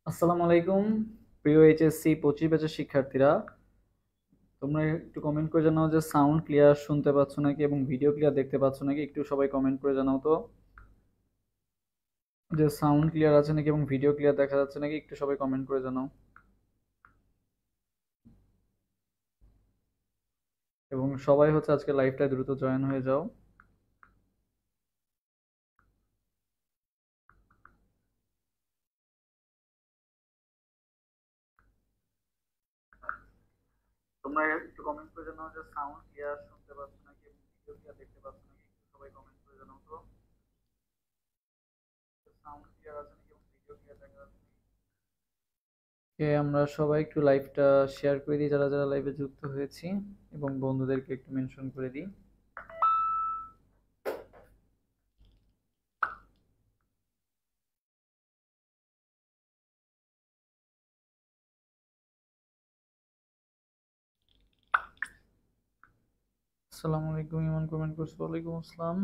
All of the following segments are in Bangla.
আসসালামু আলাইকুম। প্রিয় এইচএসসি 25 ব্যাচের শিক্ষার্থীরা, তোমরা একটু কমেন্ট করে জানাও যে সাউন্ড ক্লিয়ার শুনতে পাচ্ছ নাকি এবং ভিডিও ক্লিয়ার দেখতে পাচ্ছ নাকি। একটু সবাই কমেন্ট করে জানাও তো যে সাউন্ড ক্লিয়ার আছে নাকি এবং ভিডিও ক্লিয়ার দেখা যাচ্ছে নাকি। একটু সবাই কমেন্ট করে জানাও এবং সবাই হচ্ছে আজকে লাইভটায় দ্রুত জয়েন হয়ে যাও। তোমরা একটু কমেন্ট করে জানাও যে সাউন্ড ক্লিয়ার শুনতে পাচ্ছ নাকি এবং ভিডিও ক্লিয়ার দেখতে পাচ্ছ নাকি। একটু সবাই কমেন্ট করে জানাও তো সাউন্ড ক্লিয়ার আছে নাকি এবং ভিডিও ক্লিয়ার দেখা যাচ্ছে নাকি। আমরা সবাই একটু লাইভটা শেয়ার করে দিই যারা যারা লাইভে যুক্ত হয়েছি এবং বন্ধুদেরকে একটু মেনশন করে দিই। আসসালামু আলাইকুম, ইমন কমেন্ট করছে। ওয়ালাইকুম আসসালাম।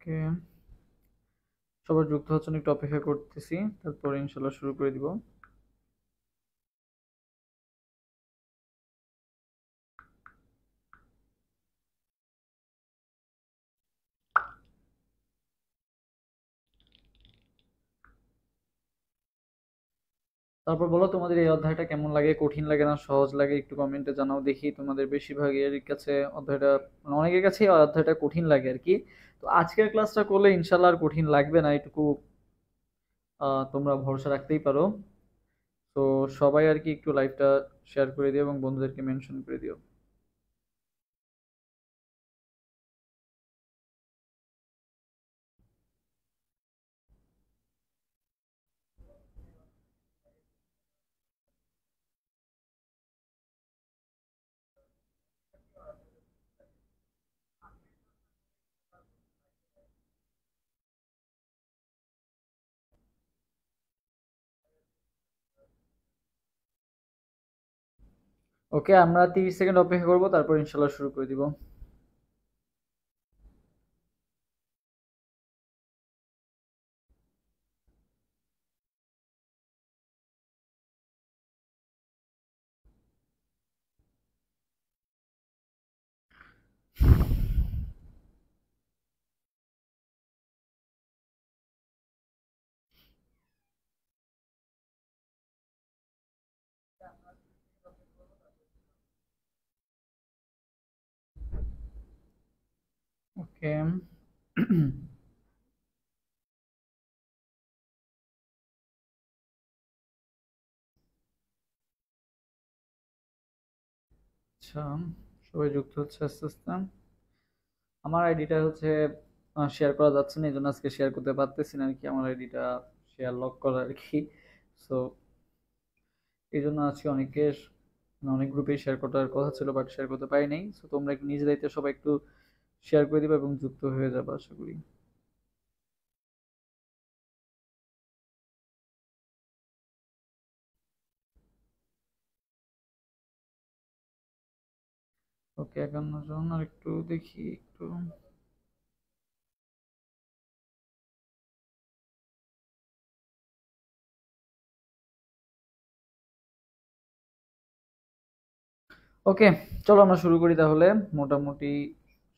ওকে, সবার যুক্ত হচ্ছেন, একটু অপেক্ষা করতেছি, তারপর ইনশাল্লাহ শুরু করে দিব। তারপর বলো তোমাদের এই অধ্যায়টা কেমন লাগে, কঠিন লাগে না সহজ লাগে, একটু কমেন্টে জানাও দেখি। তোমাদের বেশিরভাগের কাছে অধ্যায়টা মানে অনেকের কাছে এই অধ্যায়টা কঠিন লাগে আর কি। তো আজকের ক্লাসটা করলে ইনশাল্লাহ আর কঠিন লাগবে না, এটুকু তোমরা ভরসা রাখতেই পারো। তো সবাই আর কি একটু লাইভটা শেয়ার করে দিও এবং বন্ধুদেরকে মেনশন করে দিও। ওকে, আমরা 30 সেকেন্ড অপেক্ষা করবো, তারপর ইনশাল্লাহ শুরু করে দিব। ওকে। আচ্ছা, সবাই যুক্ত হচ্ছে আস্তে আস্তে। আমার আইডিটা হচ্ছে শেয়ার করা যাচ্ছে না, এই জন্য আজকে শেয়ার করতে পারতেছি না আর কি। আমার আইডিটা শেয়ার লক করা আর কি। সো এই জন্য আজকে অনেক গ্রুপে শেয়ার করার কথা ছিল, বাট শেয়ার করতে পারি নাই। সো তোমরা একটু নিজ দায়িত্বে সবাই একটু শেয়ার করে দিবা এবং যুক্ত হয়ে যাবে আশা করি। ওকে, 51 জন, আর একটু দেখি একটু। ওকে, চলো আমরা শুরু করি তাহলে। মোটামুটি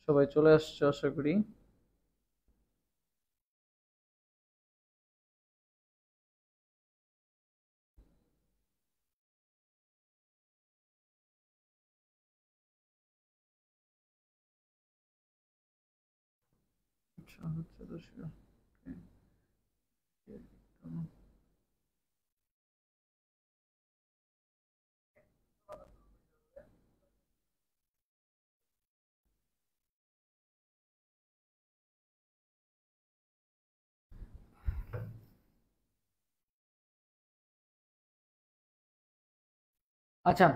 সবাই চলে আসছে আশা করি। আচ্ছা, হচ্ছে দর্শক। আচ্ছা,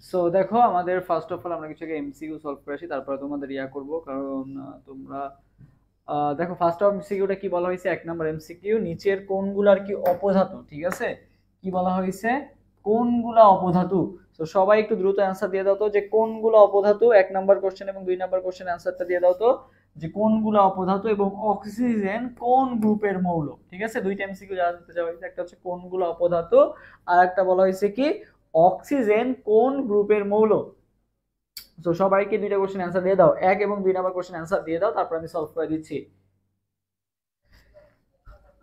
সো দেখো আমাদের ফার্স্ট অফ অল আমরা কিছু আগে এমসিকিউ সলভ করে আসি, তারপরে তোমাদের ইয়া করব, কারণ তোমরা দেখো ফার্স্ট অফ এমসিকিউটা কি বলা হয়েছে, 1 নম্বর এমসিকিউ, নিচের কোনগুলার কি অপধাতু, ঠিক আছে? কি বলা হয়েছে, কোনগুলা অপধাতু। তো সবাই একটু দ্রুত অ্যান্সার দিয়ে দাও তো, যে কোনগুলা অপধাতু, 1 নম্বর কোশ্চেন এবং 2 নম্বর কোশ্চেন অ্যান্সারটা দিয়ে দাও তো, যে কোনগুলা অপধাতু এবং অক্সিজেন কোন গ্রুপের মৌল। ঠিক আছে, দুইটা এমসিকিউ যা দিতে যাওয়া হয়েছে, একটা হচ্ছে কোনগুলা অপধাতু, আর একটা বলা হয়েছে কি অক্সিজেন কোন গ্রুপের মৌল। তো সবাইকে দুইটা কোশ্চেন অ্যান্সার দিয়ে দাও, 1 এবং 2 নম্বর কোশ্চেন অ্যান্সার দিয়ে দাও, তারপর আমি সলভ করে দিচ্ছি।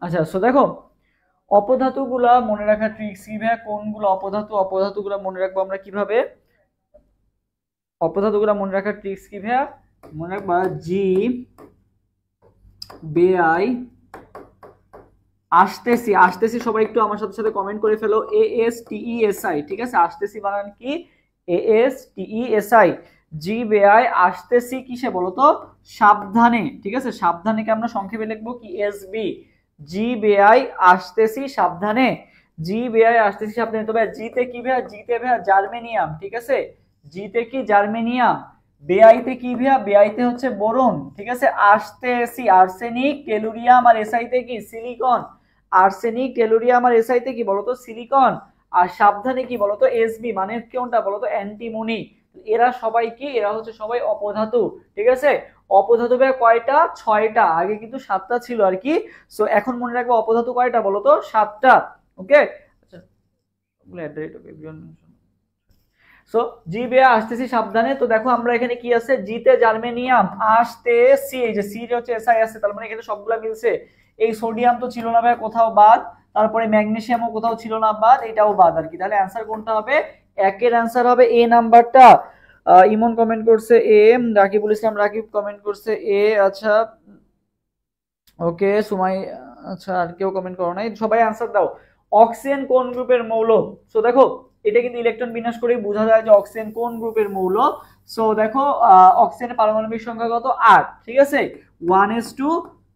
আচ্ছা, সো দেখো অপধাতুগুলা মনে রাখার ট্রিক্স কি ভাইয়া, কোনগুলো অপধাতু, অপধাতুগুলা মনে রাখবো আমরা কিভাবে, অপধাতুগুলা মনে রাখার ট্রিক্স কি ভাইয়া, মনে রাখবা জি বেআই আসতেছি, আসতেছি সবাই একটু আমার সাথে সাথে কমেন্ট করে ফেলো, ASTESI, ঠিক আছে? আসতেছি বানান কি, ASTESI, জি বেআই আসতেছি কিসে বলো তো, সাবধানে, ঠিক আছে? সাবধানে কে আমরা সংক্ষেপে লিখবো কি, SB, জি বেআই আসতেছি সাবধানে, জি বেআই আসতেছি সাবধানে। তবে জিতে কি ভাইয়া, জিতে ভাইয়া জার্মেনিয়াম, ঠিক আছে? জিতে কি জার্মেনিয়াম, বেআইতে কি ভাইয়া, বেআইতে হচ্ছে বোরন, ঠিক আছে? আসতেছি আর্সেনিক, টেলুরিয়াম, আর এসআইতে কি সিলিকন, আর্সেনিক, টেলুরিয়াম, আর এসআইতে কি বলতো সিলিকন, আর সাবধানে কি বলতো এসবি, মানে কোনটা বলতো অ্যান্টিমনি। এরা সবাই কি, এরা হচ্ছে সবাই অপধাতু, ঠিক আছে? অপধাতু ভাই কয়টা, 6টা, আগে কিন্তু 7টা ছিল আর কি। সো এখন মনে রাখবো অপধাতু কয়টা বলতো, 7টা। ওকে, আচ্ছা, সো জি বেয়া আসতেছি সাবধানে। তো দেখো আমরা এখানে কি আছে, জিতে জার্মেনিয়াম, আসতেছি, এই যে সি হচ্ছে এসআই আছে, তার মানে এখানে সবগুলা মিলছে। এই সোডিয়াম তো ছিল না ভাই, কোথাও বাদ, তারপরে ম্যাগনেসিয়ামও কোথাও ছিল না বাদ, এটাও বাদ আর কি। তাহলে অ্যান্সার কোনটা হবে, একের অ্যান্সার হবে এ নাম্বারটা। ইমন কমেন্ট করছে এ, রাকিবুল ইসলাম রাকিব কমেন্ট করছে এ, আচ্ছা ওকে সুমাই, আচ্ছা আর কেউ কমেন্ট করো নাই, সবাই আনসার দাও। অক্সিজেন কোন গ্রুপের মৌল? সো দেখো এটা কিন্তু ইলেকট্রন বিন্যাস করেই বোঝা যায় যে অক্সিজেন কোন গ্রুপের মৌল। সো দেখো অক্সিজেনের পারমাণবিক সংখ্যা কত, 8, ঠিক আছে? 1s2,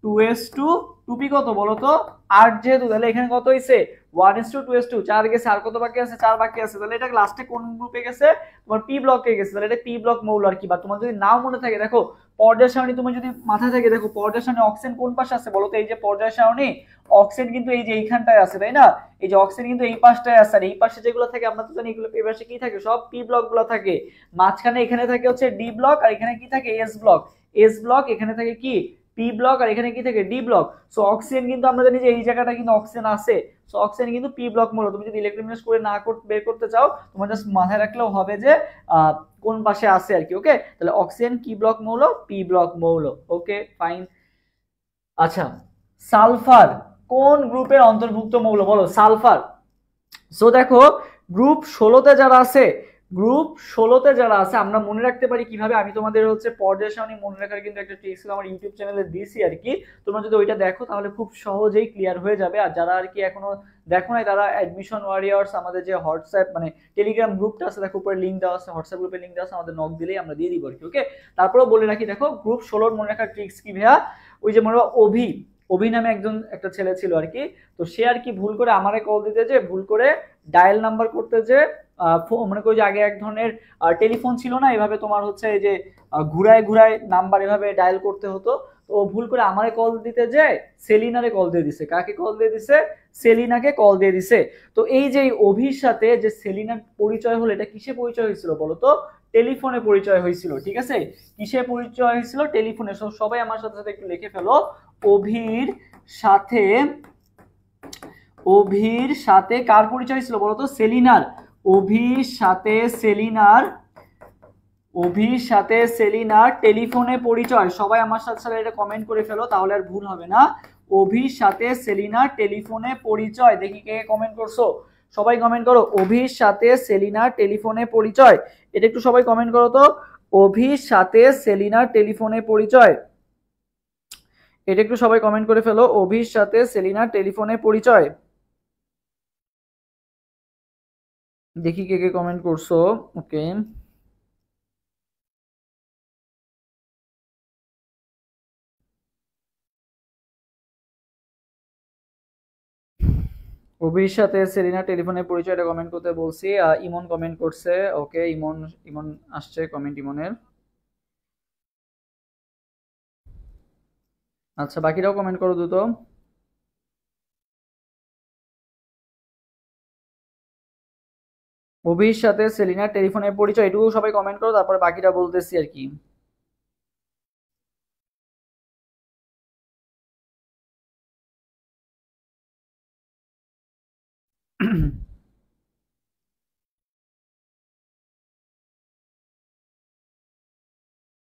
2s2, 2p কত বলো তো, 8 যেহেতু, তাহলে এখানে কত হয়েছে, 1s2, 2s2, 4 গেছে, আর কত বাকি আছে, 4 বাকি আছে, তাহলে এটা লাস্টে কোন গ্রুপে গেছে, তোমার পি ব্লকে গেছে, তাহলে এটা পি ব্লক মৌল আর কি। বা তোমার যদি নাও মনে থাকে, দেখো পর্যায় সারণী তুমি যদি মাথায় থাকে, দেখো পর্যায় সারণী অক্সিজেন কোন পাশে আছে বলো তো, এই যে পর্যায় সারণী, অক্সিজেন কিন্তু এই যে এইখানটায় আছে, তাই না? এই যে অক্সিজেন কিন্তু এই পাশটায় আছে, আর এই পাশে যেগুলো থাকে আমরা তো জানি এগুলো, এই পাশে কি থাকে, সব পি ব্লক গুলো থাকে। মাঝখানে এখানে থাকে হচ্ছে ডি ব্লক, আর এখানে কি থাকে, এস ব্লক, এস ব্লক, এখানে থাকে কি পি ব্লক, আর এখানে কি থাকে ডি ব্লক। সো অক্সিজেন কিন্তু আমরা জানি যে এই জায়গাটা কিন্তু অক্সিজেন আছে। সো অক্সিজেন কিন্তু পি ব্লক মৌল। তুমি যদি ইলেকট্রন করে না বের করতে চাও, তোমার জাস্ট মাথায় রাখলেও হবে যে কোন পাশে আছে আর কি। ওকে, তাহলে অক্সিজেন কি ব্লক মৌল, পি ব্লক মৌল। Okay fine. আচ্ছা, সালফার কোন গ্রুপের অন্তর্ভুক্ত মৌল বলো, সালফার। সো দেখো গ্রুপ 16তে যারা আছে, গ্রুপ 16তে যারা আছে আমরা মনে রাখতে পারি কিভাবে, আমি তোমাদের হচ্ছে পর্যায় সারণী মনে রাখার কিন্তু একটা ট্রিক্স আমার ইউটিউব চ্যানেলে দিয়েছি আর কি। তোমরা যদি ওইটা দেখো তাহলে খুব সহজেই ক্লিয়ার হয়ে যাবে। আর যারা আর কি এখনো দেখো নাই, তারা অ্যাডমিশন ওয়ারিয়ার্স আমাদের যে হোয়াটসঅ্যাপ মানে টেলিগ্রাম গ্রুপটা আছে, দেখো উপরে লিঙ্ক দেওয়া আছে, হোয়াটসঅ্যাপ গ্রুপে লিঙ্ক দেওয়া আছে, আমাদের নক দিলেই আমরা দিয়ে দিব আর কি। ওকে, তারপরেও বলে রাখি, দেখো গ্রুপ 16 মনে রাখার ট্রিক্স কি ভাইয়া, ওই যে মনে অভি, অভি নামে একজন একটা ছেলে ছিল আর কি। তো সে আর কি ভুল করে আমারে কল দিতে, যে ভুল করে ডায়াল নাম্বার করতে, যে মনে করি যে আগে এক ধরনের টেলিফোন ছিল না, এভাবে তোমার হচ্ছে এই যে ঘুরায় ঘুরায় নাম্বার এভাবে ডায়াল করতে হতো। তো ও ভুল করে আমারে কল দিতে, যে সেলিনারে কল দিয়ে দিছে। কাকে কল দিয়ে দিছে, সেলিনাকে কল দিয়ে দিছে। তো এই যে অভির সাথে যে সেলিনার পরিচয় হলো, এটা কিসে পরিচয় হয়েছিল বলতো, টেলিফোনে পরিচয় হয়েছিল, ঠিক আছে? কিসে পরিচয় হয়েছিল, টেলিফোনে। সবাই আমার সাথে সাথে একটু লিখে ফেলো, অভির সাথে, অভির সাথে কার পরিচয় ছিল বলতো, সেলিনার। অভির সাথে সেলিনার, অভির সাথে সেলিনার টেলিফোনে পরিচয়। সবাই আমার সাথে সাথে এটা কমেন্ট করে ফেলো, তাহলে আর ভুল হবে না। অভির সাথে সেলিনার টেলিফোনে পরিচয়, দেখি কে কমেন্ট করছো, সবাই কমেন্ট করো, অভির সাথে সেলিনার টেলিফোনে পরিচয়। এটা একটু সবাই কমেন্ট করো তো, অভির সাথে সেলিনার টেলিফোনে পরিচয়। এটা একটু সবাই কমেন্ট করে ফেলো, অভির সাথে সেলিনার টেলিফোনে পরিচয়। দেখি কে কে কমেন্ট করছো। ওকে, অভির সাথে সেলিনা টেলিফোনে পরিচয়, এটা কমেন্ট করতে বলছি। ইমন কমেন্ট করছে। ওকে, ইমন ইমন আসছে কমেন্ট ইমনের। আচ্ছা, বাকিরাও কমেন্ট করো দ্রুত। অভির সাথে সেলিনা টেলিফোনে পরিচয়, এটুকু সবাই কমেন্ট করো, তারপর বাকিটা বলতেছি আর কি।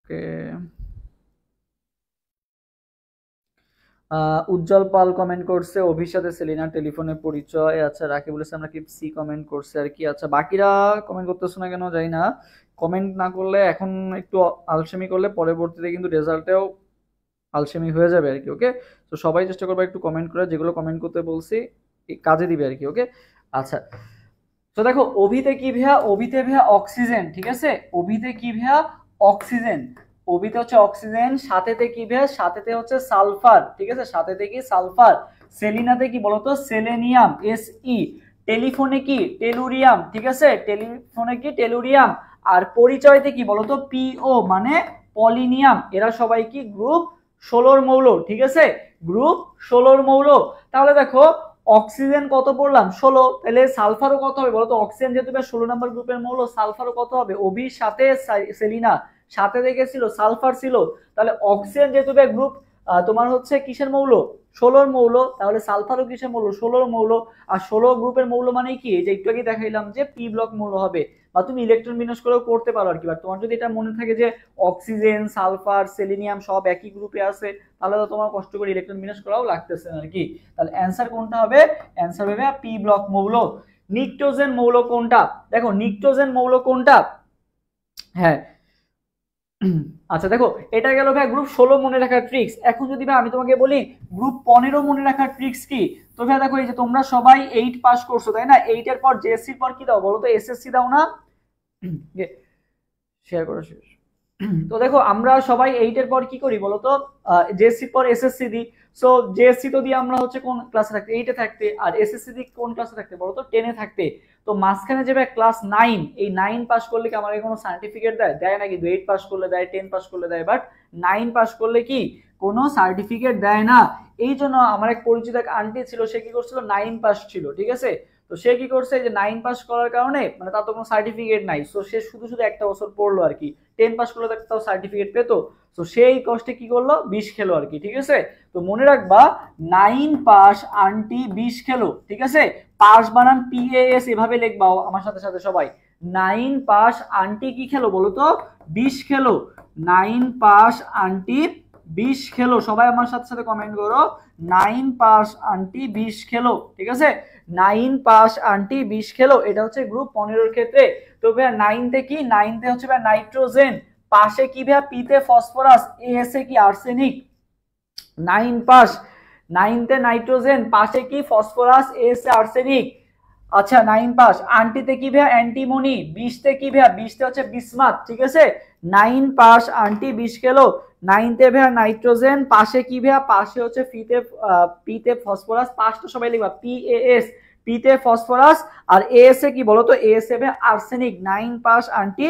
ওকে, উজ্জ্বল পাল কমেন্ট করছে অভির সাথে সেলিনার টেলিফোনে পরিচয়। আচ্ছা, রাকিবুল ইসলাম রাকিব সি কমেন্ট করছে আর কি। আচ্ছা, বাকিরা কমেন্ট করতেছো না কেন জানি না। কমেন্ট না করলে এখন একটু আলসেমি করলে পরবর্তীতে কিন্তু রেজাল্টেও আলসেমি হয়ে যাবে আর কি। ওকে, তো সবাই চেষ্টা করবে একটু কমেন্ট করে, যেগুলো কমেন্ট করতে বলছি কাজে দিবে আর কি। ওকে, আচ্ছা, তো দেখো অভিতে কি ভেয়া, অভিতে ভেয়া অক্সিজেন, ঠিক আছে। অভিতে কি ভেয়া অক্সিজেন, অভিতে হচ্ছে অক্সিজেন, সাথেতে কি ভেয়া, সাথেতে হচ্ছে সালফার, ঠিক আছে, সাথেতে কি সালফার। সেলিনাতে কি বলতো সেলেনিয়াম SE, টেলিফোনে কি টেলুরিয়াম, ঠিক আছে, টেলিফোনে কি টেলুরিয়াম। আর পরিচয়তে কি বলতো PO মানে পলিনিয়াম। এরা সবাই কি গ্রুপ 16 মৌল, ঠিক আছে, গ্রুপ 16 মৌল। তাহলে দেখো অক্সিজেন কত পড়লাম 16, তাহলে সালফারও কত হবে বলতো, অক্সিজেন যেহেতু 16 নম্বর গ্রুপের মৌল, সালফারও কত হবে, অভির সাথে সেলিনা সাথে দেখেছিল সালফার ছিল, তাহলে অক্সিজেন যেহেতু গ্রুপ তোমার হচ্ছে কিসের মৌল 16 মৌল, তাহলে সালফারও কিসের মৌল 16 মৌল। আর 16 গ্রুপের মৌল মানে কি, যে একটু আগে দেখাইলাম যে পি ব্লক মৌল হবে, বা তুমি ইলেকট্রন বিন্যাস করেও করতে পারো আর কি। তোমার যদি এটা মনে থাকে যে অক্সিজেন সালফার সেলিনিয়াম সব একই গ্রুপে আছে, তাহলে তো তোমার কষ্ট করে ইলেকট্রন বিন্যাস করাও লাগতেছে না আর কি। তাহলে অ্যান্সার কোনটা হবে, অ্যান্সার হবে পি ব্লক মৌল। নিকটোজেন মৌল কোনটা, দেখো নিকটোজেন মৌল কোনটা, হ্যাঁ আচ্ছা দেখো এটা গেল ভাই গ্রুপ 16 মনে রাখার ট্রিক্স। এখন যদি ভাই আমি তোমাকে বলি গ্রুপ 15 মনে রাখার ট্রিক্স কি, তো ভাই দেখো এই যে তোমরা সবাই 8 পাস করছো তাই না, 8 এর পর জেএসসি এর পর কি দাও বলো তো, এসএসসি দাও না, শেয়ার করো শেষ। তো দেখো আমরা সবাই 8 এর পর কি করি বলতো, জেএসসি পর এসএসসি দিই। সো জেএসসি তো দিয়ে আমরা হচ্ছে কোন ক্লাসে থাকতে 8 এ থাকতে, আর এসএসসি দি কোন ক্লাসে থাকতে বলতো 10 এ থাকতে। তো মাঝখানে যে ক্লাস 9, এই 9 পাস করলে কি আমাকে কোনো সার্টিফিকেট দেয়, দেয় না, কিন্তু 8 পাস করলে দেয়, 10 পাস করলে দেয়, বাট 9 পাস করলে কি কোনো সার্টিফিকেট দেয় না। এই জন্য আমার এক পরিচিত এক আন্টি ছিল, সে কি করছিল 9 পাস ছিল, ঠিক আছে, তো সে কি করছে যে 9 পাস করার কারণে মানে তার তো কোনো সার্টিফিকেট নাই, সো সে শুধু শুধু একটা বছর পড়লো আর কি, 10 পাস করলে তাও সার্টিফিকেট পেতো, তো সেই কষ্টে কি করলো বিষ খেলো আর কি, ঠিক আছে। তো মনে রাখবা 9 পাস আন্টি বিষ খেলো, ঠিক আছে, পাস বানান PAS এভাবে লিখবা আমার সাথে সাথে সবাই। 9 পাস আন্টি কি খেলো বলো তো, বিষ খেলো। 9 পাস আন্টি বিষ খেলো, সবাই আমার সাথে সাথে কমেন্ট করো 9 পাস আন্টি বিষ খেলো, ঠিক আছে, 9 পাস আন্টি বিষ খেলো। এটা হচ্ছে গ্রুপ 15 এর ক্ষেত্রে। তো ভাইয়া 9 তে কি, 9 তে হচ্ছে ভাই নাইট্রোজেন, পাশে কি ভাইয়া পিতে ফসফরাস, এস এ কি আর্সেনিক। 9 পাস, 9 তে নাইট্রোজেন, পাশে কি ফসফরাস, এস এ আর্সেনিক। আচ্ছা 9 পাস, আন্টিতে কি ভাইয়া অ্যান্টিমনি, 20 তে কি ভাইয়া 20 তে হচ্ছে বিসমাথ, ঠিক আছে। 9 পাস আন্টি 20 খেলো, 9 তে ভাইয়া নাইট্রোজেন, পাশে কি ভাইয়া, পাশে হচ্ছে পিতে ফসফরাস, পাশটা সবাই লিখবা PAS, পিতে ফসফরাস, আর এস এ কি বলো তো, এস এ ভাইয়া আর্সেনিক। 9 পাস আন্টি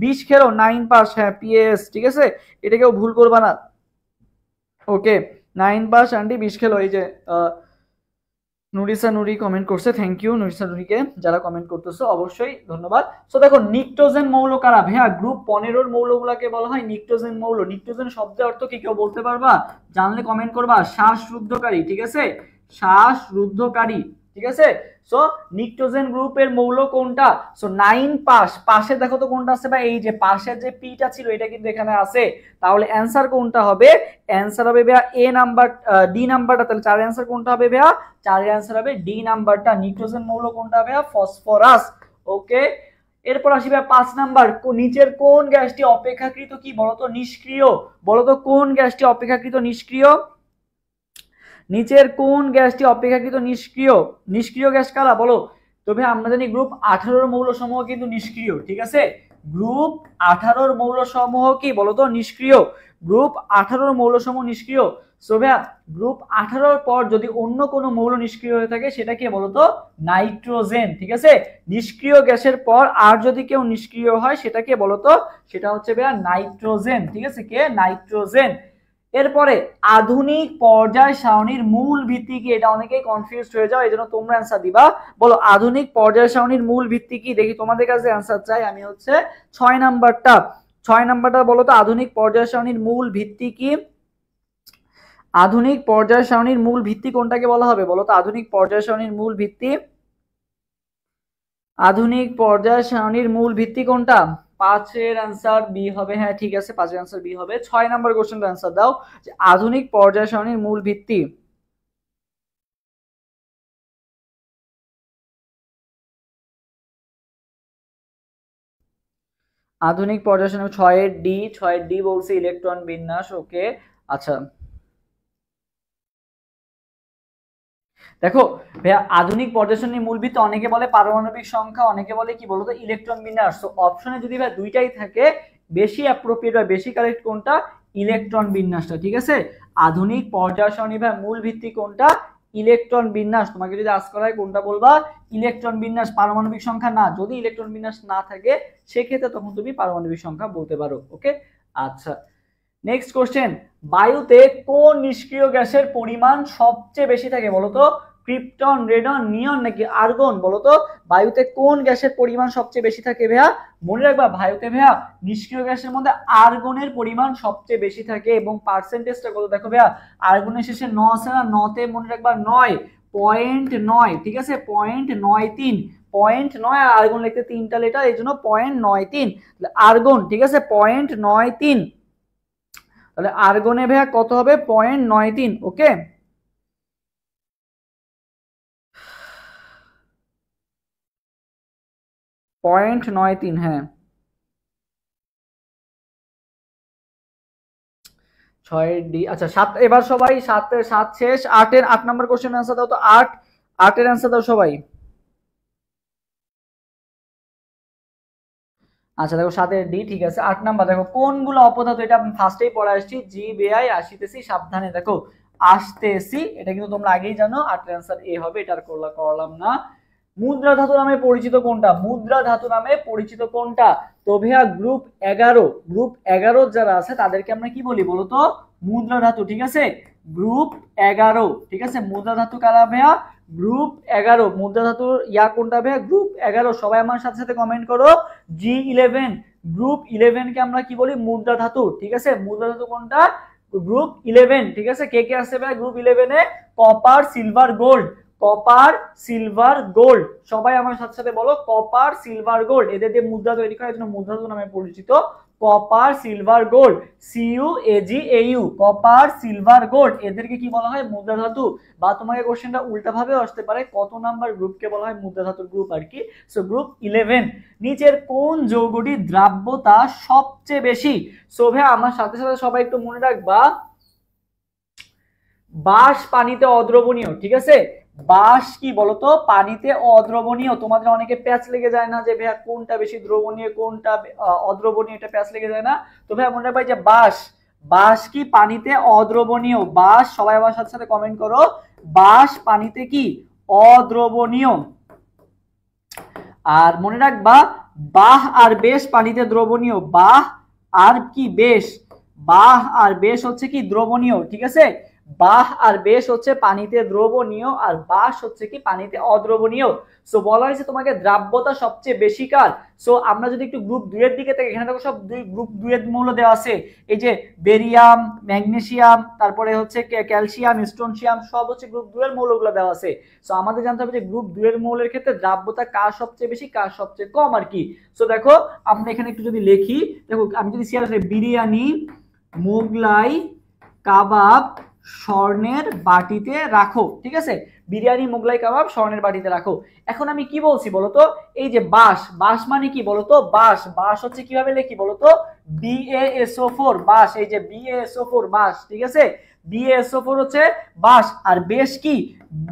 20 খেলো, 9 পাস, হ্যাঁ PAS, ঠিক আছে, এটা কেউ ভুল করবা না। ওকে, 9 পাস আন্টি 20 খেলো। এই যে নুরিসা নুরি কমেন্ট করছে, থ্যাংক ইউ নুরিসা নুরিকে, যারা কমেন্ট করতেছো অবশ্যই ধন্যবাদ। সো দেখো নিকটোজেন মৌল কারা ভাইয়া, গ্রুপ 15 এর মৌলগুলোকে বলা হয় নিকটোজেন মৌল। নিকটোজেন শব্দের অর্থ কি কেউ বলতে পারবা, জানলে কমেন্ট করবা। শ্বাসরুদ্ধকারী, ঠিক আছে, শ্বাসরুদ্ধকারী, ঠিক আছে। সো নিকটোজেন গ্রুপের মৌল কোনটা, সো 9 পাস, পাশে দেখো তো কোনটা আছে, বা এই যে পাশের যে পিটা ছিল এটা কিন্তু এখানে আছে, তাহলে অ্যানসার কোনটা হবে, অ্যানসার হবে ভাইয়া এ নাম্বার, ডি নাম্বারটা। তাহলে 4 অ্যানসার কোনটা হবে ভাইয়া, 4 এর অ্যানসার হবে ডি নাম্বারটা। নিকটোজেন মৌল কোনটা ভাইয়া, ফসফরাস। ওকে, এরপর আসি ভাইয়া 5 নাম্বার, নিচের কোন গ্যাসটি অপেক্ষাকৃত কি বলতো নিষ্ক্রিয়, বলতো কোন গ্যাসটি অপেক্ষাকৃত নিষ্ক্রিয়, নিচের কোন গ্যাসটি অপেক্ষাকৃত নিষ্ক্রিয়, নিষ্ক্রিয় গ্যাস কারা বলো। তবে আমরা জানি গ্রুপ 18 মৌল সমূহ কিন্তু নিষ্ক্রিয়, ঠিক আছে, গ্রুপ 18 মৌল সমূহ কি বলতো নিষ্ক্রিয়, গ্রুপ 18 মৌল সমূহ নিষ্ক্রিয়। সো ভাইয়া গ্রুপ 18 পর যদি অন্য কোনো মৌল নিষ্ক্রিয় হয়ে থাকে সেটা কি বলতো নাইট্রোজেন। ঠিক আছে, নিষ্ক্রিয় গ্যাসের পর আর যদি কেউ নিষ্ক্রিয় হয় সেটাকে বলতো, সেটা হচ্ছে ভাইয়া নাইট্রোজেন। ঠিক আছে, কে? নাইট্রোজেন। এরপরে আধুনিক পর্যায় সারণীর মূল ভিত্তি কি? এটা অনেকেই কনফিউজড হয়ে যাও, এজন্য তোমরা অ্যানসার দিবা। বলো আধুনিক পর্যায় সারণীর মূল ভিত্তি কি? দেখি তোমাদের কাছে অ্যানসার চাই আমি। হচ্ছে 6 নাম্বারটা। 6 নাম্বারটা বলো তো, আধুনিক পর্যায় সারণীর মূল ভিত্তি কি? আধুনিক পর্যায় সারণীর মূল ভিত্তি কোনটাকে বলা হবে বলো তো? আধুনিক পর্যায় সারণীর মূল ভিত্তি, আধুনিক পর্যায় সারণীর মূল ভিত্তি কোনটা? 5 এর आंसर বি হবে। হ্যাঁ ঠিক আছে, 5 এর आंसर বি হবে। 6 নাম্বার কোশ্চেনটা आंसर দাও যে আধুনিক পর্যায় সারণীর মূল ভিত্তি। আধুনিক পর্যায় সারণী 6 এর ডি, 6 এর ডি বলছে ইলেকট্রন বিন্যাস। ওকে আচ্ছা দেখো ভাইয়া, আধুনিক পর্যায় সারণীর মূল ভিত্তি অনেকে বলে পারমাণবিক সংখ্যা, অনেকে বলে কি বলতো ইলেকট্রন বিন্যাস। তো অপশনে যদি ভাই দুইটাই থাকে, বেশি অ্যাপ্রোপ্রিয়েট বা বেশি কারেক্ট কোনটা? ইলেকট্রন বিন্যাসটা। ঠিক আছে, আধুনিক পর্যায় সারণী ভাই মূল ভিত্তি কোনটা? ইলেকট্রন বিন্যাস। তোমাকে যদি আজ করা হয় কোনটা বলবা? ইলেকট্রন বিন্যাস, পারমাণবিক সংখ্যা না। যদি ইলেকট্রন বিন্যাস না থাকে সেক্ষেত্রে তখন তুমি পারমাণবিক সংখ্যা বলতে পারো। ওকে আচ্ছা নেক্সট কোশ্চেন, বায়ুতে কোন নিষ্ক্রিয় গ্যাসের পরিমাণ সবচেয়ে বেশি থাকে বলতো? ক্রিপ্টন, রেডন, নিয়ন নাকি আর্গন? বলতো বায়ুতে কোন গ্যাসের পরিমাণ সবচেয়ে বেশি থাকে ভাইয়া? মনে রাখবা বায়ুতে ভাইয়া নিষ্ক্রিয় গ্যাসের মধ্যে আর্গনের পরিমাণ সবচেয়ে বেশি থাকে। এবং পার্সেন্টেজটা কত দেখো ভাইয়া, আর্গনের শেষে 9 আছে না, 9তে মনে রাখবা 9.9। ঠিক আছে 0.93, 0.9 আর আর্গন লিখতে 3টা লেটার, এই জন্য 0.93 আর্গন। ঠিক আছে 0.93, তাহলে আর্গনে ভাইয়া কত হবে? 0.93। ওকে 0.93। হ্যাঁ 6 ডি। আচ্ছা 7, এবার সবাই 7 শেষ। 8 নাম্বার কোশ্চেন आंसर দাও তো। 8 এর आंसर দাও সবাই। আচ্ছা দেখো 7 এর ডি। ঠিক আছে 8 নাম্বার দেখো, কোনগুলো অপধাতু? এটা আমি ফার্স্টেই পড়ে আসছি। জি বেআই আসিতেছি, সাবধানে দেখো আসতেছি, এটা কিন্তু তোমরা আগেই জানো। 8 এর आंसर এ হবে, এটা আর করলাম না। মুদ্রা ধাতু নামে পরিচিত কোনটা? মুদ্রা ধাতু নামে পরিচিত কোনটা? তো ভাইয়া গ্রুপ 11, গ্রুপ 11 যারা আছে তাদেরকে আমরা কি বলি বলতো? মুদ্রা ধাতু। ঠিক আছে গ্রুপ 11। ঠিক আছে মুদ্রা ধাতু কারা ভাইয়া? গ্রুপ 11। মুদ্রা ধাতুর ইয়া কোনটা ভাইয়া? গ্রুপ 11। সবাই আমার সাথে সাথে কমেন্ট করো G11। গ্রুপ 11 কে আমরা কি বলি? মুদ্রা ধাতু। ঠিক আছে মুদ্রা ধাতু কোনটা? গ্রুপ 11। ঠিক আছে কে কে আছে ভাইয়া গ্রুপ 11 এ? Copper, silver, gold. Copper, silver, gold. সবাই আমার সাথে সাথে বলো কপার, সিলভার, গোল্ড। এদের দিয়ে মুদ্রা তৈরি করার জন্য মুদ্রা ধাতু নামে পরিচিত। Copper, silver, gold. CuAgAu, copper, silver, gold. এদেরকে কি বলা হয়? মুদ্রা ধাতু। বা তোমাকে কোশ্চেনটা উল্টা ভাবে আসতে পারে, কত নাম্বার গ্রুপকে বলা হয় মুদ্রা ধাতুর গ্রুপ আর কি? So group 11। নিচের কোন যৌগটির দ্রাব্যতা সবচেয়ে বেশি? সো ভাই আমার সাথে সাথে সবাই একটু মনে রাখবা, বাঁশ পানিতে অদ্রবণীয়। ঠিক আছে বাঁশ কি বলতো? পানিতে অদ্রবণীয়। তোমাদের অনেকে প্যাচ লেগে যায় না যে ভাইয়া কোনটা বেশি দ্রবণীয় কোনটা অদ্রবণীয়, এটা প্যাচ লেগে যায় না? তো ভাইয়া মনে রাখবা যে বাঁশ, বাঁশ কি পানিতে অদ্রবণীয়? বাঁশ, সবাই আমার সাথে সাথে কমেন্ট করো, বাঁশ পানিতে কি অদ্রবণীয়। আর মনে রাখবা বাহ আর বেশ পানিতে দ্রবণীয়। বাহ আর কি বেশ, বাহ আর বেশ হচ্ছে কি দ্রবণীয়। ঠিক আছে বাহ আর বেশ হচ্ছে পানিতে দ্রবণীয়, আর বাশ হচ্ছে কি পানিতে অদ্রবণীয়। সো বলা হয়েছে তোমাকে দ্রাব্যতা সবচেয়ে বেশি কার? সো আমরা যদি একটু গ্রুপ 2 এর দিকে তাকাই, এখানে দেখো সব গ্রুপ 2 এর মৌল দেওয়া আছে। এই যে বেরিয়াম, ম্যাগনেসিয়াম, তারপরে হচ্ছে ক্যালসিয়াম, স্টোনসিয়াম, সব হচ্ছে গ্রুপ 2 এর মৌলগুলো দেওয়া আছে। সো আমাদের জানতে হবে যে গ্রুপ 2 এর মৌলের ক্ষেত্রে দ্রাব্যতা কার সবচেয়ে বেশি কার সবচেয়ে কম আর কি। সো দেখো আমরা এখানে একটু যদি লিখি, দেখো আমি যদি বিরিয়ানি, মোগলাই, কাবাব স্বর্ণের বাটিতে রাখো। ঠিক আছে বিরিয়ানি, মোগলাই, কাবাব স্বর্ণের বাটিতে রাখো। এখন আমি কি বলছি বলতো? এই যে বাঁশ, বাঁশ মানে কি বলতো? বাঁশ, বাঁশ হচ্ছে কিভাবে লিখি বলতো? BaSO4 বাঁশ। এই যে BaSO4 বাঁশ। ঠিক আছে BaSO4 হচ্ছে বাঁশ। আর বেশ কি?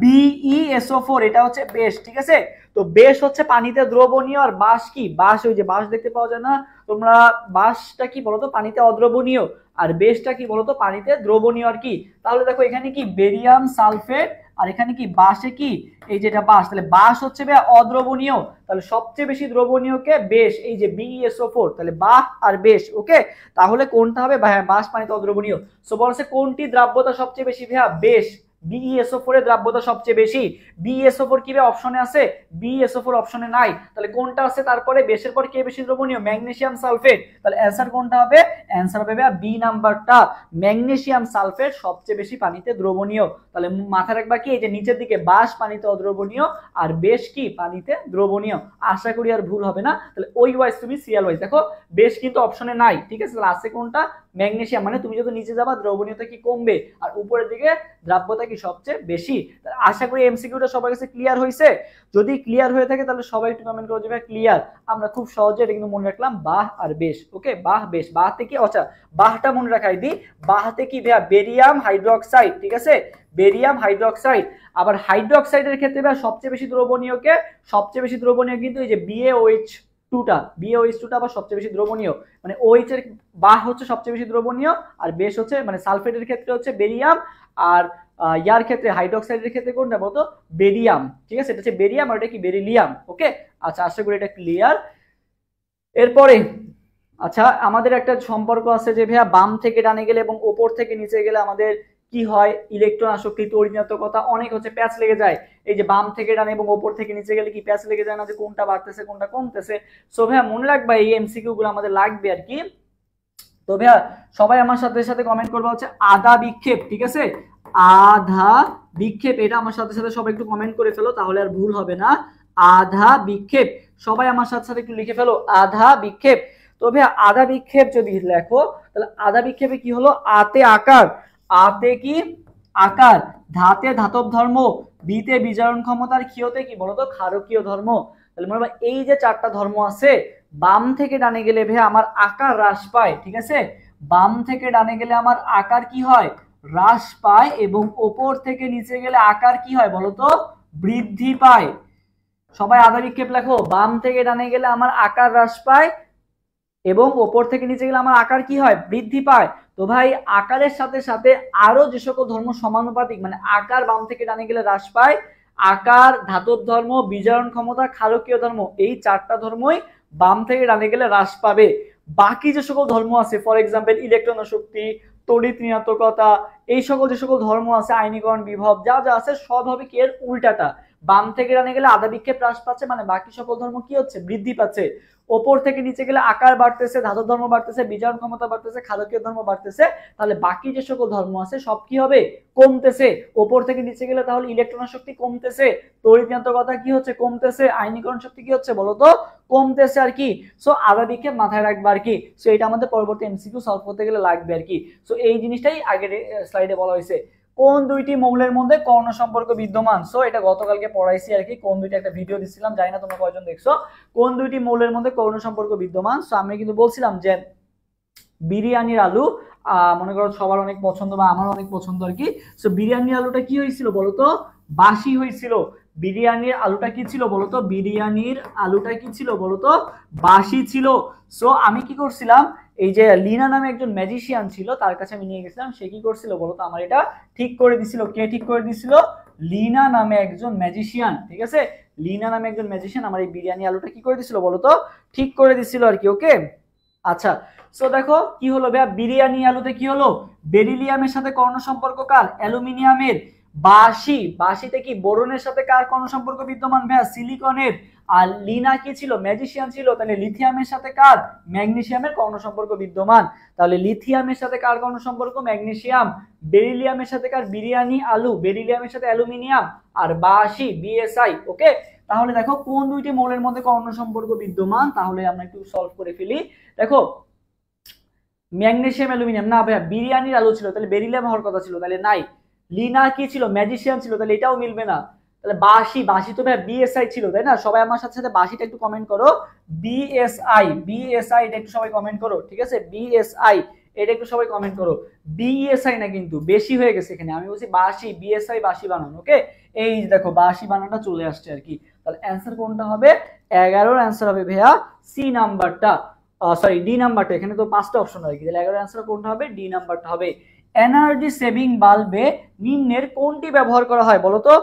BeSO4, এটা হচ্ছে বেশ। ঠিক আছে তো বেশ হচ্ছে পানিতে দ্রবণীয়, আর বাঁশ কি? বাঁশ ওই যে বাঁশ দেখতে পাওয়া যায় না তোমরা, বাঁশটা কি বলতো? পানিতে অদ্রবণীয়। আর বেশটা কি বলতো পানিতে দ্রবণীয় আর কি। তাহলে দেখো এখানে কি বেরিয়াম সালফেট আর এখানে কি বাঁশে কি এই যেটা বাঁশ, তাহলে বাঁশ হচ্ছে ভাইয়া অদ্রবণীয়, তাহলে সবচেয়ে বেশি দ্রবণীয় কে বেশ, এই যে BeSO4, তাহলে বাঁশ আর বেশ। ওকে, তাহলে কোনটা হবে ভাইয়া বাঁশ পানিতে অদ্রবণীয়। সো বলছে কোনটি দ্রাব্যতা সবচেয়ে বেশি ভাইয়া বেশ, BeSO4 এর দ্রাব্যতা সবচেয়ে বেশি। BeSO4 কি ভাই অপশনে আছে? BeSO4 অপশনে নাই, তাহলে কোনটা আছে তারপরে বেশের পর কে বেশি দ্রবণীয়? Magnesium sulphate. তাহলে অ্যানসার কোনটা হবে? অ্যানসার হবে ভাইয়া বি নাম্বারটা, ম্যাগনেসিয়াম সালফেট সবচেয়ে বেশি পানিতে দ্রবণীয়। তাহলে মাথায় রাখবা কি এই যে নিচের দিকে বাঁশ পানিতে অদ্রবণীয় আর বেশ কি পানিতে দ্রবণীয়। আশা করি আর ভুল হবে না। তাহলে ওই ওয়াইজ তুমি সিরিয়াল ওয়াইজ দেখো, বেশ কিন্তু অপশনে নাই, ঠিক আছে। তাহলে আছে কোনটা? ম্যাগনেসিয়াম, মানে তুমি যত নিচে যাবা দ্রবণীয়তা কি কমবে আর উপরের দিকে দ্রাব্যতা কি সবচেয়ে বেশি। আশা করি এমসিকিউটা সবার কাছে ক্লিয়ার হয়েছে। যদি ক্লিয়ার হয়ে থাকে তাহলে সবাই একটু কমেন্ট করে দেবে ক্লিয়ার। আমরা খুব সহজে এটা কিন্তু মনে রাখলাম, বাহ আর বেশ। ওকে, বাহ বেশ, বাহতে কি, আচ্ছা বাহটা মনে রাখাই দিই, বাহতে কি ভাইয়া বেরিয়াম হাইড্রোক্সাইড, ঠিক আছে, বেরিয়াম হাইড্রোক্সাইড। আবার হাইড্রোক্সাইডের ক্ষেত্রে ভাইয়া সবচেয়ে বেশি দ্রবণীয় কে? সবচেয়ে বেশি দ্রবণীয় কিন্তু এই যে BaOH2টা আবার সবচেয়ে বেশি দ্রবণীয়, মানে OH এর বাহ হচ্ছে সবচেয়ে বেশি দ্রবণীয় আর বেশ হচ্ছে মানে সালফেটের ক্ষেত্রে হচ্ছে বেরিয়াম, আর ইয়ার ক্ষেত্রে হাইড্রোক্সাইডের ক্ষেত্রে কোনটা বলতো? বেরিয়াম, ঠিক আছে, এটা হচ্ছে বেরিয়াম আর এটা কি বেরিলিয়াম। ওকে, আচ্ছা আশা করি এটা ক্লিয়ার। এরপরে আচ্ছা আমাদের একটা সম্পর্ক আছে যে ভাইয়া বাম থেকে ডানে গেলে এবং ওপর থেকে নিচে গেলে আমাদের কি হয়? ইলেকট্রন আসক্তি, তড়িৎ-ঋণাত্মকতা অনেক হচ্ছে প্যাচ লেগে যায়। এই যে বাম থেকে ডানে এবং ওপর থেকে নিচে গেলে কি প্যাচ লেগে যায় না, যে কোনটা বাড়তেছে কোনটা কমতেছে। সো ভাইয়া মনে রাখবা এই এমসিকিউ গুলো আমাদের লাগবে আর কি। তো ভাইয়া সবাই আমার সাথে সাথে কমেন্ট করবা হচ্ছে আধা বিক্ষেপ, ঠিক আছে, আধা বিক্ষেপ, এটা আমার সাথে সাথে সবাই একটু কমেন্ট করে ফেলো তাহলে আর ভুল হবে না। আধা বিক্ষেপ, সবাই আমার সাথে সাথে একটু লিখে ফেলো আধা বিক্ষেপ। তো ভাইয়া আধা বিক্ষেপ যদি লেখো তাহলে আধা বিক্ষেপে কি হলো? আতে আকার, আতে কি আকার, ধাতে ধাতব ধর্ম, বিতে বিজারণ ক্ষমতা আর ক্ষীয়তে কি বলতো ক্ষারকীয় ধর্ম। তাহলে মনে রাখবা এই যে চারটা ধর্ম আছে, বাম থেকে ডানে গেলে ভাইয়া আমার আকার হ্রাস পায়, ঠিক আছে, বাম থেকে ডানে গেলে আমার আকার কি হয়? হ্রাস পায়, এবং ওপর থেকে নিচে গেলে আকার কি হয় বলতো? বৃদ্ধি পায়। সবাই আধা বিক্ষেপ লেখো, বাম থেকে ডানে গেলে আমার আকার হ্রাস পায় এবং ওপর থেকে নিচে গেলে আমার আকার কি হয়? বৃদ্ধি পায়। তো ভাই আকারের সাথে সাথে আরো যে সকল ধর্ম সমানুপাতিক, মানে আকার বাম থেকে ডানে গেলে হ্রাস পায়, আকার, ধাতব ধর্ম, বিজারণ ক্ষমতা, ক্ষারকীয় ধর্ম, এই চারটা ধর্মই বাম থেকে ডানে গেলে হ্রাস পাবে। বাকি যে সকল ধর্ম আছে, ফর এক্সাম্পল ইলেকট্রন শক্তি, তড়িৎ ঋণাত্মকতা, এই সকল যে সকল ধর্ম আছে, আয়নীকরণ, বিভব, যা যা আছে সব হবে কি এর উল্টাটা। বাম থেকে ডানে গেলে আধা বিক্ষেপ হ্রাস পাচ্ছে, মানে বাকি সকল ধর্ম কি হচ্ছে? বৃদ্ধি পাচ্ছে। ওপর থেকে নিচে গেলে আকার বাড়তেছে, ধাতব ধর্ম বাড়তেছে, বিজারণ ক্ষমতা বাড়তেছে, ক্ষারকীয় ধর্ম বাড়তেছে, তাহলে বাকি যে সকল ধর্ম আছে সব কি হবে? কমতেছে। ওপর থেকে নিচে গেলে তাহলে ইলেকট্রন শক্তি কমতেছে, তড়িৎ ঋণাত্মকতা কি হচ্ছে? কমতেছে, আয়নীকরণ শক্তি কি হচ্ছে বলতো? কমতেছে আর কি। সো আধা বিক্ষেপ মাথায় রাখবা আর কি। সো এটা আমাদের পরবর্তী এমসিকিউ সলভ করতে গেলে লাগবে আর কি। সো এই জিনিসটাই আগের স্লাইডে বলা হয়েছে। কোন দুইটি মৌলের মধ্যে কর্ণ সম্পর্ক বিদ্যমান? সো এটা গতকালকে পড়াইছি আর কি, কোন দুইটা একটা ভিডিও দিছিলাম, জানি না তোমরা কয়জন দেখছো। কোন দুইটি মৌলের মধ্যে কর্ণ সম্পর্ক বিদ্যমান? সো আমি কিন্তু বলছিলাম যে বিরিয়ানির আলু, মনে করো সবার অনেক পছন্দ বা আমার অনেক পছন্দ আর কি। সো বিরিয়ানির আলুটা কি হয়েছিল বলতো? বাসি হয়েছিল। বিরিয়ানির আলুটা কি ছিল বলতো? বিরিয়ানির আলুটা কি ছিল বলতো? বাসি ছিল। সো আমি কি করছিলাম, এই যে লিনা নামে একজন ম্যাজিশিয়ান ছিল, তার কাছে আমি নিয়ে গেছিলাম, সে কি করছিল বলতো? আমার এটা ঠিক করে দিছিল। কে ঠিক করে দিছিল? লিনা নামে একজন ম্যাজিশিয়ান, ঠিক আছে, লিনা নামে একজন ম্যাজিশিয়ান আমার এই বিরিয়ানি আলুটা কি করে দিছিল বলতো? ঠিক করে দিছিল আর কি। ওকে, আচ্ছা সো দেখো কি হলো ভাইয়া, বিরিয়ানি আলুতে কি হলো? বেরিলিয়ামের সাথে কর্ণ সম্পর্ক কার? অ্যালুমিনিয়ামের। বাসি, বাসিতে কি বোরনের সাথে কার কর্ণ সম্পর্ক বিদ্যমান ভাইয়া? সিলিকনের। আর লিনা কি ছিল? ম্যাজিশিয়ান ছিল, তাহলে লিথিয়ামের সাথে কার? ম্যাগনেসিয়ামের কর্ণ সম্পর্ক বিদ্যমান। তাহলে লিথিয়ামের সাথে কার কর্ণ সম্পর্ক? ম্যাগনেসিয়াম। বেরিলিয়ামের সাথে কার? বিরিয়ানি আলু। বেরিলিয়ামের সাথে অ্যালুমিনিয়াম। আর বাসি BSI। ওকে, তাহলে দেখো কোন দুইটি মৌলের মধ্যে কর্ণ সম্পর্ক বিদ্যমান, তাহলে আমরা একটু সলভ করে ফেলি। দেখো ম্যাগনেসিয়াম অ্যালুমিনিয়াম, না ভাইয়া বিরিয়ানির আলু ছিল, তাহলে বেরিলিয়াম হওয়ার কথা ছিল, তাহলে নাই। লিনা কি ছিল? ম্যাজিশিয়ান ছিল, তাহলে এটাও মিলবে না। তাহলে বাসি, বাসি তো ভাইয়া BSI ছিল, তাই না? সবাই আমার সাথে সাথে বাসিটা একটু কমেন্ট করো, BSI, BSI এটা একটু সবাই কমেন্ট করো, ঠিক আছে, BSI এটা একটু সবাই কমেন্ট করো। BSI না কিন্তু, বেশি হয়ে গেছে এখানে, আমি বলছি বাসি, BSI বাসি বানান। ওকে, এই দেখো বাসি বানানটা চলে আসছে আর কি। তাহলে অ্যান্সার কোনটা হবে? 11 অ্যান্সার হবে ভাইয়া সি নাম্বারটা। সরি ডি নাম্বারটা, এখানে তো 5টা অপশন হয় কি, তাহলে 11 অ্যান্সার কোনটা হবে? ডি নাম্বারটা হবে। এনার্জি সেভিং বাল্বে নিম্নের কোনটি ব্যবহার করা হয় বলো তো?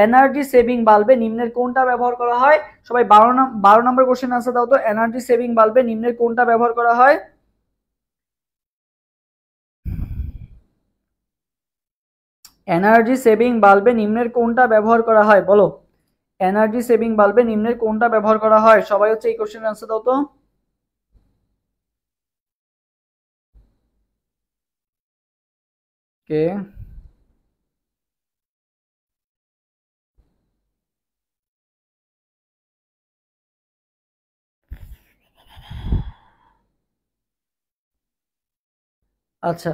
এনার্জি সেভিং বাল্বে নিম্নের কোনটা ব্যবহার করা হয়? সবাই 12 নম্বর কোশ্চেন আনসার দাও তো। এনার্জি সেভিং বাল্বে নিম্নের কোনটা ব্যবহার করা হয়? এনার্জি সেভিং বাল্বে নিম্নের কোনটা ব্যবহার করা হয় বলো? এনার্জি সেভিং বাল্বে নিম্নের কোনটা ব্যবহার করা হয়? সবাই হচ্ছে এই কোশ্চেনের আনসার দাও তো। কে আচ্ছা,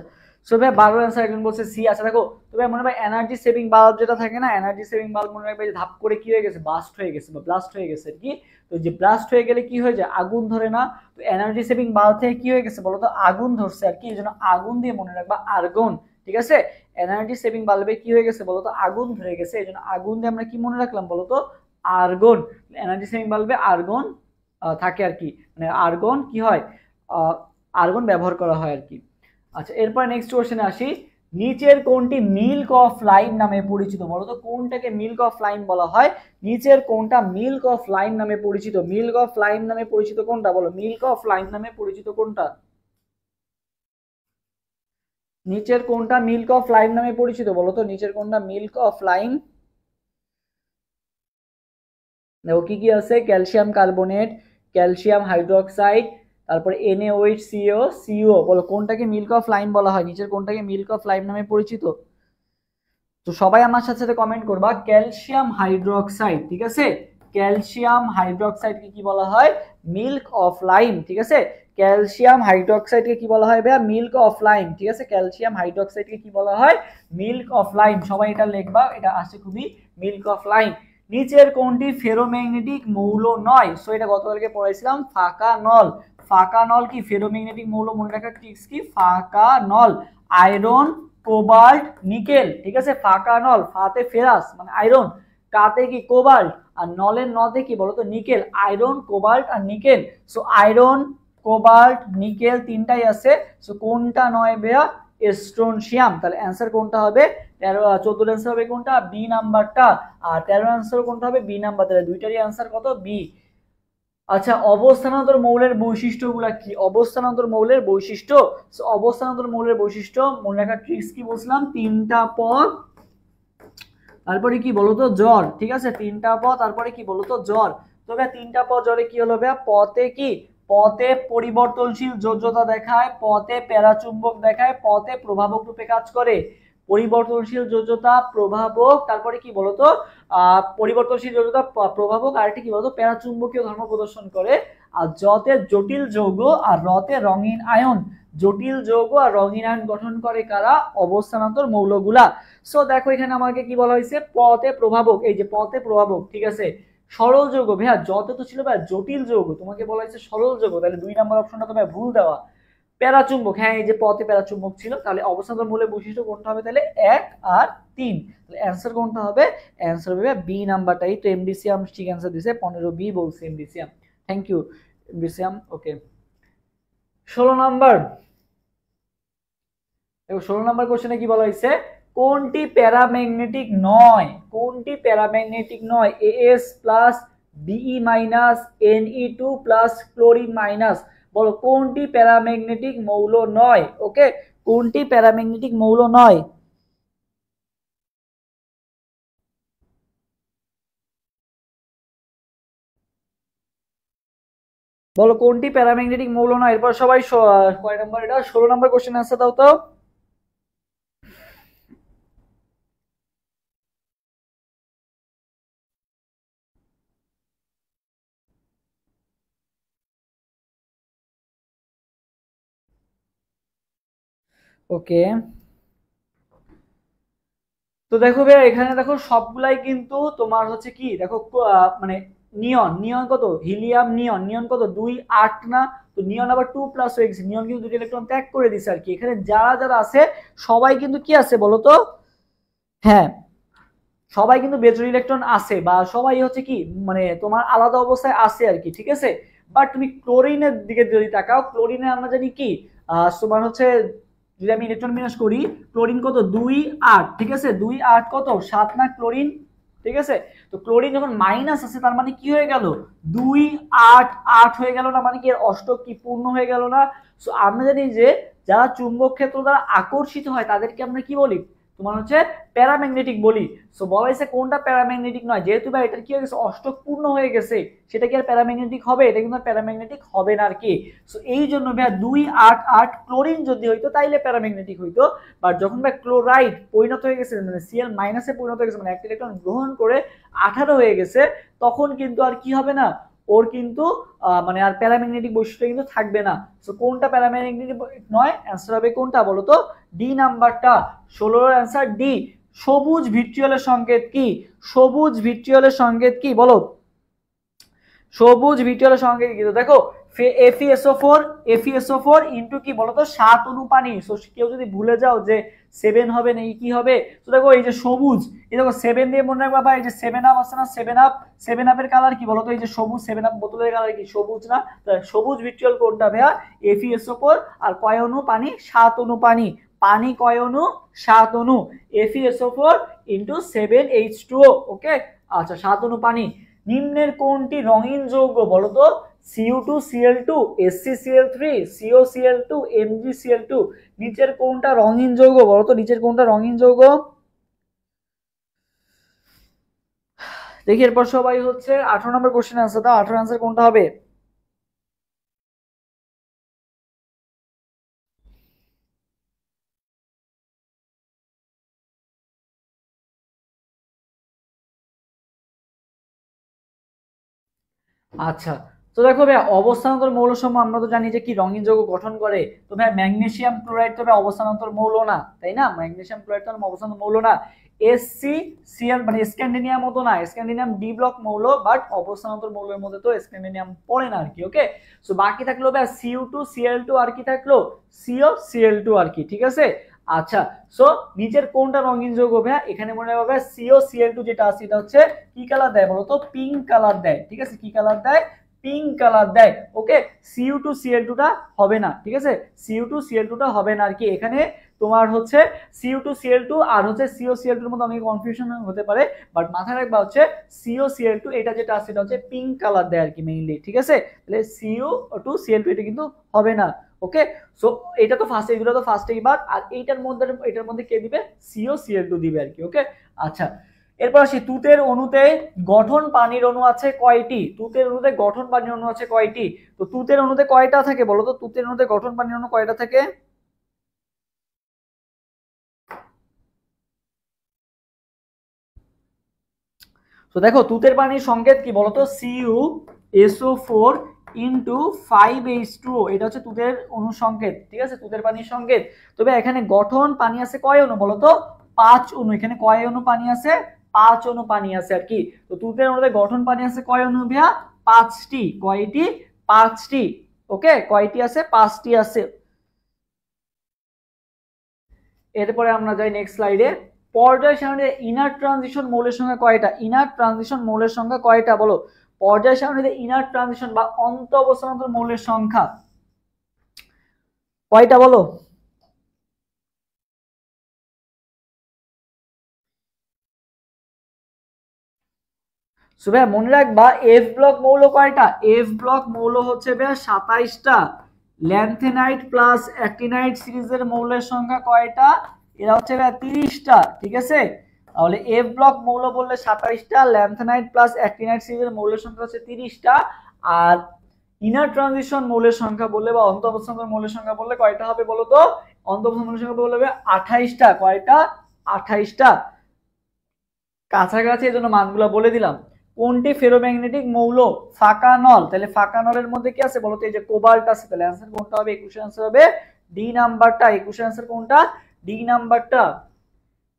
সো ভাই 12 অ্যান্সার একজন বলছে সি। আচ্ছা দেখো, তবে মনে হয় এনার্জি সেভিং বাল্ব যেটা থাকে না, এনার্জি সেভিং বাল্ব মনে রাখবে যে ধাপ করে কি হয়ে গেছে, বাস্ট হয়ে গেছে বা ব্লাস্ট হয়ে গেছে আর কি। তো যে ব্লাস্ট হয়ে গেলে কি হয়ে যায়, আগুন ধরে না। তো এনার্জি সেভিং বাল্ব থেকে কি হয়ে গেছে বলতো, আগুন ধরছে আর কি, এই জন্য আগুন দিয়ে মনে রাখবা আর্গন। ঠিক আছে, এনার্জি সেভিং বাল্বে কি হয়ে গেছে বলতো, আগুন ধরে গেছে, এই জন্য আগুন দিয়ে আমরা কি মনে রাখলাম বলতো, আর্গন। এনার্জি সেভিং বাল্বে আর্গন থাকে আর কি, মানে আর্গন কি হয়, আর্গন ব্যবহার করা হয় আর কি। আচ্ছা, এরপর নেক্সট কোশ্চেনে আসি। নিচের কোনটি মিল্ক অফ লাইম নামে পরিচিত বলতো? কোনটাকে মিল্ক অফ লাইম বলা হয়? নিচের কোনটা মিল্ক অফ লাইম নামে পরিচিত? মিল্ক অফ লাইম নামে পরিচিত কোনটা বলো? মিল্ক অফ লাইম নামে পরিচিত কোনটা? নিচের কোনটা মিল্ক অফ লাইম নামে পরিচিত বলো তো? নিচের কোনটা মিল্ক অফ লাইম? দেখো কি কি আছে, ক্যালসিয়াম কার্বনেট, ক্যালসিয়াম হাইড্রোক্সাইড, তারপরে NaOH CO CO, বলো কোনটাকে মিল্ক অফ লাইম বলা হয়? নিচের কোনটাকে মিল্ক অফ লাইম নামে পরিচিত? তো সবাই আমার সাথে সাথে কমেন্ট করবা ক্যালসিয়াম হাইড্রোক্সাইড। ঠিক আছে, ক্যালসিয়াম হাইড্রোক্সাইডকে কি বলা হয়? Milk of lime. ঠিক আছে, ক্যালসিয়াম হাইড্রোক্সাইডকে কি বলা হয় ভাইয়া? Milk of lime. ঠিক আছে, ক্যালসিয়াম হাইড্রোক্সাইডকে কি বলা হয়? Milk of lime. সবাই এটা লিখবা, এটা আসছে খুবই, মিল্ক অফ লাইম। নিচের কোনটি ফেরোম্যাগনেটিক মৌল নয়? সো এটা গতকালকে পড়াইছিলাম, ফাঁকা নল। ফাঁকা নল কি ফেরোম্যাগনেটিক মৌল? মনে রাখার ট্রিক্স কি, ফাঁকা নল আয়রন, কোবাল্ট, নিকেল। ঠিক আছে, ফাঁকা নল, ফাতে ফেরাস মানে আয়রন, কাতে কি কোবাল্ট, আর নলের নতে কি বলতো, নিকেল। আয়রন, কোবাল্ট আর nickel. So iron, cobalt, nickel তিনটাই আছে। সো কোনটা নয় বেয়া? স্ট্রোনশিয়াম। তাহলে অ্যান্সার কোনটা হবে? 14 অ্যান্সার হবে কোনটা? বি নাম্বারটা। আর 13 অ্যান্সার কোনটা হবে? B number. তাহলে দুইটারই অ্যান্সার কত? বি। আচ্ছা, অবস্থানান্তর মৌলের বৈশিষ্ট্যগুলা কি? অবস্থানান্তর মৌলের বৈশিষ্ট্য, অবস্থানান্তর মৌলের বৈশিষ্ট্য মনে রাখার ট্রিক্স কি বলছিলাম? তিনটা পদ, তারপরে কি বলতো, জ্বর। ঠিক আছে, তিনটা পদ, তারপরে কি বলতো, জ্বর। তবে তিনটা পদ জ্বরে কি হলো ভাইয়া? পথে কি, পথে পরিবর্তনশীল যোজ্যতা দেখায়, পথে প্যারাচুম্বক দেখায়, পথে প্রভাবক রূপে কাজ করে। পরিবর্তনশীল যোজ্যতা, প্রভাবক, তারপরে কি বলতো, পরিবর্তনশীল যোজ্যতা, প্রভাবক, আর কি বলতো, প্যারাচুম্বকীয় ধর্ম প্রদর্শন করে। আর যতে জটিল যৌগ আর রতে রঙিন আয়ন। জটিল যৌগ আর রঙিন আয়ন গঠন করে কারা? অবস্থানান্তর মৌলগুলা। সো দেখো এখানে আমাকে কি বলা হয়েছে, পথে প্রভাবক। এই যে পথে প্রভাবক, ঠিক আছে। সরল যৌগ ভাইয়া, যত তো ছিল ভাইয়া জটিল যৌগ, তোমাকে বলা হয়েছে সরল যৌগ, তাহলে 2 নম্বর অপশনটা তোমায় ভুল দেওয়া। প্যারাচুম্বক, হ্যাঁ এই যে পথে প্যারাচুম্বক ছিল, তাহলে অবস্থান্তর মৌলের বৈশিষ্ট্য কোনটা হবে? তাহলে 1 আর 3। তাহলে অ্যান্সার কোনটা হবে? অ্যান্সার হবে বি নাম্বারটাই। তো এমডিসিয়াম ঠিক অ্যান্সার দিছে, 15 বি বলছে এমডিসিয়াম। থ্যাংক ইউ এমডিসিয়াম। Okay, 16 number. দেখো 16 নম্বর কোশ্চেনে কি বলা হয়েছে, কোনটি প্যারাম্যাগনেটিক নয়? কোনটি প্যারাম্যাগনেটিক নয়? AS plus, BE minus, Ne2 plus, chlorine minus. বলো কোনটি প্যারাম্যাগনেটিক মৌল নয়? ওকে, কোনটি প্যারাম্যাগনেটিক মৌল নয়? বলো কোনটি প্যারাম্যাগনেটিক মৌল নয়? এরপর সবাই কয় নম্বর এটা? 16 নম্বর কোশ্চেন আনসার দাও তো। ওকে, তো দেখো ভাই এখানে দেখো সবগুলাই কিন্তু তোমার হচ্ছে কি, দেখো মানে নিয়ন, নিয়ন কত, হিলিয়াম নিয়ন, নিয়ন কত 2 8 না? তো নিয়ন আবার 2 প্লাস হয়ে গেছে, নিয়ন কিন্তু 2 ইলেকট্রন ত্যাগ করে দিছে আর কি। এখানে যারা যারা আছে সবাই কিন্তু কি আছে বলো তো, হ্যাঁ সবাই কিন্তু বেজোর ইলেকট্রন আছে, বা সবাই হচ্ছে কি মানে তোমার আলাদা অবস্থায় আছে আর কি। ঠিক আছে, বাট তুমি ক্লোরিনের দিকে যদি তাকাও, ক্লোরিনে আমরা জানি কি তোমার হচ্ছে যদি আমি ইলেকট্রন বিন্যাস করি, ক্লোরিন কত 2 8, ঠিক আছে 2 8 কত 7 না ক্লোরিন, ঠিক আছে। তো ক্লোরিন যখন মাইনাস আছে তার মানে কি হয়ে গেল 2 8 8 হয়ে গেল না, মানে কি এর অষ্টক কি পূর্ণ হয়ে গেল না। সো আমরা জানি যে যারা চুম্বক ক্ষেত্র দ্বারা আকর্ষিত হয় তাদেরকে আমরা কি বলি, তোমার হচ্ছে প্যারাম্যাগনেটিক বলি। সো বলা হয়েছে কোনটা প্যারাম্যাগনেটিক নয়, যেহেতু ভাই এটা কি হয়ে গেছে অষ্টক পূর্ণ হয়ে গেছে, সেটা কি আর প্যারাম্যাগনেটিক হবে, এটা কিন্তু প্যারাম্যাগনেটিক হবে না আর কি। সো এই জন্য ভাই 2 8 8 ক্লোরিন যদি হইতো তাইলে প্যারাম্যাগনেটিক হইতো, বাট যখন ভাই ক্লোরাইড পরিণত হয়ে গেছে মানে Cl মাইনাসে পরিণত হয়ে গেছে, মানে একটা ইলেকট্রন গ্রহণ করে 18 হয়ে গেছে, তখন কিন্তু আর কি হবে না, ওর কিন্তু মানে আর প্যারাম্যাগনেটিক বৈশিষ্ট্য কিন্তু থাকবে না। সো কোনটা প্যারাম্যাগনেটিক নয়, অ্যান্সার হবে কোনটা বলো তো, ডি নাম্বারটা। 16 এর অ্যান্সার ডি। সবুজ ভিট্রিয়লের সংকেত কি, সবুজ ভিট্রিয়লের সংকেত কি বলো, সবুজ ভিট্রিয়লের সংকেত কি, তো দেখো FeSO4 ইনটু কি বলতো 7 অণু পানি। সো কেউ যদি ভুলে যাও যে 7 হবে না কি হবে, তো দেখো এই যে সবুজ, এই দেখো 7 দিয়ে মনে রাখবা, বা এই যে 7 আপ আছে না, 7 আপের কালার কি বলতো, এই যে সবুজ 7 আপ বোতলের কালার কি সবুজ না, সবুজ ভিট্রিয়ল কোনটা ভাইয়া, FeSO4। আর কয় অণু পানি, 7 অণু পানি। পানি কয় অণু, 7 অণু। FeSO4 ইনটু 7H2O, ওকে। আচ্ছা 7 অণু পানি। নিম্নের কোনটি রঙিন যৌগ বলতো, Cu2Cl2, ScCl3, COCl2, MgCl2। নিচের কোনটা রঙিন যৌগ বলতো, নিচের কোনটা রঙিন যৌগ, দেখি এরপর সবাই হচ্ছে 18 নম্বর কোশ্চেন আনসার দাও, 18 আনসার কোনটা হবে। আচ্ছা তো দেখো ভাই অবস্থান্তর মৌলসমূহ আমরা তো জানি যে কি রঙিন যৌগ গঠন করে, তো ভাই ম্যাগনেসিয়াম ক্লোরাইড তো ভাই অবস্থান্তর মৌল না, তাই না, ম্যাগনেসিয়াম ক্লোরাইড তো অবস্থান্তর মৌল না। ScCl মানে স্ক্যান্ডিনিয়াম মতো না, স্ক্যান্ডিনিয়াম ডি ব্লক মৌল, বাট অবস্থান্তর মৌলের মধ্যে তো স্ক্যান্ডিনিয়াম পড়ে না আর কি, ওকে। সো বাকি থাকলো ভাই Cu2Cl2 আর কি থাকলো COCl2 আর কি, ঠিক আছে। আচ্ছা সো নিচের কোনটা রঙিন যৌগ ভাই, এখানে মনে রাখবে COCl2 যেটা আছে এটা হচ্ছে কি কালার দেয় বলতো, পিঙ্ক কালার দেয়, ঠিক আছে, কি কালার দেয়, পিঙ্ক কালার দেয়, ওকে। Cu2Cl2 টা হবে না, ঠিক আছে, Cu2Cl2 টা হবে না আর কি। এখানে তোমার হচ্ছে Cu2Cl2 আর হচ্ছে COCl2 এর মধ্যে অনেক কনফিউশন হতে পারে, বাট মাথায় রাখবা হচ্ছে COCl2 এটা যেটা আছে এটা হচ্ছে পিঙ্ক কালার দেয় আর কি মেইনলি, ঠিক আছে। তাহলে Cu2Cl2 এটা কিন্তু হবে না, ওকে। সো এটা তো ফার্স্ট, এগুলো তো ফার্স্ট এইবার, আর এটার মধ্যে কে দিবে, COCl2 দিবে আর কি, ওকে। আচ্ছা এরপর আসি, তুতের অণুতে গঠন পানির অণু আছে কয়টি, তুতের অণুতে গঠন পানির অণু আছে কয়টি, তো তুতের অণুতে কয়টা থাকে বলো তো, তুতের অণুতে গঠন পানির অণু কয়টা থাকে, তো দেখো তুতের পানির সংকেত কি বলতো, CuSO4 ইন্টু 5H2O, এটা হচ্ছে তুতের অণু সংকেত, ঠিক আছে, তুতের পানির সংকেত। তবে এখানে গঠন পানি আছে কয় অণু বলতো, 5 অণু। এখানে কয় অণু পানি আছে, 5 অণু পানি আছে আর কি। তো তুতের অণুতে গঠন পানি আছে কয় অণু ভাইয়া, 5টি। কয়টি, 5টি, ওকে। কয়টি আছে, 5টি আছে। এরপরে আমরা যাই নেক্সট স্লাইডে। পর্যায় সারণীতে ইনার ট্রানজিশন মৌলের সংখ্যা কয়টা, ইনার ট্রানজিশন মৌলের সংখ্যা কয়টা বলো, পর্যায় সারণীতে ইনার ট্রানজিশন বা অন্ত অবস্থান্তর মৌলের সংখ্যা কয়টা বলো, ভাইয়া মনে রাখবা এফ ব্লক মৌল কয়টা, এফ ব্লক মৌল হচ্ছে ভাইয়া 27টা। ল্যান্থেনাইট প্লাস অ্যাক্টিনাইট সিরিজের মৌলের সংখ্যা কয়টা, এরা হচ্ছে ভাইয়া 30টা, ঠিক আছে। তাহলে এফ ব্লক মৌল বললে 27টা, ল্যান্থেনাইট প্লাস অ্যাক্টিনাইট সিরিজের মৌলের সংখ্যা হচ্ছে 30টা, আর ইনার ট্রানজিশন মৌলের সংখ্যা বললে বা অন্ত অবস্থান্তর মৌলের সংখ্যা বললে কয়টা হবে বলো তো, অন্ত অবস্থান্তর মৌলের সংখ্যা বললে 28টা। কয়টা, 28টা। কাছাকাছি, এজন্য মানগুলো বলে দিলাম। কোনটি ফেরোম্যাগনেটিক মৌল, ফাঁকা নল, তাহলে ফাঁকা নলের মধ্যে কি আছে বলতো, এই যে কোবাল্ট আছে, তাহলে অ্যান্সার কোনটা হবে, 21 অ্যান্সার হবে ডি নাম্বারটা, 21 অ্যান্সার কোনটা, ডি নাম্বারটা।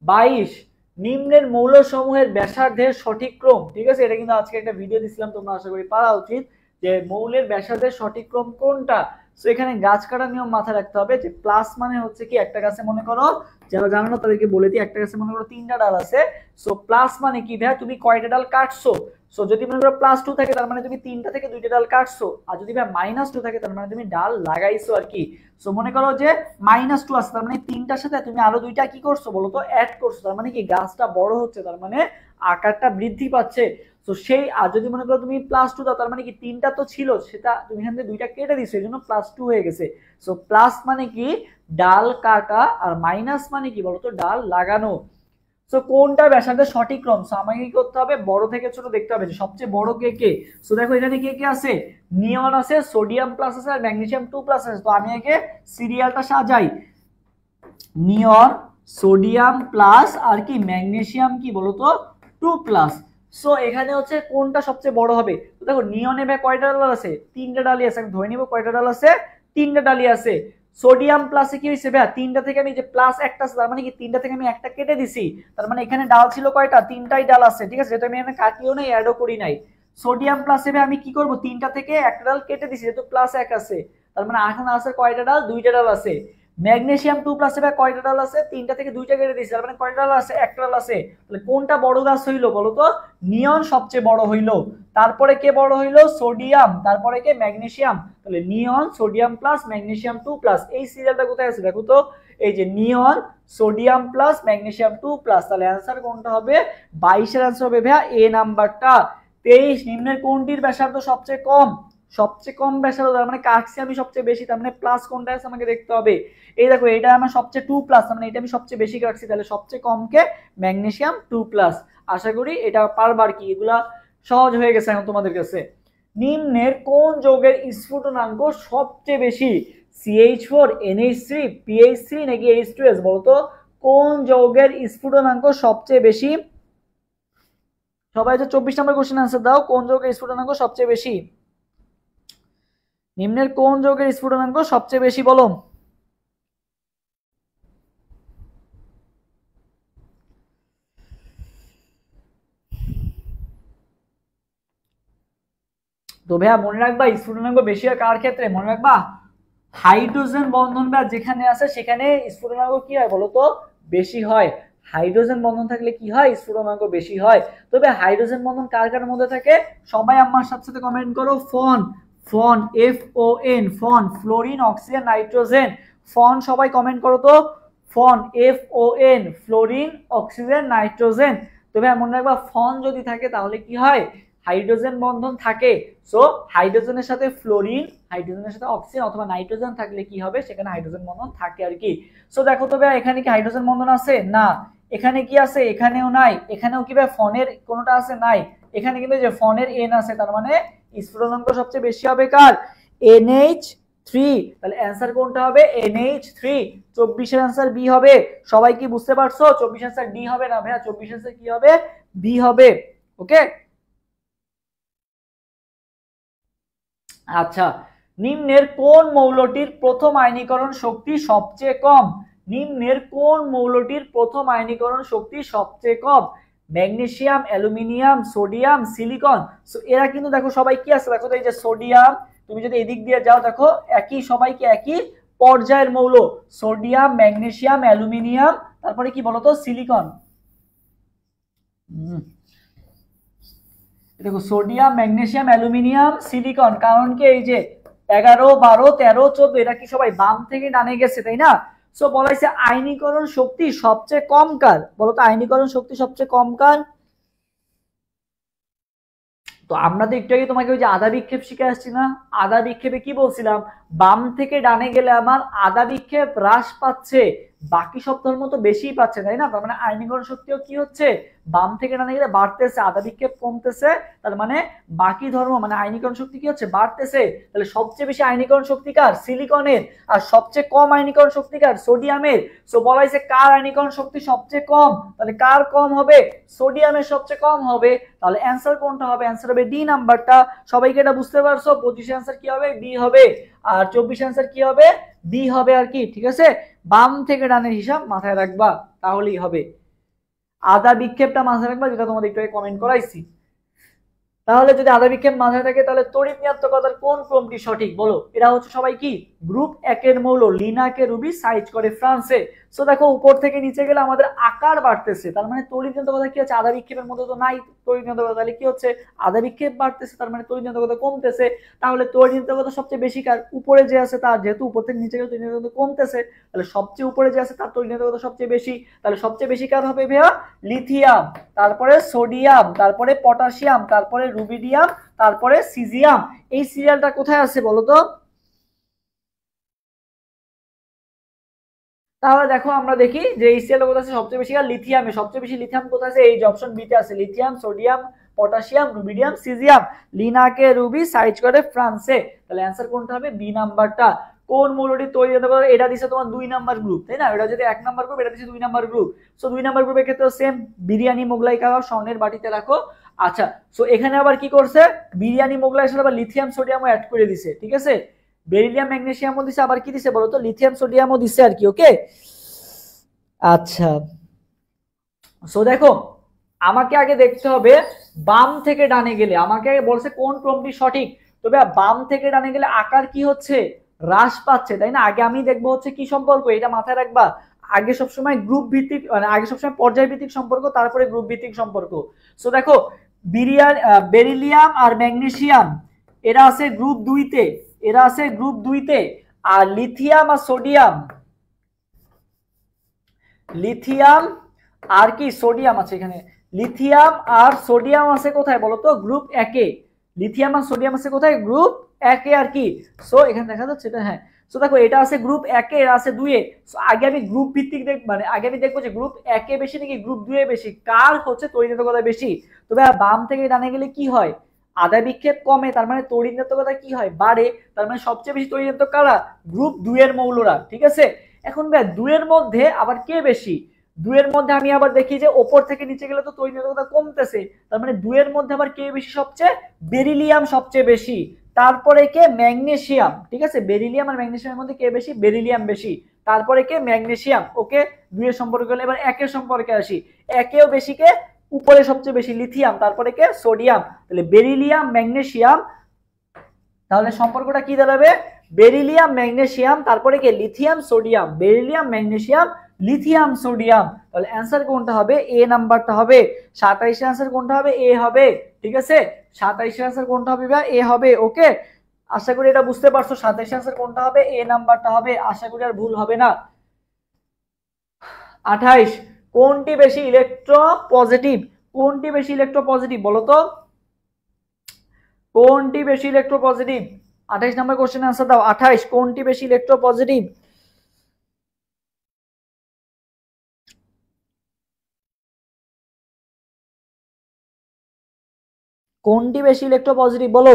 22 নিম্নের মৌলসমূহের ব্যাসার্ধের সঠিক ক্রম, ঠিক আছে, এটা কিন্তু আজকে একটা ভিডিও দিছিলাম, তোমরা আশা করি পারা উচিত যে মৌলের ব্যাসার্ধের সঠিক ক্রম কোনটা। সো এখানে গাছ কাটার নিয়ম মাথায় রাখতে হবে যে প্লাস মানে হচ্ছে কি একটা গাছে মনে করো, যারা জানো না তাদেরকে বলে দিই, একটা গাছে মনে করো 3টা ডাল আছে। সো প্লাস মানে কি ভাই, তুমি কয়টা ডাল কাটছো। সো যদি মনে করো +2 থাকে তার মানে তুমি 3টা থেকে 2টা ডাল কাটছো, আর যদি ভাই -2 থাকে তার মানে তুমি ডাল লাগাইছো আর কি। সো মনে করো যে -2 আছে, তার মানে 3টার সাথে তুমি আরো 2টা কি করছো বলো তো, অ্যাড করছো, তার মানে কি গাছটা বড় হচ্ছে, তার মানে আকারটা বৃদ্ধি পাচ্ছে। তো সেই, আর যদি মনে করো তুমি +2 দাও, তার মানে কি 3টা তো ছিল, সেটা তুমি এখান থেকে 2টা কেটে দিছো, এই জন্য +2 হয়ে গেছে। সো প্লাস মানে কি ডাল কাটা, আর মাইনাস মানে কি বলতো ডাল লাগানো। সো কোনটা ব্যাসার্ধের সঠিক ক্রম। সো আমাকে কি করতে হবে, বড় থেকে ছোট দেখতে হবে যে সবচেয়ে বড় কে কে। সো দেখো এখানে কে কে আছে, নিয়ন আছে, সোডিয়াম প্লাস আছে, আর ম্যাগনেসিয়াম 2 প্লাস আছে। তো আমি আগে সিরিয়ালটা সাজাই, নিয়ন, সোডিয়াম প্লাস আর কি ম্যাগনেসিয়াম কি বলতো 2 প্লাস। সো এখানে হচ্ছে কোনটা সবচেয়ে বড় হবে। তো দেখো নিয়নে ভাই কয়টা ডাল আছে, 3টা ডালই আছে, আমি ধরে নিব কয়টা ডাল আছে, 3টা ডালই আছে। সোডিয়াম প্লাসে কি হয়েছে ভাই, 3টা থেকে আমি যে প্লাস একটা আছে, তার মানে কি 3টা থেকে আমি একটা কেটে দিছি, তার মানে এখানে ডাল ছিল কয়টা, 3টাই ডাল আছে, ঠিক আছে, যেটা আমি এখানে কাটিও নাই অ্যাডও করি নাই। সোডিয়াম প্লাসে ভাই আমি কি করব, 3টা থেকে একটা ডাল কেটে দিছি, যেহেতু +1 আছে, তার মানে এখন আছে কয়টা ডাল, 2টা ডাল আছে। ম্যাগনেসিয়াম 2 প্লাসে ভাই কয়টা ডাল আছে, 3টা থেকে 2টা কেটে দিছি, তার মানে কয়টা ডাল আছে, একটা ডাল আছে। তাহলে কোনটা বড় গাছ হইলো বলো তো, নিয়ন সবচেয়ে বড় হইলো। তারপরে কে বড় হইলো, সোডিয়াম, তারপরে কে ম্যাগনেসিয়াম। তাহলে নিয়ন, সোডিয়াম প্লাস ম্যাগনেসিয়াম 2 প্লাস, এই সিরিয়ালটা কোথায় আছে দেখো তো, এই যে নিয়ন, সোডিয়াম প্লাস ম্যাগনেসিয়াম 2 প্লাস। তাহলে অ্যানসার কোনটা হবে, 22 এর অ্যানসার হবে ভাইয়া এ নাম্বারটা। 23, নিম্নের কোনটির ব্যাসার্ধ সবচেয়ে কম, সবচেয়ে কম ব্যাসার্ধ, তার মানে কাটছি আমি সবচেয়ে বেশি, তার মানে প্লাস কোনটা আছে আমাকে দেখতে হবে। এই দেখো এটা আমার সবচেয়ে 2 প্লাস, মানে এটা আমি সবচেয়ে বেশি কাটছি, তাহলে সবচেয়ে কম কে, ম্যাগনেসিয়াম 2 প্লাস। আশা করি এটা পারবার, কি এগুলা সহজ হয়ে গেছে এখন তোমাদের কাছে। নিম্নের কোন যৌগের স্ফুটনাঙ্ক সবচেয়ে বেশি, CH4, NH3, PH3 নাকি H2S, বলতো কোন যৌগের স্ফুটনাঙ্ক সবচেয়ে বেশি। সবাই যে 24 নম্বর কোশ্চেন আনসার দাও, কোন যৌগের স্ফুটনাঙ্ক সবচেয়ে বেশি, নিম্নের কোন যৌগের স্ফুটনাঙ্ক সবচেয়ে বেশি বলো। তো ভাইয়া মনে রাখবা স্ফুটনাঙ্ক বেশি হয় কার ক্ষেত্রে, মনে রাখবা হাইড্রোজেন বন্ধন বা যেখানে আছে সেখানে স্ফুটনাঙ্ক কি হয় বলতো, বেশি হয়। হাইড্রোজেন বন্ধন থাকলে কি হয়, স্ফুটনাঙ্ক বেশি হয়। তবে হাইড্রোজেন বন্ধন কার কার মধ্যে থাকে, সবাই আমার সাথে সাথে কমেন্ট করো, FON, FON FON, FON, fluorine, oxygen, nitrogen, FON সবাই কমেন্ট করো তো, FON FON, fluorine, oxygen, nitrogen. তবে মনে রাখবা ফন যদি থাকে তাহলে কি হয়, হাইড্রোজেন বন্ধন থাকে। সো হাইড্রোজেনের সাথে ফ্লোরিন, হাইড্রোজেনের সাথে অক্সিজেন অথবা নাইট্রোজেন থাকলে কি হবে, সেখানে হাইড্রোজেন বন্ধন থাকে আর কি। সো দেখো তো ভাই এখানে কি হাইড্রোজেন বন্ধন আছে, না। এখানে কি আছে, এখানেও নাই। এখানেও কি ভাই ফনের কোনটা আছে, নাই। এখানে কিন্তু যে ফনের N আছে, তার মানে স্ফুটনাঙ্ক সবচেয়ে বেশি হবে কার, NH3। তাহলে অ্যানসার কোনটা হবে, NH3। 24 এর অ্যানসার বি হবে। সবাই কি বুঝতে পারছো, 24 অ্যানসার ডি হবে না ভাইয়া, 24 অ্যানসার কি হবে, বি হবে। ওকে, আচ্ছা, নিম্নের কোন মৌলটির প্রথম আয়নীকরণ শক্তি সবচেয়ে কম, নিম্নের কোন মৌলটির প্রথম আয়নীকরণ শক্তি সবচেয়ে কম, magnesium, aluminium, sodium, silicon. So এরা কিন্তু দেখো সবাই কি আছে, দেখো তো এই যে সোডিয়াম, তুমি যদি এদিক দিয়ে যাও দেখো একই, সবাই কি একই পর্যায়ের মৌল, সোডিয়াম, ম্যাগনেসিয়াম, অ্যালুমিনিয়াম, তারপরে কি বলতো সিলিকন। দেখো সোডিয়াম, ম্যাগনেসিয়াম, অ্যালুমিনিয়াম, সিলিকন, কারণ কি এই যে 11, 12, 13, 14 এরা কি সবাই বাম থেকে ডানে গেছে, তাই না। সো বলা হয়েছে আয়নীকরণ শক্তি সবচেয়ে কম কার, বলতো আয়নীকরণ শক্তি সবচেয়ে কম কার। তো আমরা তো একটু আগে তোমাকে ওই যে আধা বিক্ষেপ শিখে আসছি না, আধা বিক্ষেপে কি বলছিলাম, বাম থেকে ডানে গেলে আমার আধা বিক্ষেপ হ্রাস পাচ্ছে, বাকি সব ধর্ম তো বেশিই পাচ্ছে, তাই না। তার মানে আয়নীকরণ শক্তিও কি হচ্ছে, বাম থেকে ডানে গেলে বাড়তেছে, আধা বিক্ষেপ কমতেছে, তার মানে বাকি ধর্ম মানে আয়নীকরণ শক্তি কি হচ্ছে, বাড়তেছে। তাহলে সবচেয়ে বেশি আয়নীকরণ শক্তি কার, সিলিকনের, আর সবচেয়ে কম আয়নীকরণ শক্তি কার, সোডিয়ামের। সো বলা হয়েছে কার আয়নীকরণ শক্তি সবচেয়ে কম, তাহলে কার কম হবে, সোডিয়ামের সবচেয়ে কম হবে। তাহলে অ্যান্সার কোনটা হবে, অ্যান্সার হবে ডি নাম্বারটা। সবাইকে এটা বুঝতে পারছো, 25 অ্যান্সার কি হবে, বি হবে, আর 24 অ্যান্সার কি হবে, বি হবে আর কি, ঠিক আছে। বাম থেকে ডানের হিসাব মাথায় রাখবা, তাহলেই হবে। আধা বিক্ষেপটা মাথায় রাখবা, যেটা তোমাদের একটু কমেন্ট করাইছি। তাহলে যদি আধা বিক্ষেপ মাথায় থাকে তাহলে তড়িৎ ঋণাত্মকতার কোন ক্রমটি সঠিক বলো। এরা হচ্ছে সবাই কি গ্রুপ একের মৌল, লিনাকে রুবি সাইজ করে ফ্রান্সে। সো দেখো উপর থেকে নিচে গেলে আমাদের আকার বাড়তেছে, তার মানে তড়িৎ ঋণাত্মকতা কি হচ্ছে, আধা বিক্ষেপের মধ্যে তো নাই তড়িৎ ঋণাত্মকতা, তাহলে কি হচ্ছে আধা বিক্ষেপ বাড়তেছে, তার মানে তড়িৎ ঋণাত্মকতা কমতেছে। তাহলে তড়িৎ ঋণাত্মকতা সবচেয়ে বেশি কার, উপরে যে আছে তার, যেহেতু উপর থেকে নিচে গেলে তড়িৎ ঋণাত্মকতা কমতেছে, তাহলে সবচেয়ে উপরে যে আছে তার তড়িৎ ঋণাত্মকতা সবচেয়ে বেশি। তাহলে সবচেয়ে বেশি কার হবে ভাইয়া, লিথিয়াম, তারপরে সোডিয়াম, তারপরে পটাশিয়াম, তারপরে রুবিডিয়াম, তারপরে সিজিয়াম। এই সিরিয়ালটা কোথায় আছে বলো তো। তাহলে দেখো আমরা দেখি যে এই সিরিয়াল কোথায় আছে সবচেয়ে বেশি, লিথিয়ামে সবচেয়ে বেশি। লিথিয়াম কোথায় আছে, এই যে অপশন বি তে আছে, lithium, sodium, potassium, rubidium, caesium. লিনাকে রুবি সাইজ করে ফ্রান্সে। তাহলে অ্যান্সার কোনটা হবে, বি নাম্বারটা। কোন মৌলটি তৈরি হতে পারে, এটা দিছে তোমার 2 নাম্বার গ্রুপ, তাই না, এটা যদি 1 নাম্বার গ্রুপ, এটা দিছে 2 নাম্বার গ্রুপ। সো 2 নাম্বার গ্রুপের ক্ষেত্রে সেম, বিরিয়ানি মোগলাই খাওয়া, স্বর্ণের বাটিতে রাখো। আচ্ছা, সো এখানে আবার কি করছে, বিরিয়ানি মোগলাই সাথে আবার লিথিয়াম সোডিয়ামও অ্যাড করে দিছে, ঠিক আছে। বেরিলিয়াম ম্যাগনেসিয়ামও দিছে, আবার কি দিছে বলতো, লিথিয়াম সোডিয়ামও দিছে আর কি, ওকে। আচ্ছা, সো দেখো আমাকে আগে দেখতে হবে বাম থেকে ডানে গেলে, আমাকে আগে বলছে কোন ক্রমটি সঠিক। তবে বাম থেকে ডানে গেলে আকার কি হচ্ছে, হ্রাস পাচ্ছে, তাই না। আগে আমি দেখবো হচ্ছে কি সম্পর্ক, এটা মাথায় রাখবা। আগে সবসময় গ্রুপ ভিত্তিক, মানে আগে সবসময় পর্যায় ভিত্তিক সম্পর্ক, তারপরে গ্রুপ ভিত্তিক সম্পর্ক। সো দেখো বেরিলিয়াম আর ম্যাগনেসিয়াম এরা আছে গ্রুপ 2 তে, এরা আছে গ্রুপ 2 তে। আর লিথিয়াম আর সোডিয়াম, লিথিয়াম আর কি সোডিয়াম আছে এখানে, লিথিয়াম আর সোডিয়াম আছে কোথায় বলতো, গ্রুপ 1-এ। লিথিয়াম আর সোডিয়াম আছে কোথায়, গ্রুপ 1-এ আর কি। সো এখানে দেখা যাচ্ছে এটা, হ্যাঁ। সো দেখো এটা আছে গ্রুপ 1-এ, এটা আছে 2-এ। সো আগে আমি গ্রুপ ভিত্তিক দেখ, মানে আগে আমি দেখবো যে গ্রুপ 1-এ বেশি নাকি গ্রুপ 2-এ বেশি, কার হচ্ছে তড়িৎ বেশি। তবে বাম থেকে ডানে গেলে কি হয়, আধা বিক্ষেপ কমে, তার মানে তড়িৎ কি হয়, বাড়ে। তার মানে সবচেয়ে বেশি তড়িৎ কারা, গ্রুপ 2 এর মৌলরা, ঠিক আছে। এখন ভাই 2 এর মধ্যে আবার কে বেশি, 2 এর মধ্যে আমি আবার দেখি যে ওপর থেকে নিচে গেলে তো তড়িৎ কমতেছে, তার মানে 2 এর মধ্যে আবার কে বেশি, সবচেয়ে বেরিলিয়াম সবচেয়ে বেশি। তারপরে কে, ম্যাগনেসিয়াম, ঠিক আছে। বেরিলিয়াম আর ম্যাগনেসিয়ামের মধ্যে কে বেশি, বেরিলিয়াম বেশি। তারপরে কে, ম্যাগনেসিয়াম, ওকে। 2 এর সম্পর্কে গেলে এবার 1 এর সম্পর্কে আসি। 1-এও বেশি কে, উপরে সবচেয়ে বেশি লিথিয়াম, তারপরে কে, সোডিয়াম। তাহলে বেরিলিয়াম ম্যাগনেসিয়াম, তাহলে সম্পর্কটা কি দাঁড়াবে, বেরিলিয়াম ম্যাগনেসিয়াম, তারপরে কি lithium sodium, beryllium magnesium, lithium sodium. তাহলে অ্যান্সার কোনটা হবে, এ নাম্বারটা হবে। 27 এর অ্যান্সার কোনটা হবে, এ হবে, ঠিক আছে। 27 এর অ্যান্সার কোনটা হবে, এ হবে, ওকে। আশা করি এটা বুঝতে পারছো, 27 এর অ্যান্সার কোনটা হবে, এ নাম্বারটা হবে, আশা করি আর ভুল হবে না। 28, কোনটি বেশি ইলেকট্রো পজিটিভ, কোনটি বেশি ইলেকট্রো পজিটিভ বলো তো, কোনটি বেশি ইলেকট্রো পজিটিভ। 28 নম্বর কোশ্চেন आंसर দাও। 28, কোনটি বেশি ইলেকট্রো পজিটিভ, কোনটি বেশি ইলেকট্রো পজিটিভ বলো।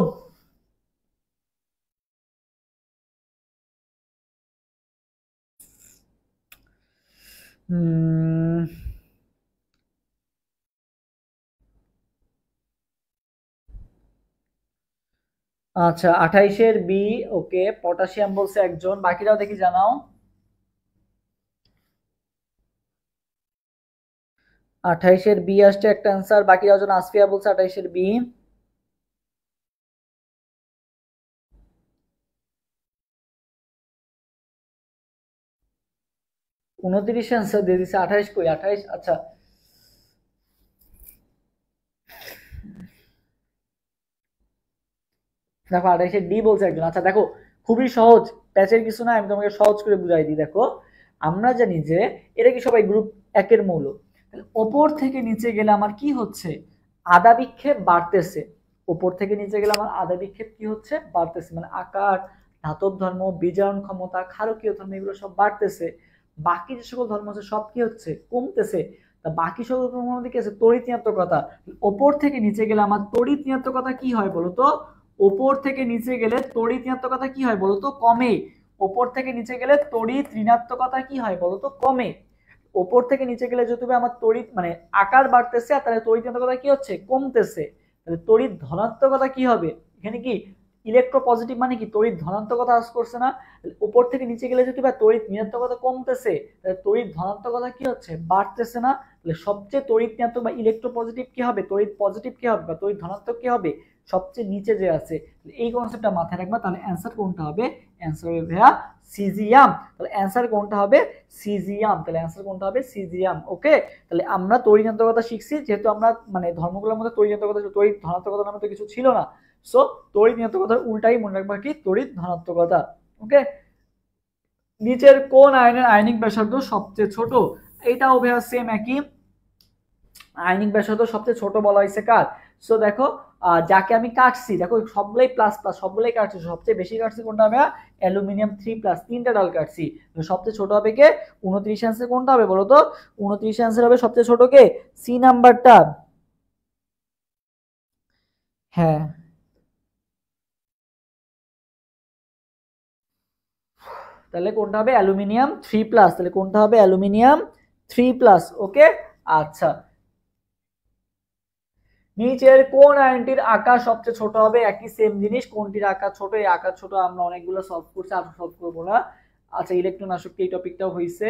আচ্ছা, 28-এর বি, ওকে। পটাশিয়াম বলছে একজন, বাকিরাও দেখি জানাও। 28-এর বি আসছে একটা অ্যান্সার, বাকিরাও জন, আসফিয়া বলছে 28-এর বি। 29 অ্যান্সার দিয়ে দিছে, 28 কই, 28, আচ্ছা। দেখো 28-এর ডি বলছে একজন, আচ্ছা দেখো খুবই সহজ, প্যাচের কিছু না, আমি তোমাকে সহজ করে বুঝাই দিই। দেখো আমরা জানি যে এটা কি সবাই গ্রুপ 1-এর মৌল, ওপর থেকে নিচে গেলে আমার কি হচ্ছে, আধা বিক্ষেপ বাড়তেছে। ওপর থেকে নিচে গেলে আমার আধা বিক্ষেপ কি হচ্ছে, বাড়তেছে, মানে আকার, ধাতব ধর্ম, বিজারণ ক্ষমতা, ক্ষারকীয় ধর্ম, এগুলো সব বাড়তেছে। বাকি যে সকল ধর্ম আছে সব কি হচ্ছে, কমতেছে। তা বাকি সকল ধর্মের মধ্যে কি আছে, তড়িৎ ঋণাত্মকতা। ওপর থেকে নিচে গেলে আমার তড়িৎ ঋণাত্মকতা কি হয় বলতো, ওপর থেকে নিচে গেলে তড়িৎ ঋণাত্মকতা কি হয় বলতো, কমে। ওপর থেকে নিচে গেলে তড়িৎ ঋণাত্মকতা কি হয় বলতো, কমে। ওপর থেকে নিচে গেলে যদি আমার তড়িৎ মানে আকার বাড়তেছে, আর তাহলে তড়িৎ ঋণাত্মকতা কি হচ্ছে, কমতেছে। তাহলে তড়িৎ ধনাত্মকতা কি হবে, এখানে কি ইলেকট্রো পজিটিভ, মানে কি তড়িৎ ধনাত্মকতা আস করছে না। উপর থেকে নিচে গেলে যদি বা তড়িৎ ঋণাত্মকতা কমতেছে, তাহলে তড়িৎ ধনাত্মকতা কি হচ্ছে, বাড়তেছে না। তাহলে সবচেয়ে তড়িৎ ঋণাত্মক বা ইলেকট্রোপজিটিভ কি হবে, তড়িৎ পজিটিভ কি হবে বা তড়িৎ ধনাত্মক কি হবে, সবচেয়ে নিচে যে আছে। এই কনসেপ্টটা মাথায় রাখবা। তাহলে অ্যান্সার কোনটা হবে, অ্যান্সার হবে ভাইয়া সিজিয়াম। তাহলে অ্যান্সার কোনটা হবে, সিজিয়াম। তাহলে অ্যান্সার কোনটা হবে, সিজিয়াম। ওকে, তাহলে আমরা তড়িৎ ঋণাত্মকতা শিখছি, যেহেতু আমরা মানে ধর্মগুলোর মধ্যে তড়িৎ ঋণাত্মকতা তড়িৎ ধনাত্মকতা নামে তো কিছু ছিল না। সো তড়িৎ ঋণাত্মকতার উল্টাই মনে রাখবা কি, তড়িৎ ধনাত্মকতা। ওকে, নিচের কোন আয়নের আয়নিক ব্যাসার্ধ সবচেয়ে ছোট, এইটাও ভাইয়া সেম একই। আয়নিক ব্যাসার্ধ সবচেয়ে ছোট বলা হয়েছে কার, সো দেখো যাকে আমি কাটছি, দেখো সবগুলাই প্লাস প্লাস, সবগুলাই কাটছি, সবচেয়ে বেশি কাটছি কোনটা হবে, অ্যালুমিনিয়াম 3+, তিনটা ডাল কাটছি। সবচেয়ে ছোট হবে কে, 29 অ্যান্সার কোনটা হবে বলো তো, 29 অ্যান্সার হবে সবচেয়ে ছোট কে, সি নাম্বারটা। হ্যাঁ, তাহলে কোনটা হবে, অ্যালুমিনিয়াম 3+, তাহলে কোনটা হবে, অ্যালুমিনিয়াম 3+। ওকে, আচ্ছা, নিচের কোন আয়নটির আকার সবচেয়ে ছোট হবে, একই সেম জিনিস, কোনটির আকার ছোট, এই আকার ছোট আমরা অনেকগুলো সলভ করছি, আর সলভ করবো না। আচ্ছা, ইলেকট্রন আসক্তি এই টপিকটাও হয়েছে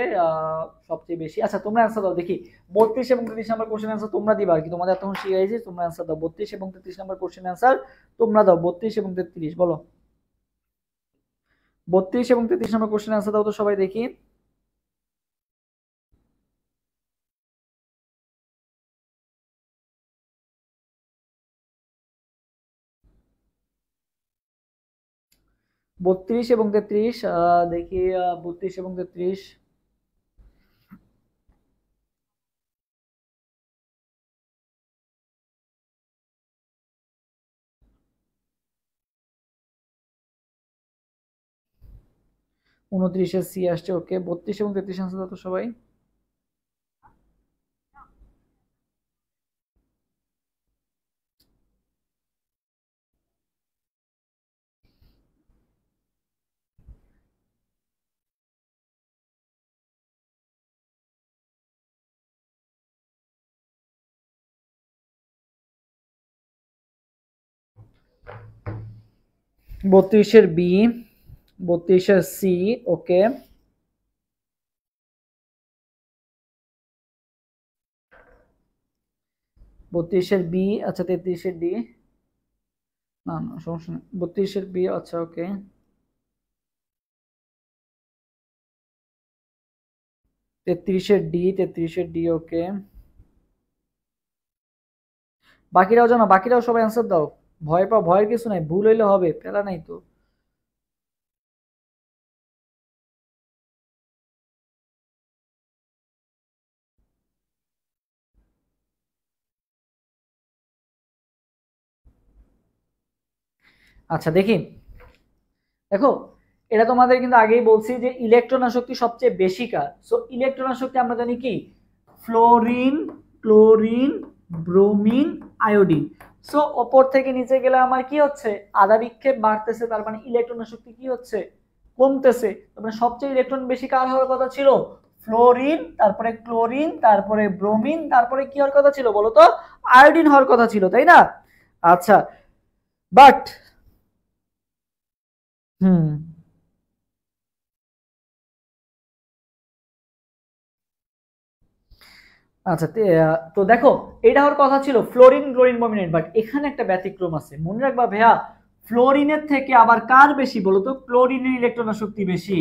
সবচেয়ে বেশি। আচ্ছা, তোমরা অ্যান্সার দাও দেখি, 32 এবং 33 নম্বর কোশ্চেন অ্যান্সার তোমরা দিবা আর কি, তোমাদের এতক্ষণ শিখাইছি, তোমরা অ্যান্সার দাও। 32 এবং 33 নম্বর কোশ্চেন অ্যান্সার তোমরা দাও, 32 এবং 33 বলো, 32 এবং 33 নম্বর কোশ্চেন অ্যান্সার দাও তো সবাই দেখি। বত্রিশ এবং 33, দেখি 32 এবং 33, 29 সি আসছে। ওকে, 32 এবং 33 আনসার দাও তো সবাই। বত্রিশের বি, 32-এর সি। ওকে, 32-এর বি। আচ্ছা, 33-এর ডি, না না সমস্যা নেই, 32-এর বি। আচ্ছা, ওকে, 33-এর ডি, 33-এর ডি। ওকে, বাকিরাও জানো, বাকিরাও সবাই অ্যান্সার দাও, ভয় পাও, ভয়ের কিছু নাই, ভুল হইলে হবে, প্যারা নাই তো। আচ্ছা দেখি, দেখো এটা তোমাদের কিন্তু আগেই বলছি যে ইলেকট্রন আসক্তি সবচেয়ে বেশি কার, সো ইলেকট্রন আসক্তি আমরা জানি কি, fluorine, chlorine, bromine, iodine. So ওপর থেকে নিচে গেলে আমার কি হচ্ছে, আধা বিক্ষেপ বাড়তেছে, তার মানে ইলেকট্রন আসক্তি কি হচ্ছে, কমতেছে। তার মানে সবচেয়ে ইলেকট্রন বেশি কার হওয়ার কথা ছিল, ফ্লোরিন, তারপরে ক্লোরিন, তারপরে ব্রোমিন, তারপরে কি হওয়ার কথা ছিল বলতো, আয়োডিন হওয়ার কথা ছিল, তাই না? আচ্ছা, বাট হুম, আচ্ছা তো দেখো, এটা হওয়ার কথা ছিল ফ্লোরিন, ক্লোরিন, ব্রোমিন, বাট এখানে একটা ব্যতিক্রম আছে, মনে রাখবা ভাইয়া, ফ্লোরিনের থেকে আবার কার বেশি বলতো, ক্লোরিনের ইলেকট্রন শক্তি বেশি,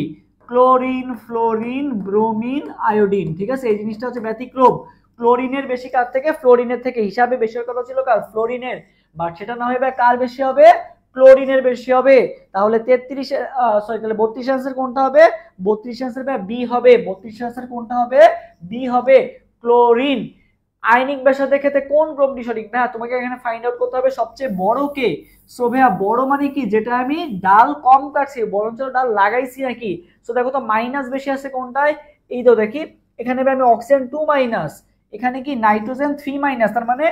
ক্লোরিন, ফ্লোরিন, ব্রোমিন, আয়োডিন। ঠিক আছে, এই জিনিসটা হচ্ছে ব্যতিক্রম, ক্লোরিনের বেশি কার থেকে, ফ্লোরিনের থেকে, হিসাবে বেশি হওয়ার কথা ছিল কার, ফ্লোরিনের, বাট সেটা না হবে, কার বেশি হবে, ক্লোরিনের বেশি হবে। তাহলে 33, সরি, তাহলে 32 আনসার কোনটা হবে, 32 আনসার বি হবে, 32 আনসার কোনটা হবে, বি হবে, ক্লোরিন। আয়নিক ব্যাসার্ধের ক্ষেত্রে কোন ক্রমটি সঠিক, না তোমাকে এখানে ফাইন্ড আউট করতে হবে সবচেয়ে বড় কে। সো ভাইয়া বড় মানে কি, যেটা আমি ডাল কম কাটছি বরঞ্চ ডাল লাগাইছি নাকি। সো দেখো তো মাইনাস বেশি আছে কোনটায়, এই তো দেখি এখানে আমি অক্সিজেন 2-, এখানে কি নাইট্রোজেন 3-, তার মানে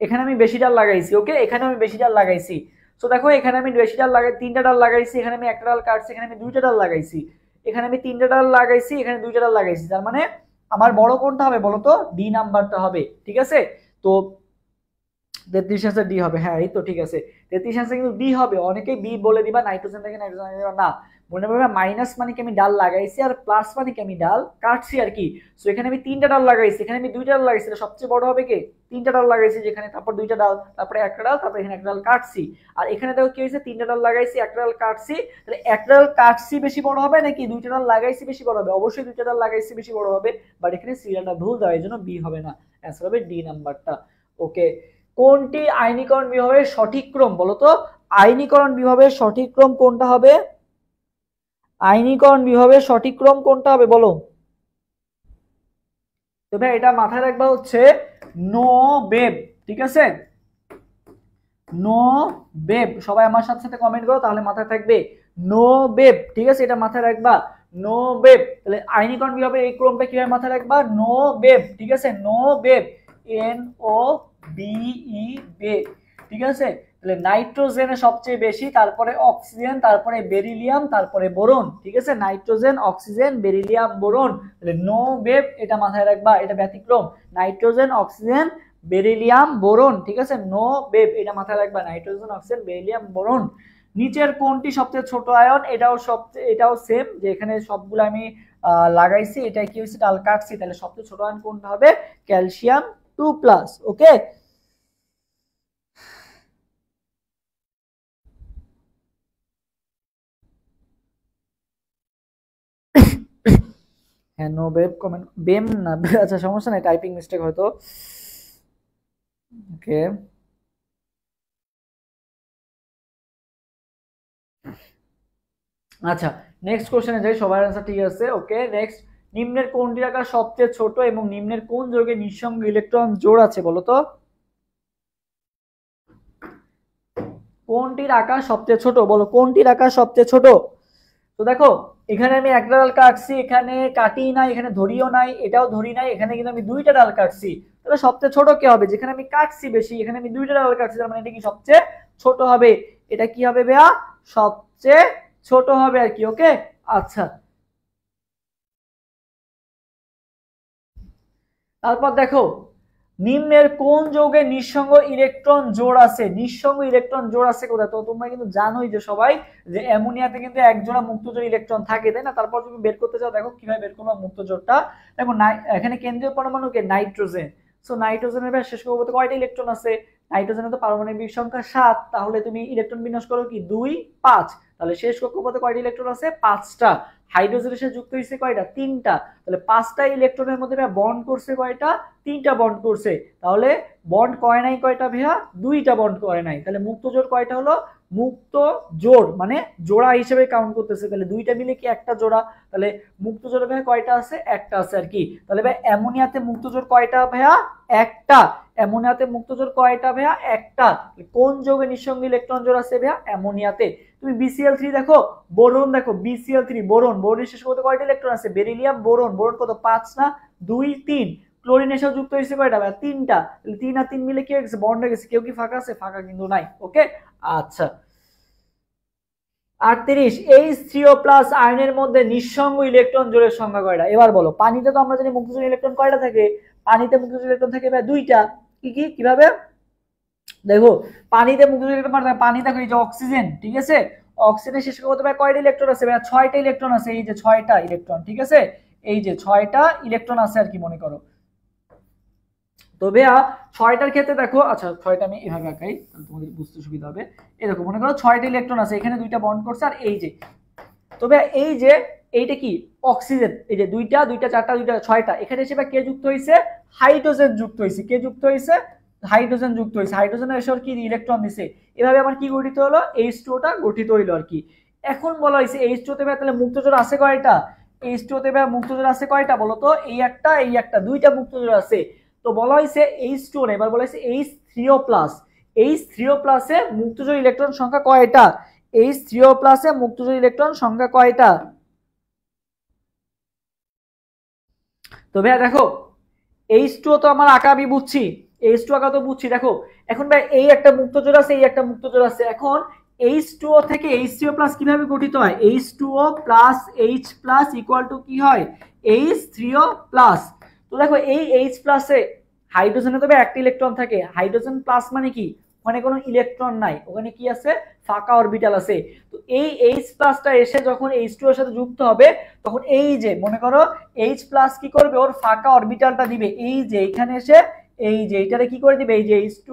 এখানে আমি বেশি ডাল লাগাইছি। ওকে, এখানে আমি বেশি ডাল লাগাইছি। সো দেখো এখানে আমি বেশি ডাল লাগাই, 3টা ডাল লাগাইছি, এখানে আমি 1টা ডাল কাটছি, এখানে আমি 2টা ডাল লাগাইছি, এখানে আমি 3টা ডাল লাগাইছি, এখানে 2টা ডাল লাগাইছি, তার মানে আমার বড় কোনটা হবে বলতো, ডি নাম্বারটা হবে। ঠিক আছে, তো 33 আনসার ডি হবে। হ্যাঁ, এই তো ঠিক আছে, 33 আনসার কিন্তু ডি হবে। অনেকেই বি বলে দিবা, নাইট্রোজেন থেকে নাইট্রোজেন দিবা, না মনে পড়বে মাইনাস মানে কি আমি ডাল লাগাইছি আর প্লাস মানে কি আমি ডাল কাটছি আর কি। সো এখানে আমি 3টা ডাল লাগাইছি, এখানে আমি 2টা ডাল লাগাইছি, সবচেয়ে বড় হবে কে? 3টা ডাল লাগাইছি যেখানে, তারপর 2টা ডাল, তারপরে একটা ডাল, তারপর এখানে একটা ডাল কাটছি। আর এখানে দেখো কি হয়েছে, 3টা ডাল লাগাইছি, একটা ডাল কাটছি। তাহলে একটা ডাল কাটছি বেশি বড় হবে নাকি 2টা ডাল লাগাইছি বেশি বড় হবে? অবশ্যই 2টা ডাল লাগাইছি বেশি বড় হবে, বাট এখানে সিরিয়ালটা ভুল দেওয়া, এই জন্য বি হবে না, অ্যান্সার হবে ডি নাম্বারটা। ওকে, কোনটি আইনীকরণ বিভাগের সঠিক ক্রম বলো তো? আইনীকরণ বিভাগের সঠিক ক্রম কোনটা হবে? আইনীকরণ বিভাগের সঠিক ক্রম কোনটা হবে বলো? তো ভাই এটা মাথায় রাখবা হচ্ছে নো বেব, ঠিক আছে? নো বেব, সবাই আমার সাথে সাথে কমেন্ট করো তাহলে মাথায় থাকবে নো বেব, ঠিক আছে? এটা মাথায় রাখবা নো বেব। তাহলে আইনীকরণ বিভাগের এই ক্রমটা কিভাবে মাথায় রাখবা? নো বেব, ঠিক আছে? নো বেব, এন ও বি ই বেব, ঠিক আছে? তাহলে নাইট্রোজেনের সবচেয়ে বেশি, তারপরে অক্সিজেন, তারপরে বেরিলিয়াম, তারপরে বোরন, ঠিক আছে? Nitrogen, oxygen, beryllium, boron. তাহলে নো বেব এটা মাথায় রাখবা, এটা ব্যতিক্রম। নাইট্রোজেন, অক্সিজেন, বেরিলিয়াম, বোরন, ঠিক আছে? নো বেব এটা মাথায় রাখবা, নাইট্রোজেন, অক্সিজেন, বেরিলিয়াম, বোরন। নিচের কোনটি সবচেয়ে ছোট আয়ন? এটাও সেম, যে এখানে সবগুলো আমি লাগাইছি, এটা কি হচ্ছে ডাল কাটছি, তাহলে সবচেয়ে ছোট আয়ন কোনটা হবে? ক্যালসিয়াম 2+, ওকে? হ্যাঁ নো বেব কমেন্ট, বেম না, আচ্ছা সমস্যা নাই, টাইপিং মিস্টেক হয়তো। ওকে, আচ্ছা নেক্সট কোশ্চেনে যাই, সবার आंसर ঠিক আছে। ওকে নেক্সট, নিম্নের কোনটির আকার সবচেয়ে ছোট এবং নিম্নের কোন যৌগে নিঃসঙ্গ ইলেকট্রন জোড় আছে বলো তো? কোনটির আকার সবচেয়ে ছোট বলো, কোনটির আকার সবচেয়ে ছোট? তো দেখো এখানে আমি একটা ডাল কাটছি, এখানে কাটি নাই, এখানে ধরিও নাই, এটাও ধরি নাই, এখানে কিন্তু আমি 2টা ডাল কাটছি। তাহলে সবচেয়ে ছোট কে হবে? যেখানে আমি কাটছি বেশি, এখানে আমি 2টা ডাল কাটছি, তার মানে এটা কি সবচেয়ে ছোট হবে? এটা কি হবে ভাইয়া? সবচেয়ে ছোট হবে আর কি। ওকে আচ্ছা, তারপর দেখো নিম্নের কোন যৌগে নিঃসঙ্গ ইলেকট্রন জোড় আছে? নিঃসঙ্গ ইলেকট্রন জোড় আছে কোথায়? তো তোমরা কিন্তু জানোই যে সবাই, যে অ্যামোনিয়াতে কিন্তু এক জোড়া মুক্তজোড় ইলেকট্রন থাকে, তাই না? তারপর তুমি বের করতে চাও, দেখো কিভাবে বের করবো মুক্তজোড়টা। দেখো এখানে কেন্দ্রীয় পরমাণুকে নাইট্রোজেন, সো নাইট্রোজেনের শেষ কক্ষপথে কয়টা ইলেকট্রন আছে? নাইট্রোজেনের তো পারমাণবিক সংখ্যা 7, তাহলে তুমি ইলেকট্রন বিন্যাস করো কি 2 5, তাহলে শেষ কক্ষপথে কয়টা ইলেকট্রন আছে? 5টা। হাইড্রোজেনের সাথে যুক্ত হয়েছে কয়টা? 3টা। তাহলে 5টা ইলেকট্রনের মধ্যে বন্ড করছে কয়টা? 3টা বন্ড করছে। তাহলে বন্ড করে নাই কয়টা ভাইয়া? 2টা বন্ড করে নাই। তাহলে মুক্ত জোড় কয়টা হলো? মুক্ত জোড় মানে জোড়া হিসেবে কাউন্ট করতেছে, তাহলে 2টা মিলে কি একটা জোড়া? তাহলে মুক্ত জোড় ভাইয়া কয়টা আছে? একটা আছে আর কি। তাহলে ভাই অ্যামোনিয়াতে মুক্ত জোড় কয়টা ভাইয়া? একটা। অ্যামোনিয়াতে মুক্ত জোড় কয়টা ভাইয়া? একটা। কোন যৌগে নিঃসঙ্গ ইলেকট্রন জোড় আছে ভাইয়া? অ্যামোনিয়াতে। তুমি BCl3 দেখো, বোরন দেখো, BCl3 বোরন, বোরনের শেষ কত কয়টা ইলেকট্রন আছে? বেরিলিয়াম, বোরন, বোরন কত? 5 না? 2 3। ক্লোরিনের সাথে যুক্ত হয়েছে কয়টা ভাই? 3টা। তাহলে 3 আর 3 মিলে কি হয়ে গেছে? বন্ড হয়ে গেছে। কেউ কি ফাঁকা আছে? ফাঁকা কিন্তু নাই। ওকে আচ্ছা, 38 H3O+ আয়নের মধ্যে নিঃসঙ্গ ইলেকট্রন জোড়ের সংখ্যা কয়টা? এবার বলো। পানিতে তো আমরা জানি মুক্তজোড় ইলেকট্রন কয়টা থাকে? পানিতে মুক্তজোড় ইলেকট্রন থাকে ভাই 2টা। কি কি কিভাবে? দেখো পানিতে মুক্তজোড় ইলেকট্রন মানে পানি দেখো, এই যে অক্সিজেন, ঠিক আছে? অক্সিজেনের শেষ কক্ষপথে ভাই কয়টা ইলেকট্রন আছে ভাই? 6টা ইলেকট্রন আছে, এই যে 6টা ইলেকট্রন, ঠিক আছে? এই যে 6টা ইলেকট্রন আছে আর কি, মনে করো। তো ভাইয়া 6টার ক্ষেত্রে দেখো, আচ্ছা 6টা আমি এভাবে আঁকাই তাহলে তোমাদের বুঝতে সুবিধা হবে। এই দেখো মনে করো 6টা ইলেকট্রন আছে, এখানে 2টা বন্ড করছে, আর এই যে, তো ভাইয়া এই যে এইটা কি? অক্সিজেন। এই যে 2টা 2টা 4টা 2টা 6টা, এখানে এসে কে যুক্ত হয়েছে? হাইড্রোজেন যুক্ত হয়েছে। কে যুক্ত হয়েছে? হাইড্রোজেন যুক্ত হয়েছে। হাইড্রোজেনের এসে কি ইলেকট্রন দিছে, এভাবে আমার কি গঠিত হলো? H2টা গঠিত হইলো আর কি। এখন বলা হয়েছে H2তে ভাই তাহলে মুক্তজোড় আছে কয়টা? H2তে ভাই মুক্তজোড় আছে কয়টা বলো তো? এই একটা, এই একটা, 2টা মুক্তজোড় আছে। তো বলা হয়েছে H2 না, এবার বলা হয়েছে H3O+। H3O+ এ মুক্তজোড় ইলেকট্রন সংখ্যা কয়টা? H3O+ এ মুক্তজোড় ইলেকট্রন সংখ্যা কয়টা? তো ভাইয়া দেখো H2 তো আমার আঁকা আমি বুঝছি, H2 আঁকা তো বুঝছি। দেখো এখন ভাই এই একটা মুক্তজোড় আছে, এই একটা মুক্তজোড় আছে। এখন H2O থেকে H3O+ কিভাবে গঠিত হয়? H2O plus H plus equal to কি হয়? H3O+। তো দেখো এই H প্লাসে হাইড্রোজেনে তবে একটা ইলেকট্রন থাকে। হাইড্রোজেন প্লাস মানে কি? ওখানে কোনো ইলেকট্রন নাই, ওখানে কি আছে, ফাঁকা অরবিটাল আছে। তো এই H প্লাসটা এসে যখন H2 এর সাথে যুক্ত হবে তখন এই যে মনে করো H প্লাস কি করবে, ওর ফাঁকা অরবিটালটা দিবে এই যে এখানে এসে, এই যে এটারে কি করে দিবে, এই যে H2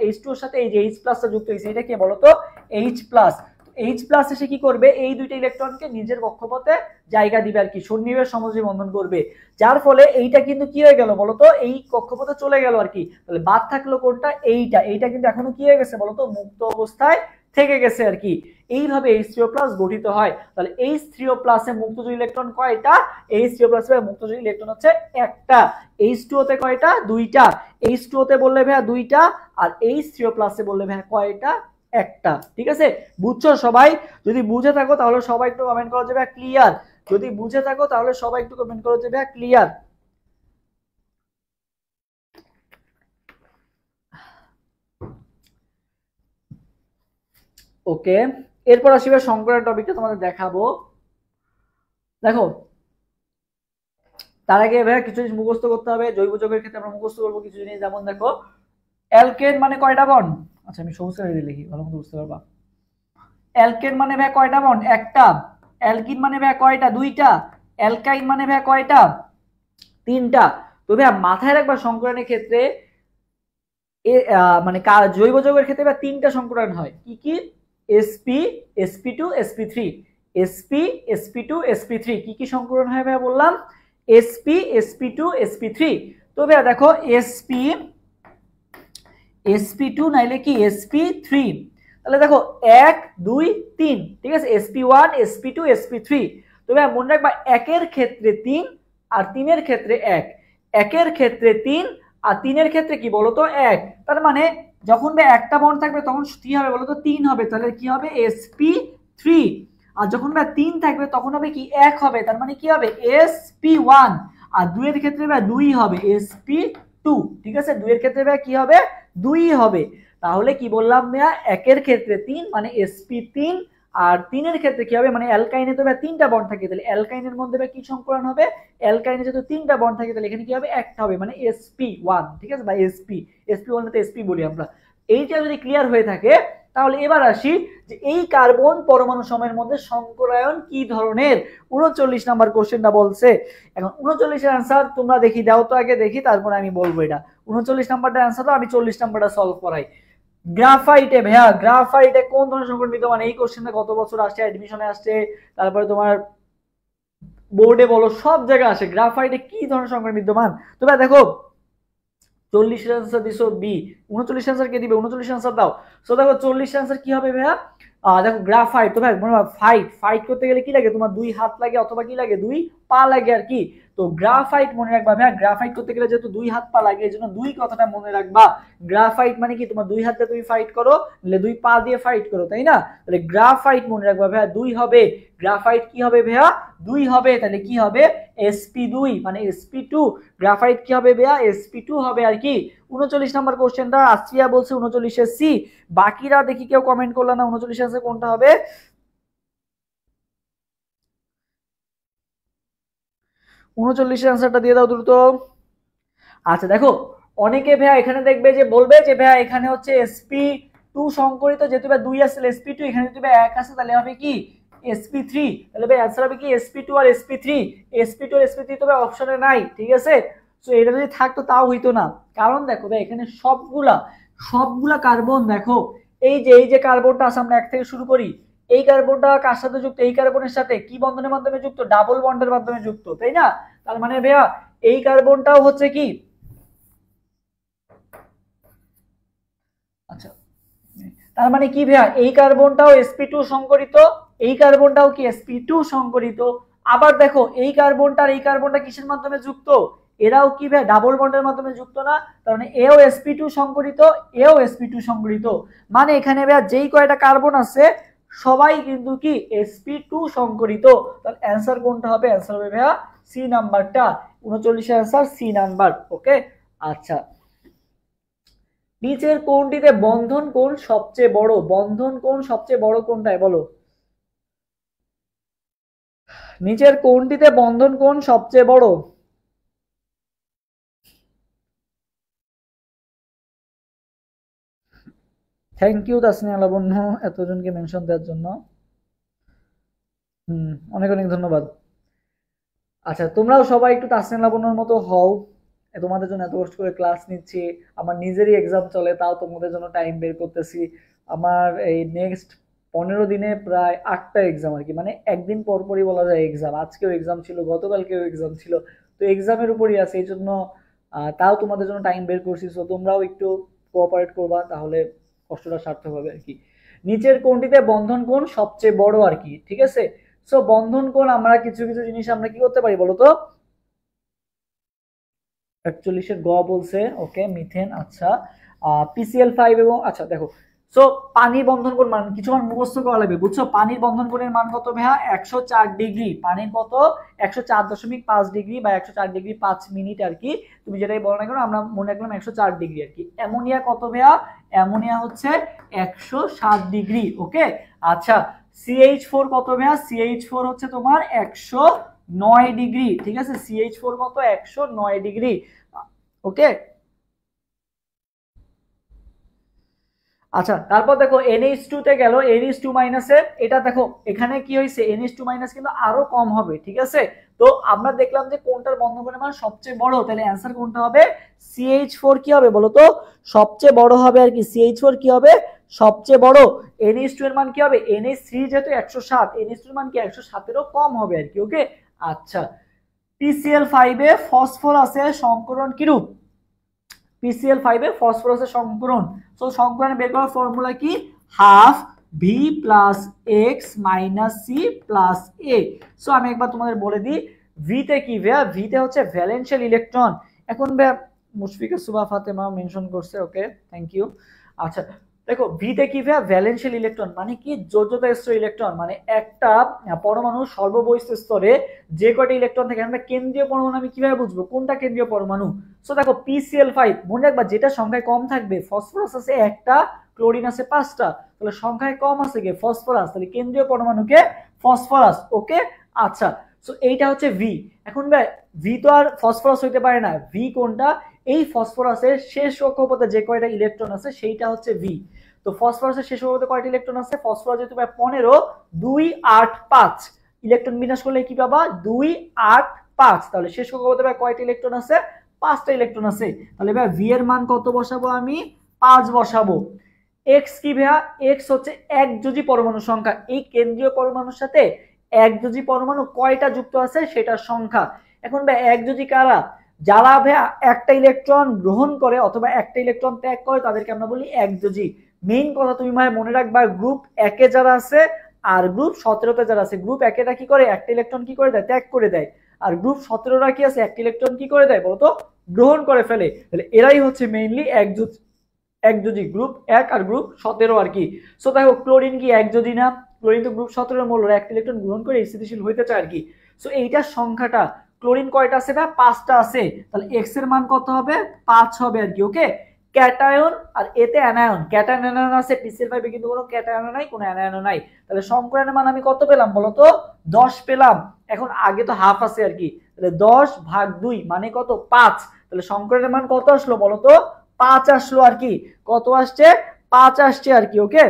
এর সাথে এই যে H প্লাসটা যুক্ত হয়েছে, এটা কি বলতো H প্লাস। H প্লাস এসে কি করবে, এই দুইটা ইলেকট্রনকে নিজের কক্ষপথে জায়গা দিবে আর কি, সন্নিবেশ সমযোজী বন্ধন করবে, যার ফলে এইটা কিন্তু কি হয়ে গেল বলতো, এই কক্ষপথে চলে গেল আর কি। তাহলে বাদ থাকলো কোনটা, এইটা, এইটা কিন্তু এখনো কি হয়ে গেছে বলতো, মুক্ত অবস্থায় থেকে গেছে আর কি। এইভাবে H3O+ গঠিত হয়। তাহলে H3O+ এ মুক্তজ ইলেকট্রন কয়টা, H3O+ এ মুক্তজ ইলেকট্রন হচ্ছে একটা। H2O তে কয়টা, দুইটা। H2O তে বললে ভাইয়া দুইটা, আর H3O+ এ বললে ভাইয়া কয়টা, একটা। ঠিক আছে, বুঝছো সবাই? যদি বুঝে থাকো তাহলে সবাই একটু কমেন্ট করে যাবে ক্লিয়ার। যদি বুঝে থাকো তাহলে সবাই একটু কমেন্ট করে যাবে ক্লিয়ার। ওকে, এরপর আসবে সংকরের টপিকটা তোমাদের দেখাবো। দেখো তার আগে ভাইয়া কিছু জিনিস মুখস্থ করতে হবে। জৈব যৌগের ক্ষেত্রে আমরা মুখস্থ করবো কিছু জিনিস, যেমন দেখো অ্যালকেন মানে কয়টা বন্ড, আচ্ছা আমি সবুজ কালার দিয়ে লিখি ভালো মতো বুঝতে পারবা। অ্যালকেন মানে ভাইয়া কয়টা বন্ড, একটা। অ্যালকিন মানে ভাইয়া কয়টা, দুইটা। অ্যালকাইন মানে ভাইয়া কয়টা, তিনটা। তো ভাইয়া মাথায় রাখবা সংকরণের ক্ষেত্রে মানে জৈব যৌগের ক্ষেত্রে ভাইয়া তিনটা সংকরণ হয়, কি কি, sp sp2 sp3, sp sp2 sp3, কি কি সংকরণ হয় ভাইয়া বললাম, sp sp2 sp3। তো ভাইয়া দেখো sp sp2 নাইলে কি sp3, তাহলে দেখো 1 2 3, ঠিক আছে, sp1 sp2 sp3। তো ভাইয়া মনে রাখবা একের ক্ষেত্রে 3 আর 3 এর ক্ষেত্রে 1, একের ক্ষেত্রে 3 আর 3 এর ক্ষেত্রে কি বলতো 1। তার মানে যখন ভাই একটা বন্ড থাকবে তখন কি হবে বলতো 3 হবে, তাহলে কি হবে sp3। আর যখন ভাই 3 থাকবে তখন হবে কি 1 হবে, তার মানে কি হবে sp1। আর 2 এর ক্ষেত্রে ভাই 2 হবে sp2, ঠিক আছে, 2 এর ক্ষেত্রে ভাই কি হবে 2 হবে। তাহলে কি বললাম ভাইয়া, একের ক্ষেত্রে 3 মানে sp3, আর 3 এর ক্ষেত্রে কি হবে, মানে অ্যালকাইনে তো ভাই 3টা বন্ড থাকে, তাহলে অ্যালকাইনের মধ্যে ভাই কি সংকরণ হবে, অ্যালকাইনে যেহেতু 3টা বন্ড থাকে তাহলে এখানে কি হবে একটা হবে, মানে sp1, ঠিক আছে, বা sp1 তো sp বলি আমরা। এইটা যদি ক্লিয়ার হয়ে থাকে তাহলে এবার আসি যে এই কার্বন পরমাণু সময়ের মধ্যে সংকরায়ন কি ধরনের। 39 নাম্বার কোশ্চেনটা বলছে। এখন 39 এর অ্যান্সার তোমরা দেখি দাও তো, আগে দেখি তারপরে আমি বলবো এটা। 39 নাম্বারটা অ্যান্সার তো আমি 40 নাম্বারটা সলভ করাই। গ্রাফাইটে ভাইয়া, গ্রাফাইটে কোন ধরনের সংকট বিদ্যমান, এই কোশ্চেনটা গত বছর আসছে, অ্যাডমিশনে আসছে, তারপরে তোমার বোর্ডে বলো সব জায়গায় আসে, গ্রাফাইটে কি ধরনের সংকট বিদ্যমান। তো ভাই দেখো 40 আনসার দিছো বি, 39 আনসার কে দিবে, 39 আনসার দাও। সো দেখো 40 আনসার কি হবে ভাইয়া, দেখো গ্রাফাইট, তো ভাই মনে হয় ফাইট করতে গেলে কি লাগে, তোমার 2 হাত লাগে অথবা কি লাগে 2 পা লাগে আর কি। তো গ্রাফাইট মনে রাখবা ভাইয়া, গ্রাফাইট করতে গেলে যেহেতু 2 হাত পা লাগে এজন্য 2 কথাটা মনে রাখবা। গ্রাফাইট মানে কি, তোমার 2 হাত দিয়ে তুমি ফাইট করো, নাহলে 2 পা দিয়ে ফাইট করো, তাই না? তাহলে গ্রাফাইট মনে রাখবা ভাইয়া 2 হবে। গ্রাফাইট কি হবে ভাইয়া 2 হবে, তাহলে কি হবে sp2 মানে sp2। গ্রাফাইট কি হবে ভাইয়া sp2 হবে আর কি। 39 নাম্বার কোশ্চেনটা আসিয়া বলছে 39 এর সি। বাকিরা দেখি কেউ কমেন্ট করলো না 39 এর কোনটা হবে। 39 এর অ্যান্সারটা দিয়ে দাও দ্রুত। আচ্ছা দেখো অনেকে ভাইয়া এখানে দেখবে যে বলবে যে ভাইয়া এখানে হচ্ছে sp2 সংকরিত, যেহেতু ভাই 2 আসলে sp2, এখানে যদি ভাই 1 আসে তাহলে হবে কি sp3, তাহলে ভাই অ্যান্সার হবে কি sp2 আর sp3। sp2 আর sp3 তো ভাই অপশনে নাই, ঠিক আছে। সো এটা যদি থাকতো তাও হইতো না, কারণ দেখো ভাই এখানে সবগুলা সবগুলা কার্বন দেখো, এই যে কার্বনটা আছে, আমরা 1 থেকে শুরু করি, এই কার্বনটা কার সাথে যুক্ত, এই কার্বনের সাথে কি বন্ধনের মাধ্যমে যুক্ত, ডাবল বন্ডের মাধ্যমে যুক্ত, তাই না? তার মানে ভাইয়া এই কার্বনটাও হচ্ছে কি, আচ্ছা তার মানে কি ভাইয়া এই কার্বনটাও sp2 সংকরিত, এই কার্বনটাও কি sp2 সংকরিত। আবার দেখো এই কার্বনটা আর এই কার্বনটা কিসের মাধ্যমে যুক্ত, এরাও কি ভাই ডাবল বন্ডের মাধ্যমে যুক্ত না, তার মানে এও sp2 সংকরিত, এও sp2 সংকরিত। মানে এখানে ভাইয়া যেই কয়টা কার্বন আছে সবাই কিন্তু কি sp2 সংকরিত। তাহলে অ্যান্সার কোনটা হবে, অ্যান্সার হবে ভাইয়া সি নাম্বারটা। 39 এর অ্যান্সার সি নাম্বার। ওকে আচ্ছা, নিচের কোণটিতে বন্ধন কোণ সবচেয়ে বড়, বন্ধন কোণ সবচেয়ে বড় কোনটায় বলো, নিচের কোণটিতে বন্ধন কোণ সবচেয়ে বড়। থ্যাংক ইউ তাসনিয়া লাবণ্য এতজনকে মেনশন দেওয়ার জন্য। অনেক অনেক ধন্যবাদ। আচ্ছা, তোমরাও সবাই একটু তাসনিয়া লাবণ্যর মতো হও। তোমাদের জন্য এত কষ্ট করে ক্লাস নিচ্ছি, আমার নিজেরই এক্সাম চলে, তাও তোমাদের জন্য টাইম বের করতেছি। আমার এই নেক্সট 15 দিনে প্রায় 8টা এক্সাম আর কি, মানে একদিন পর পরই বলা যায় এক্সাম। আজকেও এক্সাম ছিল, গতকালকেও এক্সাম ছিল, তো এক্সামের উপরই আছে। এই জন্য তাও তোমাদের জন্য টাইম বের করছি, তো তোমরাও একটু কোঅপারেট করবা, তাহলে কষ্টটা সার্থক হবে আর কি। নিচের কোণটিতে বন্ধন কোণ সবচেয়ে বড় আর কি, ঠিক আছে। সো বন্ধন কোণ আমরা কিছু কিছু জিনিস আমরা কি করতে পারি বলতো। 41-এর গ বলছে, ওকে মিথেন। আচ্ছা, PCl5 এবং আচ্ছা দেখো, সো পানির বন্ধন কোণ মান কিছু মান মুখস্থ করা লাগবে, বুঝছো। পানির বন্ধন কোণের মান কত ভাইয়া? 104 ডিগ্রি। পানির কত? 104.5 ডিগ্রি বা 104 ডিগ্রি 5 মিনিট আর কি, তুমি যেটাই বলো না কেন, আমরা মনে রাখলাম 104 ডিগ্রি আর কি। অ্যামোনিয়া কত ভাইয়া? অ্যামোনিয়া হচ্ছে 107 ডিগ্রি, ওকে। আচ্ছা, CH4 কত ভাইয়া? CH4 হচ্ছে তোমার 109 ডিগ্রি, ঠিক আছে। CH4 কত? 109 ডিগ্রি, ওকে। আচ্ছা, তারপর দেখো NH2 তে গেল, NH2 মাইনাসে, এটা দেখো এখানে কি হয়েছে, NH2 মাইনাস কিন্তু আরো কম হবে, ঠিক আছে। তো আমরা দেখলাম যে কোনটার বন্ধন কোণের মান সবচেয়ে বড়, তাহলে অ্যান্সার কোনটা হবে? CH4 কি হবে বলো তো? সবচেয়ে বড় হবে আর কি। CH4 কি হবে? সবচেয়ে বড়। NH2 এর মান কি হবে? NH3 যেহেতু 107, NH2 এর মান কি 107 এরও কম হবে আর কি, ওকে। আচ্ছা, PCl5 এ ফসফরাসের সংকরণ কিরূপ? PCl5 এ ফসফরাসের সংকরণ, সো সংকরণে বের করার ফর্মুলা কি? Half V plus X minus C plus A. So আমি একবার তোমাদের বলে দিই, ভিতে কি ভাইয়া? ভিতে হচ্ছে ভ্যালেন্সিয়াল ইলেকট্রন। এখন ভাইয়া মুশফিকা সুবা ফাতেমা মেনশন করছে, ওকে থ্যাংক ইউ। আচ্ছা দেখো, ভিতে কি ভাইয়া? ভ্যালেন্সিয়াল ইলেকট্রন মানে কি? যোজ্যতা স্তর ইলেকট্রন, মানে একটা পরমাণু সর্ববহিঃস্থ স্তরে যে কয়টা ইলেকট্রন থাকে, আমরা কেন্দ্রীয় পরমাণু আমি কিভাবে বুঝবো কোনটা কেন্দ্রীয় পরমাণু? সো দেখো PCl5 মনে রাখবা, যেটা সংখ্যায় কম থাকবে, ফসফরাস আছে একটা, ক্লোরিন আছে 5টা, তাহলে সংখ্যায় কম আছে কে? ফসফরাস, তাহলে কেন্দ্রীয় পরমাণুকে ফসফরাস, ওকে। আচ্ছা, সো এইটা হচ্ছে ভি। এখন ভাই ভি তো আর ফসফরাস হইতে পারে না, ভি কোনটা? এই ফসফরাসের শেষ কক্ষপথে যে কয়টা ইলেকট্রন আছে সেইটা হচ্ছে ভি। তো ফসফরাসের শেষ কক্ষপথে কয়টা ইলেকট্রন আছে? ফসফরাস যেহেতু 15, 2 8 5, ইলেকট্রন বিন্যাস করলে কি পাবা? 2 8 5, তাহলে শেষ কক্ষপথে কয়টা ইলেকট্রন আছে? 5টা ইলেকট্রন আছে। তাহলে ভাই ভি এর মান কত বসাবো আমি? 5 বসাবো। এক্স কি ভাইয়া? এক্স হচ্ছে একযোজী পরমাণু সংখ্যা, এই কেন্দ্রীয় পরমাণুর সাথে একযোজী পরমাণু কয়টা যুক্ত আছে সেটার সংখ্যা। এখন ভাই একযোজী কারা? যারা ভাইয়া একটা ইলেকট্রন গ্রহণ করে অথবা একটা ইলেকট্রন ত্যাগ করে তাদেরকে আমরা বলি একযোজী। মেইন কথা তুমি ভাই মনে রাখবা, গ্রুপ একে যারা আছে আর গ্রুপ 17তে যারা আছে, গ্রুপ একেটা কি করে? একটা ইলেকট্রন কি করে দেয়? ত্যাগ করে দেয়। আর গ্রুপ 17রা কি আছে? একটা ইলেকট্রন কি করে দেয় বলতো? গ্রহণ করে ফেলে। তাহলে এরাই হচ্ছে মেইনলি একযোজী, গ্রুপ 1 আর গ্রুপ 17 আর কি। সো দেখো ক্লোরিন কি একযোজী না? ক্লোরিন তো গ্রুপ 17 মূল, একটা ইলেকট্রন গ্রহণ করে স্থিতিশীল হইতে চায় আর কি। সো এইটার সংখ্যাটা, ক্লোরিন কয়টা আছে ভাই? 5টা আছে, তাহলে এক্স এর মান কত হবে? 5 হবে আর কি, ওকে। ক্যাটায়ন আর এতে অ্যানায়ন, ক্যাটায়ন অ্যানায়ন আছে, PCl5 এ কিন্তু কোনো ক্যাটায়ন নাই, কোনো অ্যানায়ন নাই। তাহলে সংকরণের মান আমি কত পেলাম বলতো? 10 পেলাম। এখন আগে তো হাফ আছে আর কি, তাহলে 10 ভাগ 2 মানে কত? 5। তাহলে সংকরণের মান কত আসলো বলতো? 5 আসলো আর কি। কত আসছে? 5 আসছে আর কি, ওকে।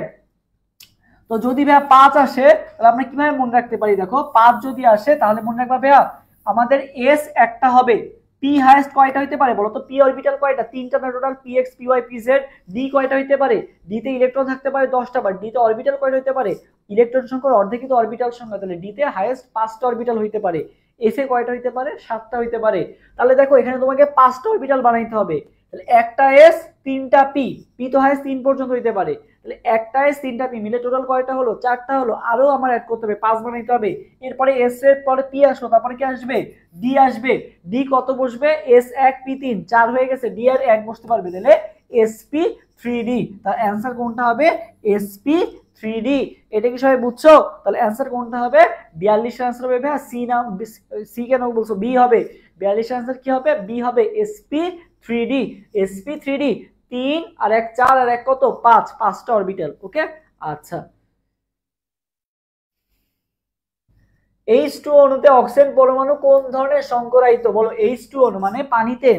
তো যদি ভাইয়া 5 আসে তাহলে আমরা কিভাবে মনে রাখতে পারি? দেখো 5 যদি আসে তাহলে মনে রাখবা ভাইয়া, আমাদের এস একটা হবে, পি হাইয়েস্ট কয়টা হইতে পারে বলো তো? পি অরবিটাল কয়টা? 3টা না total, P X P Y P Z. D কয়টা হইতে পারে? ডি তে ইলেকট্রন থাকতে পারে 10টা, বাট ডি তে অরবিটাল কয়টা হইতে পারে? ইলেকট্রন সংখ্যার অর্ধেকই তো অরবিটাল সংখ্যা, তাহলে ডি তে হাইয়েস্ট 5টা অরবিটাল হইতে পারে। এস এ কয়টা হইতে পারে? 7টা হইতে পারে। তাহলে দেখো এখানে তোমাকে 5টা অরবিটাল বানাইতে হবে, তাহলে একটা এস 3টা পি, পি তো হাইয়েস্ট 3 পর্যন্ত হইতে পারে, তাহলে একটা এস 3টা পি মিলে টোটাল কয়টা হলো? 4টা হলো। আরো আমার অ্যাড করতে হবে, 5 বানাইতে হবে। এরপরে এস এর পরে পি আসলো, তারপরে কি আসবে? ডি আসবে। ডি কত বসবে? এস 1 পি 3, 4 হয়ে গেছে, ডি আর 1 বসতে পারবে, তাহলে এসপি 3ডি। তার অ্যান্সার কোনটা হবে? এসপি 3ডি। এটা কি সবাই বুঝছো? তাহলে অ্যান্সার কোনটা হবে? 42 অ্যান্সার হবে ভাই। সি নাম, সি কেন বলছো? বি হবে। 42 অ্যান্সার কি হবে? বি হবে, এসপি 3ডি। এসপি 3ডি, 3 আর 1 4 আর 1 কত? 5, 5টা অরবিটাল, ওকে। আচ্ছা, H2 অণুতে অক্সিজেন পরমাণু কোন ধরনের সংকরায়িত বলো? H2 অণু মানে পানিতে।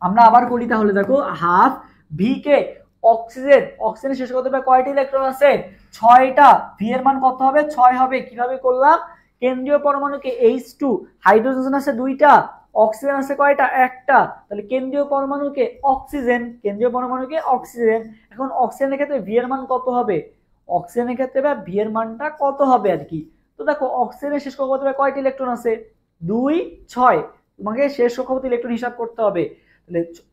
আমরা আবার করি তাহলে, দেখো হাফ ভি কে অক্সিজেন, অক্সিজেনের শেষ করতে হবে কয়টা ইলেকট্রন আছে? 6টা। ভি এর মান কত হবে? 6 হবে। কিভাবে করলাম? কেন্দ্রীয় পরমাণুকে H2, হাইড্রোজেন আছে 2টা, অক্সিজেন আছে কয়টা? 1টা। তাহলে কেন্দ্রীয় পরমাণুকে অক্সিজেন, কেন্দ্রীয় পরমাণুকে অক্সিজেন। এখন অক্সিজেনের ক্ষেত্রে ভি এর মান কত হবে? অক্সিজেনের ক্ষেত্রে ভি এর মানটা কত হবে আর কি? তো দেখো অক্সিজেনের শেষ কক্ষপথে কয়টা ইলেকট্রন আছে? 2, 6। তোমাকে শেষ কক্ষপথে ইলেকট্রন হিসাব করতে হবে।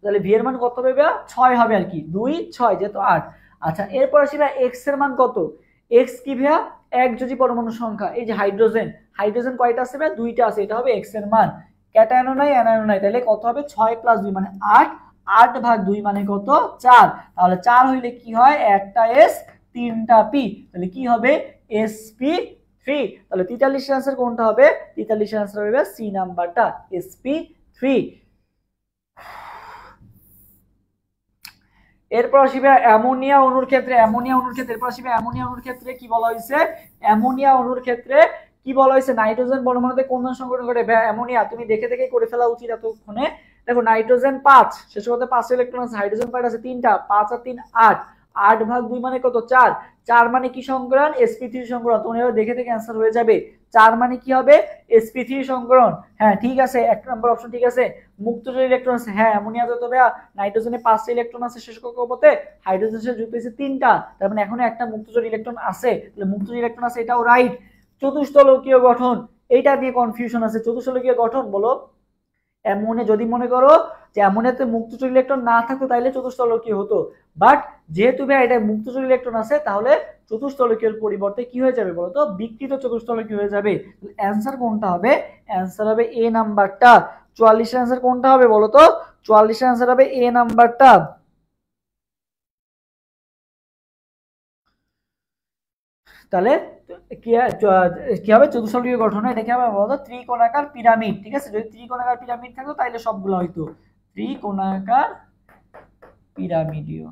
তাহলে ভি এর মান কত হবে? 6 হবে আর কি। 2, 6 যেহেতু 8। আচ্ছা, এরপর আসি ভাই এক্স এর মান কত? এক্স কি ভাইয়া? একযোজী পরমাণু সংখ্যা। এই যে হাইড্রোজেন, হাইড্রোজেন কয়টা আছে ভাই? 2টা আছে। এটা হবে এক্স এর মান। ক্যাটায়নও নাই, অ্যানায়নও নাই, তাহলে কত হবে? 6 + 2 মানে 8। 8 ভাগ 2 মানে কত? 4। তাহলে 4 হইলে কি হয়? একটা এস, 3টা পি, তাহলে কি হবে? sp3। তাহলে 43 এর आंसर কোনটা হবে? 43 এর आंसर হবে সি নাম্বারটা, sp3। এরপর আসবে অ্যামোনিয়া অণুর ক্ষেত্রে, অ্যামোনিয়া অণুর ক্ষেত্রে এরপর আসবে অ্যামোনিয়া অণুর ক্ষেত্রে কি বলা হয়েছে? অ্যামোনিয়া অণুর ক্ষেত্রে কি বলা হয়েছে? নাইট্রোজেন পরমাণুতে কোন ধরনের সংগঠন ঘটে? অ্যামোনিয়া তুমি দেখে দেখে করে ফেলা উচিত এতক্ষণে। দেখো নাইট্রোজেন 5, শেষ করতে 5 ইলেকট্রন আছে, হাইড্রোজেন কয়টা আছে? 3টা। 5 আর 3 8। 8 ভাগ 2 মানে কত? 4। 4 মানে কি সংকরণ? sp3 সংকরণ। তোমরা এবার দেখে দেখে অ্যান্সার হয়ে যাবে। 4 মানে কি হবে? sp3 সংকরণ। হ্যাঁ ঠিক আছে, 1 নম্বর অপশন ঠিক আছে। মুক্তজোড়ী ইলেকট্রন আছে, হ্যাঁ অ্যামোনিয়াতে তো ভাইয়া নাইট্রোজেনে 5টা ইলেকট্রন আছে শেষ কক্ষপথে, হাইড্রোজেনের সাথে যুক্ত হয়েছে 3টা, তার মানে এখনো একটা মুক্তজোড়ী ইলেকট্রন আছে। তাহলে মুক্তজোড়ী ইলেকট্রন আছে, এটাও রাইট। চতুস্থলকীয় গঠন, এইটা নিয়ে কনফিউশন আছে। চতুস্থলকীয় গঠন বলো। অ্যামোনিয়া যদি মনে করো যে অ্যামোনিয়াতে মুক্তজোড়ী ইলেকট্রন না থাকতো তাইলে চতুস্থলকীয় হতো, বাট যেহেতু ভাই এটা মুক্তজোড়ী ইলেকট্রন আছে তাহলে চতুস্থলকীয়র পরিবর্তে কি হয়ে যাবে বলতো? বিকৃত চতুস্থলকীয় হয়ে যাবে। অ্যান্সার কোনটা হবে? অ্যান্সার হবে এ নাম্বারটা। 44 এর অ্যান্সার কোনটা হবে বলতো? 44 এর অ্যান্সার হবে এ নাম্বারটা। তাহলে কি হবে? চতুষ্ফলকীয় গঠন, এটা কি হবে বলতো? ত্রিকোণাকার পিরামিড। ঠিক আছে, যদি ত্রিকোণাকার পিরামিড থাকতো তাহলে সবগুলো হয়তো ত্রিকোণাকার পিরামিডীয়।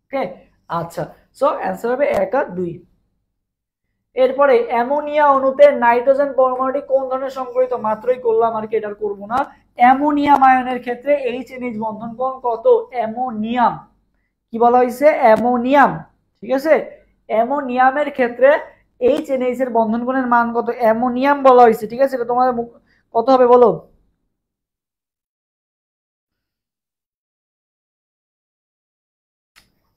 ওকে, আচ্ছা, সো অ্যান্সার হবে 1 আর 2। এরপরে অ্যামোনিয়া অণুতে নাইট্রোজেন পরমাণুটি কোন ধরনের সংগঠিত? মাত্রই করলাম আর কি, এটা করব না। অ্যামোনিয়াম আয়নের ক্ষেত্রে এইচ বন্ধন কোণ কত? অ্যামোনিয়াম কি বলা হয়েছে? অ্যামোনিয়াম। ঠিক আছে, অ্যামোনিয়ামের ক্ষেত্রে এইচ এর বন্ধন কোণের মান কত? অ্যামোনিয়াম বলা হয়েছে। ঠিক আছে, এটা তোমাদের কত হবে বলো?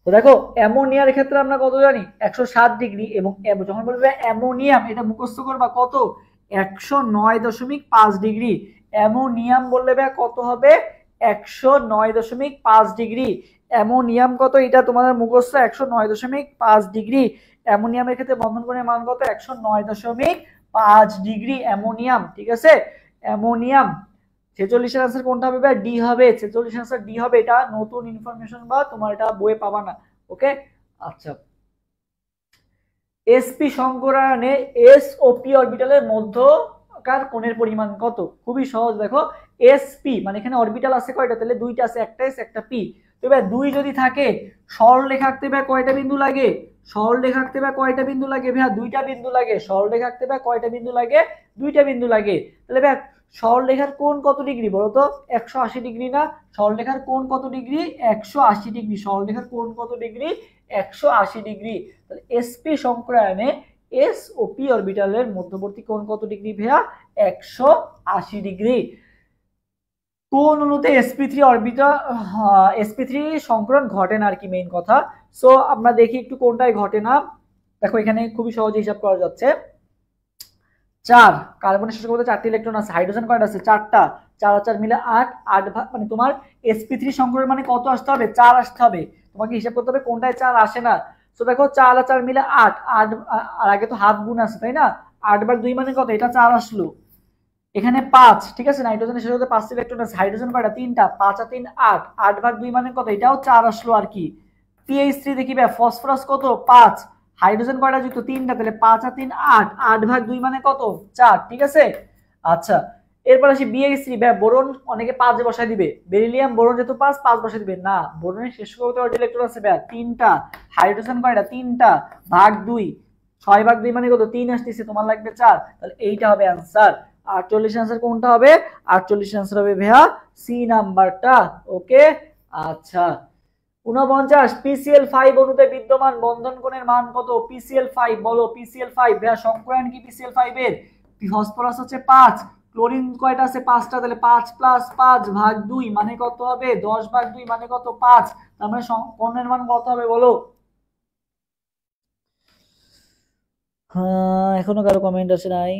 তো দেখো অ্যামোনিয়ার ক্ষেত্রে আমরা কত জানি? 107 ডিগ্রি। এবং যখন বলবে অ্যামোনিয়াম, এটা মুখস্থ করবা কত? 109.5 ডিগ্রি। অ্যামোনিয়াম বললে কত হবে? 109.5 ডিগ্রি। অ্যামোনিয়াম কত? এটা তোমাদের মুখস্থ, 109.5 ডিগ্রি। অ্যামোনিয়ামের ক্ষেত্রে বন্ধন কোণের মান কত? 109.5 ডিগ্রি অ্যামোনিয়াম। ঠিক আছে, অ্যামোনিয়াম। 46 এর आंसर কোনটা হবে? ডি হবে। 46 এর आंसर ডি হবে। এটা নতুন ইনফরমেশন বা তোমার এটা বইয়ে পাবা না। ওকে, আচ্ছা। এসপি সংকরায়নে এস ও পি অরবিটালের মধ্যকার কোণের পরিমাণ কত? খুবই সহজ, দেখো এসপি মানে এখানে অরবিটাল আছে কয়টা? তাহলে 2টা আছে, একটা এস একটা পি। তো এবার 2 যদি থাকে সরলরেখা আঁকতে ভাই কয়টা বিন্দু লাগে? সরলরেখা আঁকতে ভাই কয়টা বিন্দু লাগে ভাই? 2টা বিন্দু লাগে। সরলরেখা আঁকতে ভাই কয়টা বিন্দু লাগে? 2টা বিন্দু লাগে। তাহলে ভাই সরলরেখার কোণ কত ডিগ্রি বলো তো? 180 ডিগ্রি না? সরলরেখার কোণ কত ডিগ্রি? 180 ডিগ্রি। সরলরেখার কোণ কত ডিগ্রি? 180 ডিগ্রি। তাহলে এসপি সংকরায়নে এস ও পি অরবিটালের মধ্যবর্তী কোণ কত ডিগ্রি ভাইয়া? 180 ডিগ্রি। কোন অণুতে sp3 অরবিটাল sp3 সংকরণ ঘটে না আর কি, মেইন কথা। সো আমরা দেখি একটু কোনটাই ঘটে না। দেখো এখানে খুবই সহজে হিসাব করা যাচ্ছে। 4 কার্বনের শেষ করতে 4টি ইলেকট্রন আছে, হাইড্রোজেন কয়টা আছে? 4টা। 4 আর 4 মিলে 8। 8 মানে তোমার sp3 সংকরণ মানে কত আসতে হবে? 4 আসতে হবে। তোমাকে হিসাব করতে হবে কোনটায় 4 আসে না। সো দেখো 4 আর 4 মিলে 8। 8 আর আগে তো হাফ গুণ আছে তাই না? 8 বার 2 মানে কত? এটা 4 আসলো। এখানে 5। ঠিক আছে, নাইট্রোজেনের শেষ হতে 5 ইলেকট্রন আছে, হাইড্রোজেন কয়টা? 3টা। 5 আর 3 8। 8 ভাগ 2 মানে কত? এটাও 4 আসলো আর কি। PH3 দেখি ভাই, ফসফরাস কত? 5। হাইড্রোজেন কয়টা যুক্ত? 3টা। তাহলে 5 আর 3 8। 8 ভাগ 2 মানে কত? 4। ঠিক আছে, আচ্ছা। এরপর আসি BH3 ভাই, বোরন অনেকে 5 বসায় দিবে। বেরিলিয়াম বোরন যেহেতু 5 5 বসায় দিবে না। বোরনের শেষ করতে ইলেকট্রন আছে ভাই 3টা। হাইড্রোজেন কয়টা? 3টা। ভাগ 2, 6 ভাগ 2 মানে কত? 3 আসতেছে, তোমার লাগবে 4। তাহলে এইটা হবে आंसर। 48 आंसर কোনটা হবে? 48 आंसर হবে ভাইয়া সি নাম্বারটা। ওকে, আচ্ছা। 49 PCl5 অণুতে বিদ্যমান বন্ধন কোণের মান কত? PCl5 বলো, PCl5 ভাইয়া সংখ্যায়ন কি PCl5 এর? ফসফরাস হচ্ছে 5, ক্লোরিন কয়টা আছে? 5টা, তাহলে 5 + 5 ভাগ 2 মানে কত হবে? 10 ভাগ 2 মানে কত? 5। তার মানে কোণের মান কত হবে বলো? হ্যাঁ, এখনো কারো কমেন্ট আসে নাই?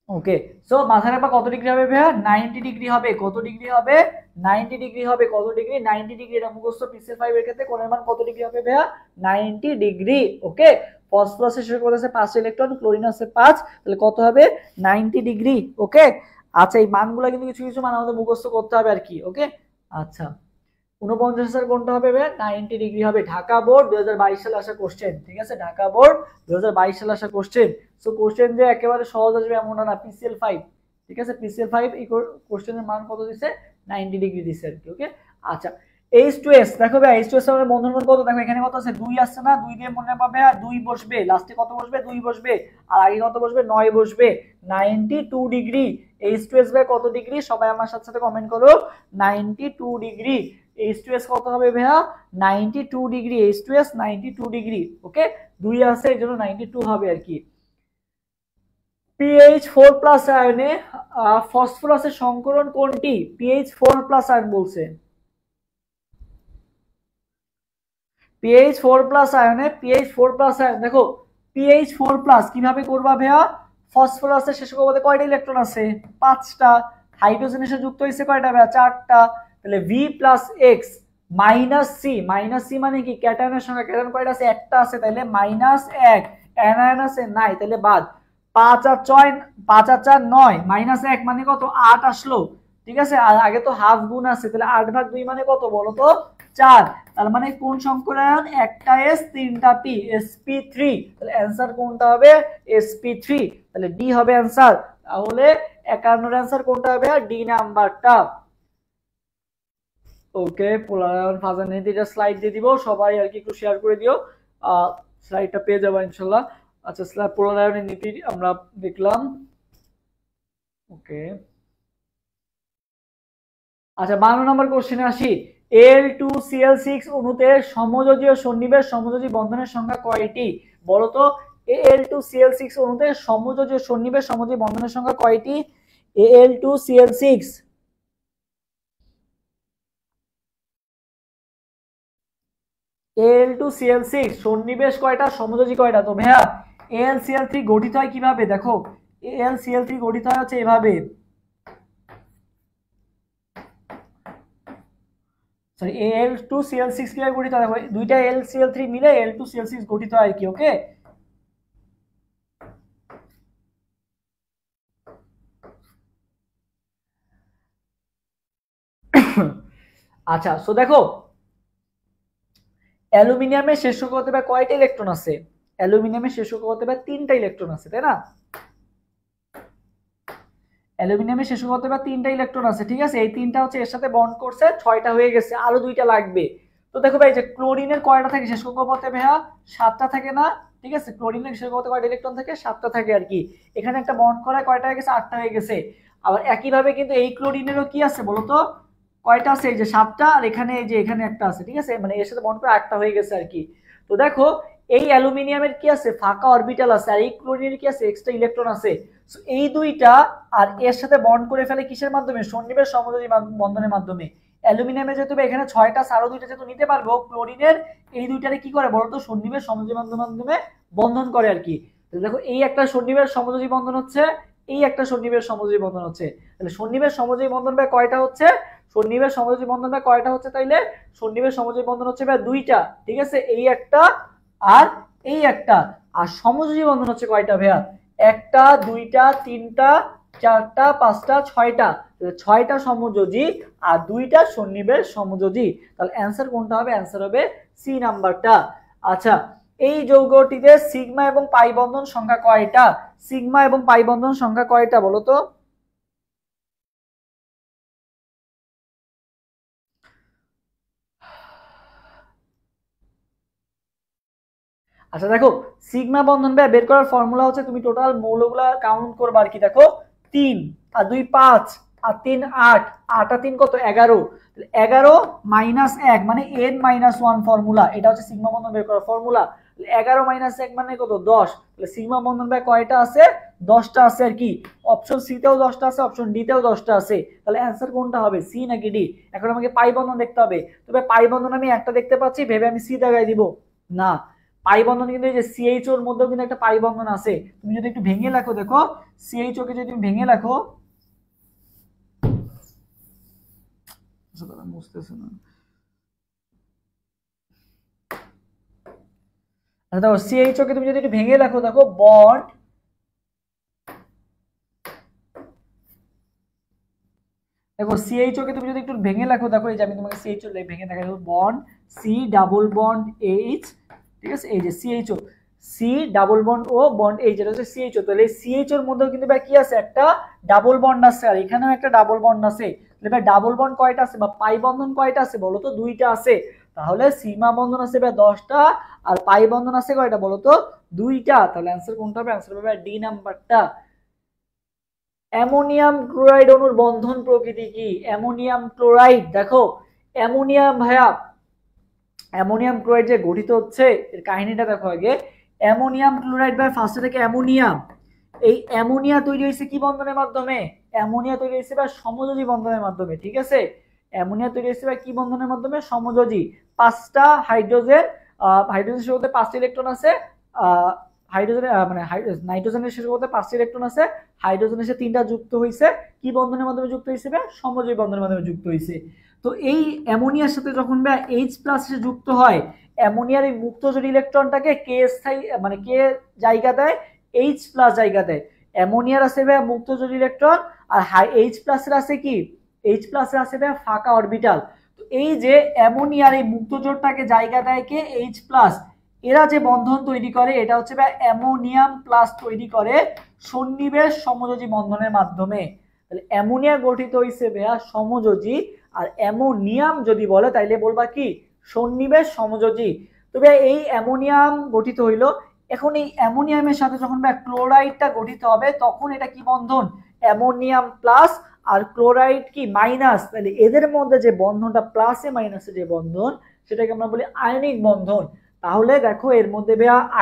ওকে, সো মাথার ব্যাপার কত ডিগ্রি হবে ভাইয়া? 90 ডিগ্রি হবে। কত ডিগ্রি হবে? 90 ডিগ্রি হবে। কত ডিগ্রি? 90 ডিগ্রি। এটা মুখস্থ। পিসি5 এর ক্ষেত্রে কোণের মান কত ডিগ্রি হবে ভাইয়া? 90 ডিগ্রি। ওকে, ফসফরাসের শেষ করতে আছে 5 ইলেকট্রন, ক্লোরিন আছে 5, তাহলে কত হবে? 90 ডিগ্রি। ওকে, আচ্ছা, এই মানগুলো কিন্তু কিছু কিছু মান আমাদের মুখস্থ করতে হবে আর কি। ওকে, আচ্ছা। 49 কোনটা হবে ভাই? 90 ডিগ্রি হবে। ঢাকা বোর্ড 2022 সালে আসা কোশ্চেন, ঠিক আছে? ঢাকা বোর্ড 2022 সালে আসা কোশ্চেন। সো কোশ্চেন যে একেবারে সহজ আসবে এমন না। PCl5, ঠিক আছে? PCl5 এই কোশ্চেনের মান কত দিছে? 90 ডিগ্রি দিছে আর কি। ওকে, আচ্ছা। H2S দেখো ভাই, H2S এর বন্ধন কোণ কত? দেখো এখানে কত আছে? 2 আছে না? 2 দিয়ে মনে পাবে, আর 2 বসবে লাস্টে। কত বসবে? 2 বসবে। আর আগে কত বসবে? 9 বসবে। 92 ডিগ্রি। H2S ভাই কত ডিগ্রি? সবাই আমার সাথে সাথে কমেন্ট করো। 92 ডিগ্রি। H2S কত হবে ভাইয়া? 92 ডিগ্রি। H2S 92 degree. ওকে, 2 আছে এই জন্য 92 হবে আর কি। PH4+ আয়নে ফসফরাসের সংকরণ কোনটি? PH4+ আয়ন বলছে। PH4+ আয়নে, PH4+ আয়ন দেখো, PH4+ কিভাবে করবা ভাইয়া? ফসফরাসের শেষ কক্ষপথে কয়টা ইলেকট্রন আছে? 5টা। হাইড্রোজেনের সাথে যুক্ত হইছে কয়টা ভাইয়া? 4টা। তাহলে V + X - C, -C মানে কি? ক্যাটায়নের সংখ্যা। ক্যাটায়ন কয়টা আছে? একটা আছে, তাহলে -1। অ্যানায়ন আছে? নাই, তাহলে বাদ। 5 আর 6, 5 আর 4 9, -1 মানে কত? 8 আসলো, ঠিক আছে? আর আগে তো হাফ গুণ আছে, তাহলে 8 ভাগ 2 মানে কত বলো তো? 4। তার মানে কোন সংকরায়ন? একটা S 3টা P, sp3। তাহলে অ্যান্সার কোনটা হবে? sp3। তাহলে ডি হবে অ্যান্সার। তাহলে 51 এর অ্যান্সার কোনটা হবে? ডি নাম্বারটা। ওকে, পোলারায়ন ফাজার নীতি, এটা স্লাইড দিয়ে দিব, সবাই আর কি একটু শেয়ার করে দিও। স্লাইডটা পেয়ে যাবো ইনশাল্লাহ। আচ্ছা, পোলারায়নের নীতি আমরা দেখলাম। ওকে, আচ্ছা, 52 নম্বর কোশ্চেনে আসি। Al2Cl6 অণুতে সমযোজী ও সন্নিবেশ সমযোজী বন্ধনের সংখ্যা কয়টি? বলতো, Al2Cl6 অণুতে সমযোজী ও সন্নিবেশ সমযোজী বন্ধনের সংখ্যা কয়টি? Al2Cl6, Al2Cl6 সন্নিবেশ কয়টা, সমযোজী কয়টা? তো ভাইয়া AlCl3 গঠিত হয় কিভাবে? দেখো, AlCl3 গঠিত হয় হচ্ছে এভাবে, সরি, Al2Cl6 কিভাবে গঠিত হয়? দেখো, দুইটা AlCl3 মিলে Al2Cl6 গঠিত হয় আর কি। ওকে, আচ্ছা, সো দেখো, অ্যালুমিনিয়ামের শেষ কক্ষপথে বা কয়টা ইলেকট্রন আছে? অ্যালুমিনিয়ামের শেষ কক্ষপথে বা 3টা ইলেকট্রন আছে, তাই না? অ্যালুমিনিয়ামের শেষ কক্ষপথে বা 3টা ইলেকট্রন আছে, ঠিক আছে? এই 3টা হচ্ছে এর সাথে বন্ড করছে, 6টা হয়ে গেছে, আরো 2টা লাগবে। তো দেখো ভাই, যে ক্লোরিনের কয়টা থাকে শেষ কক্ষপথে ভাইয়া? 7টা থাকে না? ঠিক আছে, ক্লোরিনের শেষ কক্ষপথে কয়টা ইলেকট্রন থাকে? 7টা থাকে আর কি। এখানে একটা বন্ড করা কয়টা হয়ে গেছে? 8টা হয়ে গেছে। আবার একইভাবে কিন্তু এই ক্লোরিনেরও কি আছে বলতো? কয়টা আছে? এই যে 7টা, আর এখানে এই যে এখানে একটা আছে, ঠিক আছে? মানে এর সাথে বন্ড করে 8টা হয়ে গেছে আর কি। তো দেখো, এই অ্যালুমিনিয়ামের কি আছে? ফাঁকা অরবিটাল আছে, আর এই ক্লোরিনের কি আছে? এক্সট্রা ইলেকট্রন আছে। সো এই দুইটা আর এর সাথে বন্ড করে ফেলে কিসের মাধ্যমে? সন্নিবেশ সমযোজী বন্ধনের মাধ্যমে। অ্যালুমিনিয়ামে যেহেতু এখানে 6টা, আরো 2টা যেহেতু নিতে পারবো, ক্লোরিনের এই দুইটারে কি করে বলতো? সন্নিবেশ সমযোজী বন্ধনের মাধ্যমে বন্ধন করে আর কি। দেখো, এই একটা সন্নিবেশ সমযোজী বন্ধন হচ্ছে, এই একটা সন্নিবেশ সমযোজী বন্ধন হচ্ছে। তাহলে সন্নিবেশ সমযোজী বন্ধন ভাই কয়টা হচ্ছে? সন্নিবেশ সমযোজী বন্ধন ভাই কয়টা হচ্ছে? তাইলে সন্নিবেশ সমযোজী বন্ধন হচ্ছে ভাই 2টা, ঠিক আছে? এই একটা আর এই একটা। আর সমযোজী বন্ধন হচ্ছে কয়টা ভাইয়া? একটা, 2টা, 3টা, 4টা, 5টা, 6টা। 6টা সমযোজী আর 2টা সন্নিবেশ সমযোজী। তাহলে অ্যান্সার কোনটা হবে? অ্যান্সার হবে সি নাম্বারটা। আচ্ছা, এই যৌগটিতে সিগমা এবং পাই বন্ধন সংখ্যা কয়টা? সিগমা এবং পাই বন্ধন সংখ্যা কয়টা বলো তো? আচ্ছা দেখো, সিগমা বন্ধন বের করার ফর্মুলা হচ্ছে তুমি টোটাল মৌলগুলা কাউন্ট করবা আর কি। দেখো 3 আর 2 5 আর 3 8, 8 আর 3 কত 11, 11 মাইনাস 1 মানে n-1 ফর্মুলা, এটা হচ্ছে সিগমা বন্ধন বের করার ফর্মুলা। 11 মাইনাস 1 মানে কত 10, তাহলে সিগমা বন্ধন কয়টা আছে 10টা আছে আর কি। অপশন সি তেও 10টা আছে, অপশন ডি তেও 10টা আছে, তাহলে অ্যান্সার কোনটা হবে সি নাকি ডি? এখন আমাকে পাই বন্ধন দেখতে হবে, তবে পাই বন্ধন আমি একটা দেখতে পাচ্ছি ভেবে আমি সি দাগাই দিব না। পাই বন্ধন কিন্তু এই যে সিএইচও এর মধ্যেও কিন্তু একটা পাই বন্ধন আছে, তুমি যদি একটু ভেঙে লেখো দেখো, সিএইচও কে যদি তুমি ভেঙে লেখো, বুঝতেছ না, আচ্ছা দেখো সিএইচও কে তুমি যদি একটু ভেঙে লেখো, দেখো বন্ড, দেখো সিএইচও কে তুমি যদি একটু ভেঙে লেখো, দেখো এই যে আমি তোমাকে সিএইচও ভেঙে দেখাই, bond C double bond H, ঠিক আছে, এই যে CHO, C double bond O bond H, এটা হচ্ছে সিএইচও। তাহলে সিএইচও এর মধ্যেও কিন্তু ভাই কি আছে, একটা ডাবল বন্ড আছে, আর এখানেও একটা ডাবল বন্ড আছে। তাহলে ভাই ডাবল বন্ড কয়টা আছে বা পাই বন্ধন কয়টা আছে বলো তো? 2টা আছে। তাহলে সিগমা বন্ধন আছে ভাই 10টা, আর পাই বন্ধন আছে কয়টা বলো তো? 2টা। তাহলে অ্যান্সার কোনটা হবে? অ্যান্সার হবে ডি নাম্বারটা। অ্যামোনিয়াম ক্লোরাইড অণুর বন্ধন প্রকৃতি কি? অ্যামোনিয়াম ক্লোরাইড, দেখো অ্যামোনিয়াম ভাইয়া, অ্যামোনিয়াম ক্লোরাইড যে গঠিত হচ্ছে এর কাহিনীটা দেখো আগে। অ্যামোনিয়াম ক্লোরাইড ভাই ফার্স্টে থেকে অ্যামোনিয়াম, এই অ্যামোনিয়া তৈরি হয়েছে কি বন্ধনের মাধ্যমে? অ্যামোনিয়া তৈরি হয়েছে বা সমযোজী বন্ধনের মাধ্যমে, ঠিক আছে। অ্যামোনিয়া তৈরি হয়েছে বা কি বন্ধনের মাধ্যমে? সমযোজী। 5টা হাইড্রোজেন, হাইড্রোজেন শেষ করতে 5টা ইলেকট্রন আছে, হাইড্রোজেন মানে নাইট্রোজেনের শেষ করতে 5টা ইলেকট্রন আছে, হাইড্রোজেনের সাথে 3টা যুক্ত হয়েছে, কি বন্ধনের মাধ্যমে যুক্ত হয়েছে? সমযোজী বন্ধনের মাধ্যমে যুক্ত হয়েছে। তো এই অ্যামোনিয়ার সাথে যখন এইচ প্লাস যুক্ত হয়, অ্যামোনিয়ার এই মুক্ত জোড় ইলেকট্রনটাকে কে স্থায়ী মানে কে জায়গা দেয়? এইচ প্লাস জায়গা দেয়। অ্যামোনিয়ার আছে মুক্ত জোড় ইলেকট্রন, আর এইচ প্লাসের আছে কি? এইচ প্লাসের আছে ফাঁকা অরবিটাল। তো এই যে অ্যামোনিয়ার এই মুক্ত জোড়টাকে জায়গা দেয় কে? H plus. এরা যে বন্ধন তৈরি করে এটা হচ্ছে অ্যামোনিয়াম প্লাস তৈরি করে সন্নিবেশ সমযোজী বন্ধনের মাধ্যমে। তাহলে অ্যামোনিয়া গঠিত হয়েছে সমযোজী, আর অ্যামোনিয়াম যদি বলে তাইলে বলবা কি? সন্নিবেশ সমযোজী। তবে এই অ্যামোনিয়াম গঠিত হইলো, এখন এই অ্যামোনিয়ামের সাথে যখন ক্লোরাইডটা গঠিত হবে তখন এটা কি বন্ধন? অ্যামোনিয়াম প্লাস, আর ক্লোরাইড কি মাইনাস। তাহলে এদের মধ্যে যে বন্ধনটা প্লাসে মাইনাসে যে বন্ধন, সেটাকে আমরা বলি আয়নিক বন্ধন। তাহলে দেখো এর মধ্যে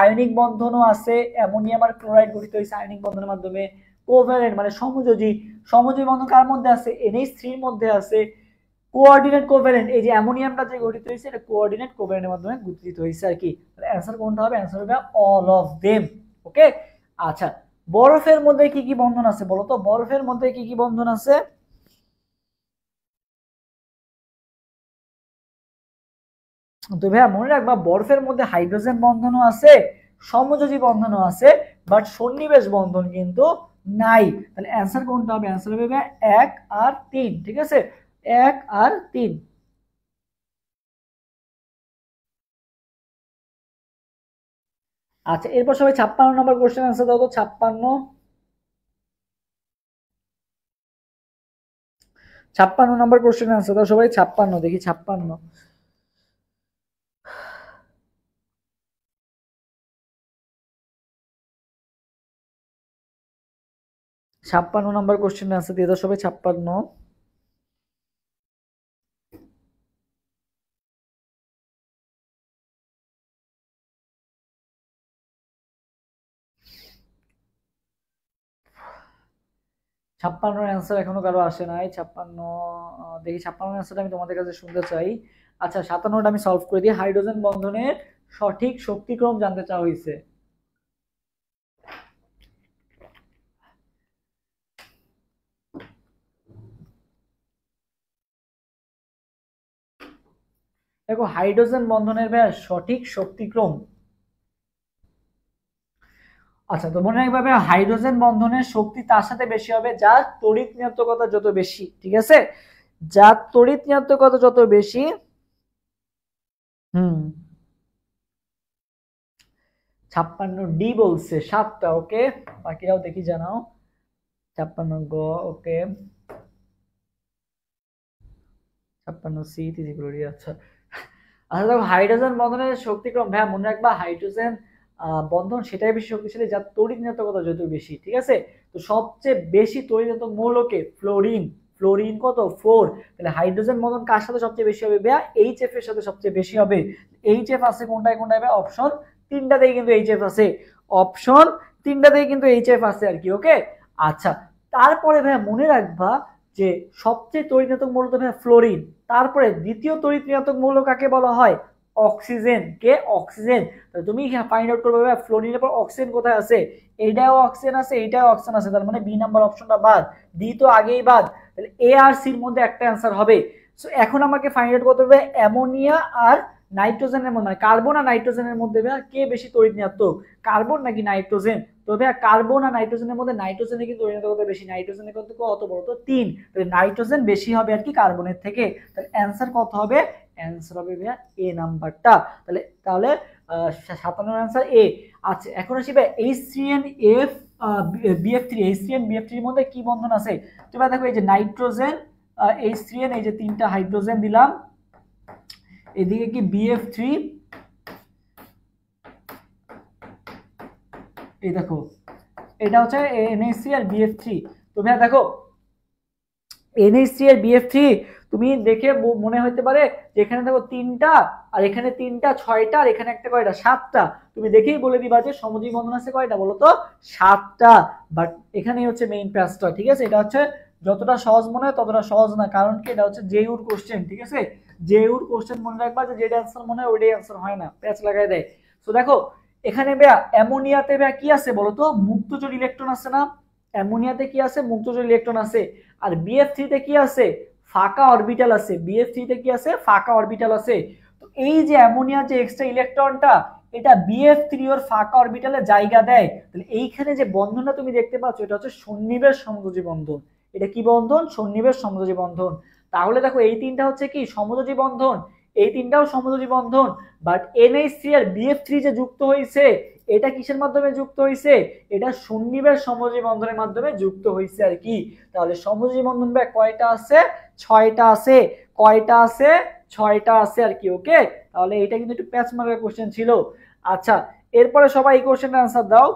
আয়নিক বন্ধনও আছে, অ্যামোনিয়াম আর ক্লোরাইড গঠিত হয়েছে আয়নিক বন্ধনের মাধ্যমে। কোভ্যালেন্ট মানে সমযোজী, সমযোজী বন্ধন কার মধ্যে আছে? NH3 এর মধ্যে আছে। কোঅর্ডিনেট কোভ্যালেন্ট, এই যে অ্যামোনিয়ামটা যে গঠিত হয়েছে এটা কোঅর্ডিনেট কোভ্যালেন্টের মাধ্যমে গঠিত হয়েছে আর কি। তাহলে অ্যান্সার কোনটা হবে? অ্যান্সার হবে অল অফ দেম। ওকে। আচ্ছা, বরফের মধ্যে কি কি বন্ধন আছে বলো তো? বরফের মধ্যে কি কি বন্ধন আছে? তো ভাইয়া মনে রাখবা, বরফের মধ্যে হাইড্রোজেন বন্ধনও আছে, সমযোজী বন্ধনও আছে, বাট সন্নিবেশ বন্ধন কিন্তু নাই। তাহলে অ্যান্সার কোনটা হবে? অ্যান্সার হবে 1 আর 3, ঠিক আছে, 1 আর 3। আচ্ছা, এরপর সবাই 56 নম্বর কোশ্চেন অ্যান্সার দাও তো। 56 নম্বর কোশ্চেন অ্যান্সার দাও সবাই। 56 দেখি, 56। 56 নম্বর কোশ্চেন অ্যান্সার দিয়ে দাও সবাই। 56। 56 অ্যান্সার এখনো কারো আসে নাই। 56 দেখি, 56 অ্যান্সারটা আমি তোমাদের কাছে শুনতে চাই। আচ্ছা, 57টা আমি সলভ করে দিই। হাইড্রোজেন বন্ধনের সঠিক শক্তিক্রম জানতে চাওয়া হয়েছে। দেখো হাইড্রোজেন বন্ধনের সঠিক শক্তিক্রম, আচ্ছা তো মনে রাখবে হাইড্রোজেন বন্ধনের শক্তি তার সাথে বেশি হবে যার তড়িৎ ঋণাত্মকতা যত বেশি, ঠিক আছে, যার তড়িৎ ঋণাত্মকতা যত বেশি। হুম, 56 ডি বলছে 7টা। ওকে, বাকিরাও দেখি জানাও। 56 গ, ওকে, 56 সি তিরিগুলি। আচ্ছা, আচ্ছা দেখো হাইড্রোজেন বন্ধনের শক্তিক্রম ভাইয়া মনে রাখবা, হাইড্রোজেন বন্ধন সেটাই বেশি শক্তিশালী যার তড়িৎ ঋণাত্মকতা যত বেশি, ঠিক আছে। তো সবচেয়ে বেশি তড়িৎ ঋণাত্মক মৌলকে ফ্লোরিন, ফ্লোরিন কত 4। তাহলে হাইড্রোজেন বন্ধন কার সাথে সবচেয়ে বেশি হবে ভাইয়া, এইচএফ এর সাথে সবচেয়ে বেশি হবে। এইচএফ আছে কোনটায় কোনটায় ভাই, অপশন তিনটাতেই কিন্তু এইচএফ আছে, অপশন তিনটাতেই কিন্তু এইচএফ আছে আর কি, ওকে। আচ্ছা, তারপরে ভাইয়া মনে রাখবা যে সবচেয়ে তড়িৎ ঋণাত্মক মৌল তো ভাইয়া ফ্লোরিন, তারপরে দ্বিতীয় তড়িৎ ঋণাত্মক মৌল কাকে বলা হয়, অক্সিজেন। কে, অক্সিজেন। তুমি ফাইন্ড আউট করবে ভাই ফ্লোরিনের পর অক্সিজেন কোথায় আছে, এইটাও অক্সিজেন আছে, এইটাও অক্সিজেন আছে, তার মানে বি নাম্বার অপশনটা বাদ, ডি তো আগেই বাদ, তাহলে এ আর সির মধ্যে একটা অ্যান্সার হবে। সো এখন আমাকে ফাইন্ড আউট করতে হবে অ্যামোনিয়া আর নাইট্রোজেনের মধ্যে, মানে কার্বন আর নাইট্রোজেনের মধ্যে ভাই কে বেশি তড়িৎ ঋণাত্মক, কার্বন নাকি নাইট্রোজেন। তো ভাই কার্বন আর নাইট্রোজেনের মধ্যে নাইট্রোজেনের কিন্তু তড়িৎ ঋণাত্মকতা বেশি, নাইট্রোজেনের কিন্তু কত বড় তো 3, তাহলে নাইট্রোজেন বেশি হবে আর কি কার্বনের থেকে। তাহলে অ্যান্সার কত হবে, অ্যান্সার হবে ভাইয়া এ নাম্বারটা। তাহলে তাহলে 57 অ্যান্সার এ। আচ্ছা এখন আসি ভাই H3NF BF3, H3NBF3 এর মধ্যে কি বন্ধন আছে, তোমরা দেখো এই যে নাইট্রোজেন H3N, এই যে তিনটা হাইড্রোজেন দিলাম, এদিকে কি BF3, এই দেখো এটা হচ্ছে NH3 আর BF3। তো ভাইয়া দেখো NH3 আর BF3 তুমি দেখে মনে হতে পারে যে এখানে দেখো তিনটা আর এখানে তিনটা, ছয়টা আর এখানে একটা কয়টা, সাতটা। তুমি দেখেই বলে দিবা যে সমযোজী বন্ধন আছে কয়টা বলো তো, সাতটা। বাট এখানে হচ্ছে মেইন প্যাচটা, ঠিক আছে। এটা হচ্ছে যতটা সহজ মনে হয় ততটা সহজ না, কারণ কি এটা হচ্ছে জেইউর কোশ্চেন, ঠিক আছে। জেইউর কোশ্চেন মনে রাখবা যে যেটা অ্যান্সার মনে হয় ওইটাই অ্যান্সার হয় না, প্যাচ লাগাই দেয়। তো দেখো এখানে ভাইয়া অ্যামোনিয়াতে ভাইয়া কি আছে বলো তো, মুক্তচর ইলেকট্রন আছে না, অ্যামোনিয়াতে কি আছে, মুক্তচর ইলেকট্রন আছে। আর BF3 তে কি আছে, ফাঁকা অরবিটাল আছে, BF3 তে কি আছে, ফাঁকা অরবিটাল আছে। তো এই যে অ্যামোনিয়া যে এক্সট্রা ইলেকট্রনটা, এটা BF3 ওর ফাঁকা অরবিটালে জায়গা দেয়। তাহলে এইখানে যে বন্ধনটা তুমি দেখতে পাচ্ছ এটা হচ্ছে সন্নিবেশ সমযোজী বন্ধন। এটা কি বন্ধন, সন্নিবেশ সমযোজী বন্ধন। তাহলে দেখো এই তিনটা হচ্ছে কি সমযোজী বন্ধন, এই তিনটাও সমযোজী বন্ধন। বাট NH3 আর BF3 যে যুক্ত হয়েছে, এটা কিসের মাধ্যমে যুক্ত হয়েছে, এটা সন্নিবেশ সমযোজী বন্ধনের মাধ্যমে যুক্ত হয়েছে আর কি। তাহলে সমযোজী বন্ধন ভাই কয়টা আছে, ছয়টা আছে, কয়টা আছে, ছয়টা আছে আর কি, ওকে। তাহলে এটা কিন্তু একটু প্যাচ মার্কের কোশ্চেন ছিল। আচ্ছা এরপরে সবাই এই কোশ্চেনটা আনসার দাও।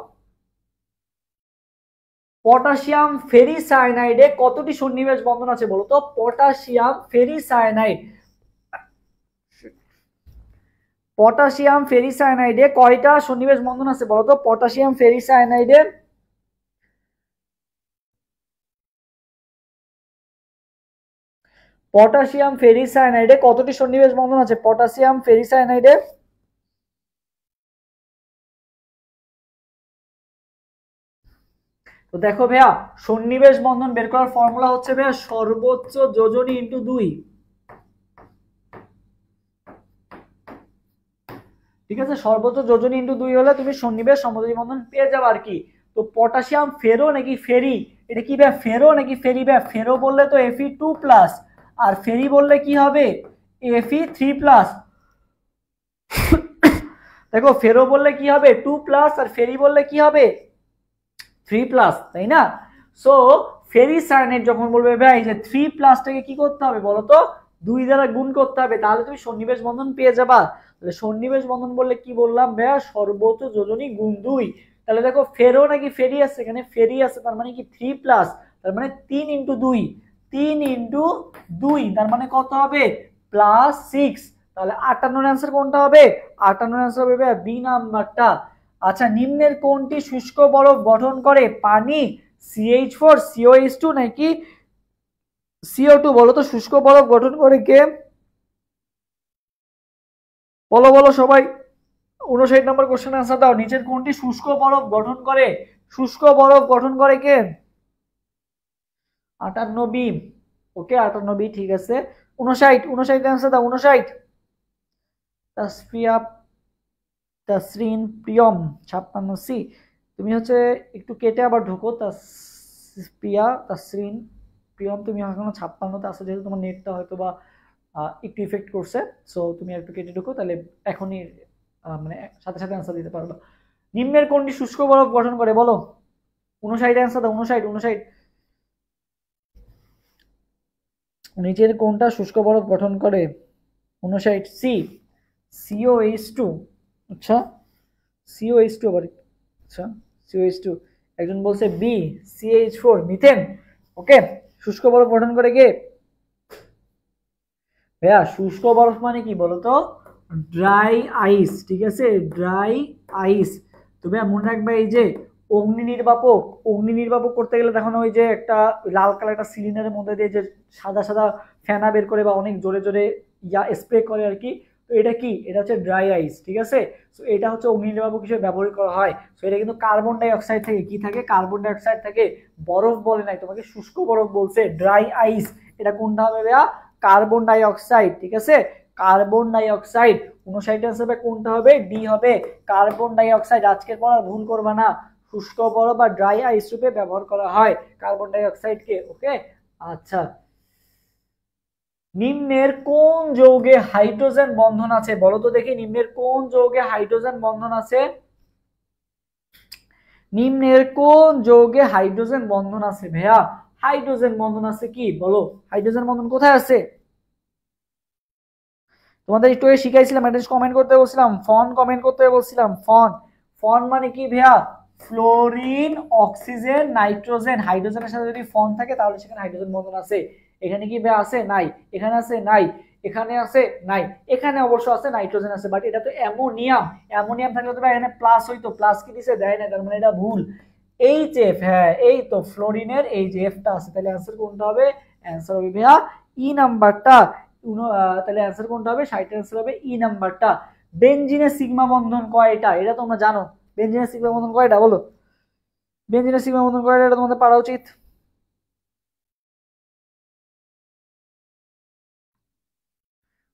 পটাশিয়াম ফেরিসায়ানাইডে কতটি সন্নিবেশ বন্ধন আছে বলো তো, পটাশিয়াম ফেরিসায়ানাইড, পটাশিয়াম ফেরিসায়ানাইডে কয়টা সন্নিবেশ বন্ধন আছে বলো তো, পটাশিয়াম ফেরিসায়ানাইডে, পটাশিয়াম ফেরিসায়ানাইডে কতটি সন্নিবেশ বন্ধন আছে, পটাশিয়াম ফেরিসায়ানাইডে। তো দেখো ভাইয়া সন্নিবেশ বন্ধন বের করার ফর্মুলা হচ্ছে ভাইয়া সর্বোচ্চ যোজনী ইন্টু 2, ঠিক আছে। সর্বোচ্চ যোজনী ইন্টু 2 হলে তুমি সন্নিবেশ সমযোজী বন্ধন পেয়ে যাবে আর কি। তো পটাশিয়াম ফেরো নাকি ফেরি, এটা কি ভাই ফেরো নাকি ফেরি, ভাই ফেরো বললে তো Fe2+, আর ফেরি বললে কি হবে Fe3+। দেখো ফেরো বললে কি হবে 2+, আর ফেরি বললে কি হবে 3+, তাই না। সো ফেরিসায়ানাইড যখন বলবে ভাই যে 3+টাকে কি করতে হবে বলতো, 2 দ্বারা গুণ করতে হবে, তাহলে তুমি সন্নিবেশ বন্ধন পেয়ে যাবা। তাহলে সন্নিবেশ বন্ধন বললে কি বললাম ভাইয়া, সর্বোচ্চ যোজনী গুণ 2। তাহলে দেখো ফেরো নাকি ফেরি আছে, এখানে ফেরি আছে, তার মানে কি 3+, তার মানে 3 × 2, 3 × 2, তার মানে কত হবে +6। তাহলে 58 অ্যান্সার কোনটা হবে, 58 অ্যান্সার হবে ভাইয়া বি নাম্বারটা। আচ্ছা নিম্নের কোনটি শুষ্ক বরফ গঠন করে, পানি, CH4, COH2 নাকি CO2 বলো তো, শুষ্ক বরফ গঠন করে কে, বলো বলো সবাই। 59 নম্বর কোশ্চেন আনসার দাও, নিচের কোনটি শুষ্ক বরফ গঠন করে, শুষ্ক বরফ গঠন করে কে, 58 বি, ওকে 58 বি, ঠিক আছে। 59 আনসার দাও, 59। তাসফিয়া তাসরিন প্রিয়ম 56 সি, তুমি হচ্ছে একটু কেটে আবার ঢোকো, তাসফিয়া তাসরিন প্রিয়ম তুমি এখনো 56তে আসো, যেহেতু তোমার নেটটা হয়তো বা একটু ইফেক্ট করছে, সো তুমি একটু কেটে ঢোকো, তাহলে এখনই মানে সাথে সাথে অ্যান্সার দিতে পারবা। নিম্নের কোনটি শুষ্ক বরফ গঠন করে বলো, 59 অ্যান্সার দাও, 59। নিচের কোনটা শুষ্ক বরফ গঠন করে, 59 সি, COH2। আচ্ছা COH2 আবার, আচ্ছা COH2, একজন বলছে বি CH4 মিথেন। ওকে, শুষ্ক বরফ গঠন করে কে? ভাইয়া শুষ্ক বরফ মানে কি বলতো? ড্রাই আইস, ঠিক আছে, ড্রাই আইস। তুমি মনে রাখবে এই যে অগ্নি নির্বাপক, অগ্নি নির্বাপক করতে গেলে তখন ওই যে একটা লাল কালার একটা সিলিন্ডারের মধ্যে দিয়ে যে সাদা সাদা ফেনা বের করে বা অনেক জোরে জোরে স্প্রে করে আর কি। তো এটা কি? এটা হচ্ছে ড্রাই আইস, ঠিক আছে। তো এটা হচ্ছে অগ্নি নির্বাপক হিসেবে ব্যবহার করা হয়। তো এটা কিন্তু কার্বন ডাই অক্সাইড থেকে, কি থাকে? কার্বন ডাই অক্সাইড থেকে। বরফ বলে নাই তোমাকে, শুষ্ক বরফ বলছে, ড্রাই আইস। এটা কোনটা হবে ভাইয়া? কার্বন ডাই অক্সাইড, ঠিক আছে, কার্বন ডাই অক্সাইড। 59 হিসেবে কোনটা হবে? ডি হবে, কার্বন ডাই অক্সাইড। আজকের পর আর ভুল করবা না, শুষ্ক বরফ বা ড্রাই আইস রূপে ব্যবহার করা হয় কার্বন ডাই অক্সাইডকে। ওকে, আচ্ছা, নিম্নের কোন যৌগে হাইড্রোজেন বন্ধন আছে? বলো তো দেখি, নিম্নের কোন যৌগে হাইড্রোজেন বন্ধন আছে? নিম্নের কোন যৌগে হাইড্রোজেন বন্ধন আছে ভাইয়া? হাইড্রোজেন বন্ধন আছে কি বলো? হাইড্রোজেন বন্ধন কোথায় আছে? তোমাদের একটু শিখাইছিলাম, এটা কমেন্ট করতে বলছিলাম, ফন কমেন্ট করতে বলছিলাম, ফন। ফন মানে কি ভাইয়া? Fluorine, oxygen, nitrogen. হাইড্রোজেনের সাথে যদি ফন থাকে তাহলে সেখানে হাইড্রোজেন বন্ধন আছে। এখানে কি ভাইয়া আছে? নাই। এখানে আছে? নাই। এখানে আছে? নাই। এখানে অবশ্য আছে, নাইট্রোজেন আছে, বাট এটা তো অ্যামোনিয়াম। অ্যামোনিয়াম থাকলে তো এখানে প্লাস হইতো, প্লাস কি দিছে? দেয় না, তার মানে এটা ভুল। এইচ হ্যাঁ, এই তো ফ্লোরিনের এই যে এফটা আছে, তাহলে অ্যান্সার কোনটা হবে? অ্যান্সার হবে ভাইয়া ই নাম্বারটা। তাহলে অ্যান্সার কোনটা হবে? 60 অ্যান্সার হবে ই নাম্বারটা। বেনজিনের সিগমা বন্ধন কয়টা? এটা তোমরা জানো। বেনজিনের সিগমা বন্ধন কয়টা বলো? বেনজিনের সিগমা বন্ধন কয়টা? এটা তোমাদের পারা উচিত।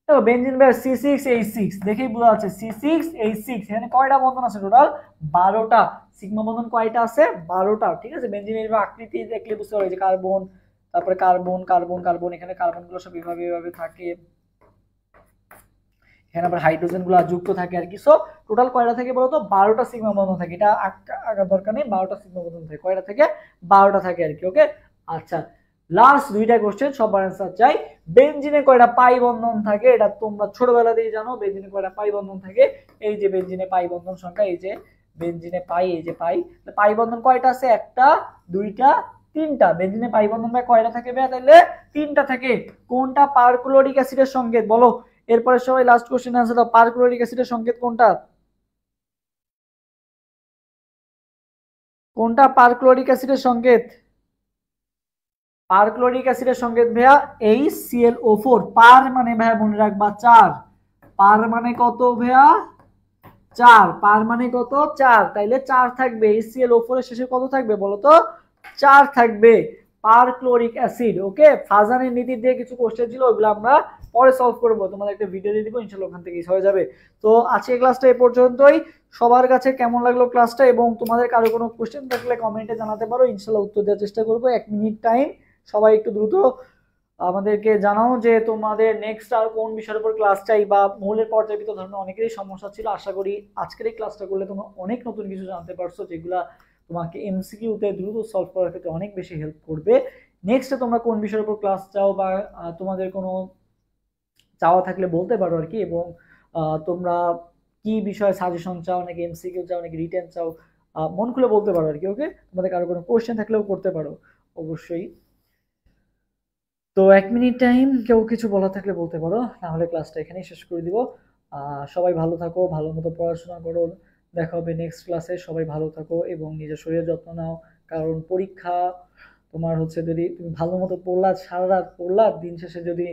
দেখো বেনজিন ভাই C6H6 দেখেই বোঝা যাচ্ছে, C6H6। এখানে কয়টা বন্ধন আছে টোটাল? 12টা। সিগমা বন্ধন কয়টা আছে? 12টা, ঠিক আছে। বেনজিনের আকৃতি দেখলে বুঝতে পারবে যে কার্বন, তারপরে কার্বন কার্বন কার্বন, এখানে কার্বন গুলো সব এভাবে এভাবে থাকে, এখানে আবার হাইড্রোজেন গুলো যুক্ত থাকে আর কি। সো টোটাল কয়টা থেকে বলতো? 12টা সিগমা বন্ধন থাকে। এটা আগার দরকার নেই, 12টা সিগমা বন্ধন থাকে। কয়টা থেকে? 12টা থাকে আর কি। ওকে, আচ্ছা, লাস্ট দুইটা কোশ্চেন, সবার অ্যান্সার চাই। বেনজিনে কয়টা পাই বন্ধন থাকে? এটা তোমরা ছোটবেলাতেই জানো, বেনজিনে কয়টা পাই বন্ধন থাকে। এই যে বেনজিনে পাই বন্ধন সংখ্যা, এই যে বেনজিনে পাই, এই যে পাই। পাই বন্ধন কয়টা আছে? একটা, দুইটা, তিনটা। বেনজিনে পাই বন্ধন ভাই কয়টা থাকে ভাই? তাহলে তিনটা থাকে। কোনটা পারক্লোরিক অ্যাসিডের সংকেত বলো? এরপরে সবাই লাস্ট কোশ্চেন আনসার দাও। পারক্লোরিক অ্যাসিডের সংকেত কোনটা? কোনটা পারক্লোরিক অ্যাসিডের সংকেত? পারক্লোরিক অ্যাসিডের সংকেত ভাইয়া HClO4। পার মানে ভাইয়া মনে রাখবা 4। পার মানে কত ভাইয়া? 4। পার মানে কত? 4। তাইলে 4 থাকবে। HClO4 এর শেষে কত থাকবে বলো তো? 4 থাকবে। Perchloric acid. ওকে, ফাজানের নীতি দিয়ে কিছু কোশ্চেন ছিল, ওগুলো আমরা পরে সলভ করব। তোমাদের একটা ভিডিও দিয়ে দিব, ইনশাআল্লাহ ওখান থেকে হয়ে যাবে। তো আজকে ক্লাসটা এই পর্যন্তই। সবার কাছে কেমন লাগলো ক্লাসটা, এবং তোমাদের কারো কোনো কোশ্চেন থাকলে কমেন্টে জানাতে পারো, ইনশাআল্লাহ উত্তর দেওয়ার চেষ্টা করব। 1 মিনিট টাইম, সবাই একটু দ্রুত আমাদেরকে জানাও যে তোমাদের নেক্সট আর কোন বিষয়ের উপর ক্লাস চাই, বা মৌলের পর্যায়বৃত্ত ধরনের অনেকেরই সমস্যা ছিল। আশা করি আজকের এই ক্লাসটা করলে তোমরা অনেক নতুন কিছু জানতে পারছো, যেগুলা তোমাকে এমসিকিউতে দ্রুত সলভ করার ক্ষেত্রে অনেক বেশি হেল্প করবে। নেক্সটে তোমরা কোন বিষয়ের উপর ক্লাস চাও, বা তোমাদের কোনো চাওয়া থাকলে বলতে পারো আর কি। এবং তোমরা কি বিষয়ে সাজেশন চাও, নাকি এমসিকিউ চাও, নাকি রিটেন চাও, মন খুলে বলতে পারো আর কি। ওকে, তোমাদের কারো কোনো কোশ্চেন থাকলেও করতে পারো অবশ্যই। তো 1 মিনিট টাইম, কেউ কিছু বলা থাকলে বলতে পারো, নাহলে ক্লাসটা এখানেই শেষ করে দিব। সবাই ভালো থাকো, ভালো মতো পড়াশোনা করো। দেখা হবে নেক্সট ক্লাসে। সবাই ভালো থাকো এবং নিজের শরীরের যত্ন নাও, কারণ পরীক্ষা তোমার হচ্ছে, যদি তুমি ভালো মতো পড়লা, সারা রাত পড়লা, দিন শেষে যদি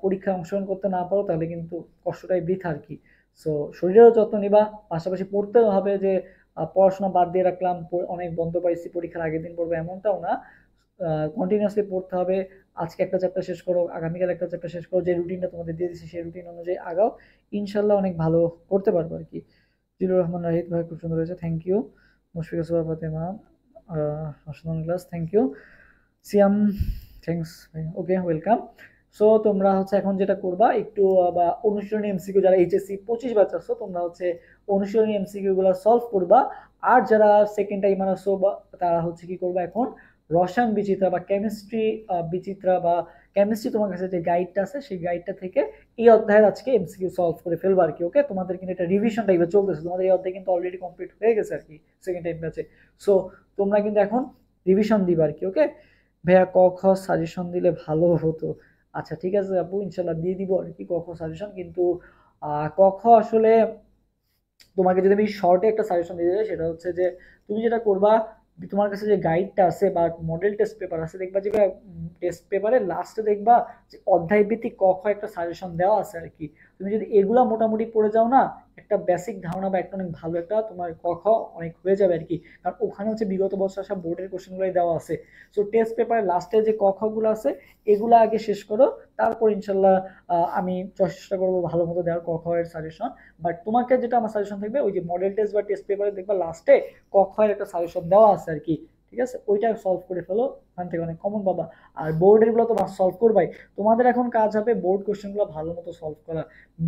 পরীক্ষায় অংশগ্রহণ করতে না পারো, তাহলে কিন্তু কষ্টটাই বৃথা আর কি। সো শরীরেরও যত্ন নিবা, পাশাপাশি পড়তেও হবে যে পড়াশোনা বাদ দিয়ে রাখলাম, অনেক বন্ধ পাইছি, পরীক্ষার আগের দিন পড়বো এমনটাও না। কন্টিনিউয়াসলি পড়তে হবে। আজকে একটা চ্যাপ্টার শেষ করো, আগামীকাল একটা চ্যাপ্টার শেষ করো, যে রুটিনটা তোমাদের দিয়ে দিচ্ছি সেই রুটিন অনুযায়ী আগাও, ইনশাল্লাহ অনেক ভালো করতে পারবো আর কি। জিলুর রহমান রাহিদ ভাই খুব সুন্দর হয়েছে, থ্যাংক ইউ। মুশফিকা সুবা ফাতেমা, অসাধারণ class, thank you. Siam, thanks ভাই, ওকে, ওয়েলকাম। সো তোমরা হচ্ছে এখন যেটা করবা, একটু বা অনুশীলনী এমসিকিউ, যারা এইচএসসি 25 ব্যাচ আছো, তোমরা হচ্ছে অনুশীলনী এমসিকিউ গুলো সলভ করবা। আর যারা সেকেন্ড টাইম আসো, তারা হচ্ছে কি করবা, এখন রসায়ন বিচিত্রা বা কেমিস্ট্রি বিচিত্রা বা কেমিস্ট্রি তোমার কাছে যে গাইডটা আছে সেই গাইডটা থেকে এই অধ্যায়ের আজকে এমসিকিউ সলভ করে ফেলবো আর কি। ওকে, তোমাদের কিন্তু এটা রিভিশন টাইপে চলতেছে, তোমাদের এই অধ্যায় কিন্তু অলরেডি কমপ্লিট হয়ে গেছে আর কি সেকেন্ড টাইম ব্যাচে। সো তোমরা কিন্তু এখন রিভিশন দিবা আর কি। ওকে ভাইয়া, ক খ সাজেশন দিলে ভালো হতো। আচ্ছা ঠিক আছে আপু, ইনশাল্লাহ দিয়ে দিব আর কি ক খ সাজেশন। কিন্তু ক খ আসলে তোমাকে যদি আমি শর্টে একটা সাজেশন দিতে চাই সেটা হচ্ছে যে তুমি যেটা করবা, তোমার কাছে যে গাইডটা আছে বা মডেল টেস্ট পেপার আছে, দেখবা যে টেস্ট পেপারে লাস্টে দেখবা যে অধ্যায় ভিত্তিক ক খ একটা সাজেশন দেওয়া আছে আর কি। তুমি যদি এগুলা মোটামুটি পড়ে যাও না, একটা বেসিক ধারণা বা একটা অনেক ভালো একটা তোমার ক খ অনেক হয়ে যাবে আর কি। কারণ ওখানে হচ্ছে বিগত বছর আসা বোর্ডের কোশ্চেনগুলোই দেওয়া আছে। সো টেস্ট পেপারে লাস্টে যে ক খ গুলো আছে এগুলো আগে শেষ করো, তারপর ইনশাল্লাহ আমি চেষ্টা করবো ভালো মতো দেওয়ার ক খ এর সাজেশন। বাট তোমাকে যেটা আমার সাজেশন থাকবে, ওই যে মডেল টেস্ট বা টেস্ট পেপারে দেখবা লাস্টে ক খ এর একটা সাজেশন দেওয়া আছে আর কি। ঠিক আছে, ওইটা সলভ করে ফেলো, ওখান থেকে অনেক কমন পাবা। আর বোর্ডের গুলো তো সলভ করবাই। তোমাদের এখন কাজ হবে বোর্ড কোশ্চেন গুলো ভালো মতো সলভ করা।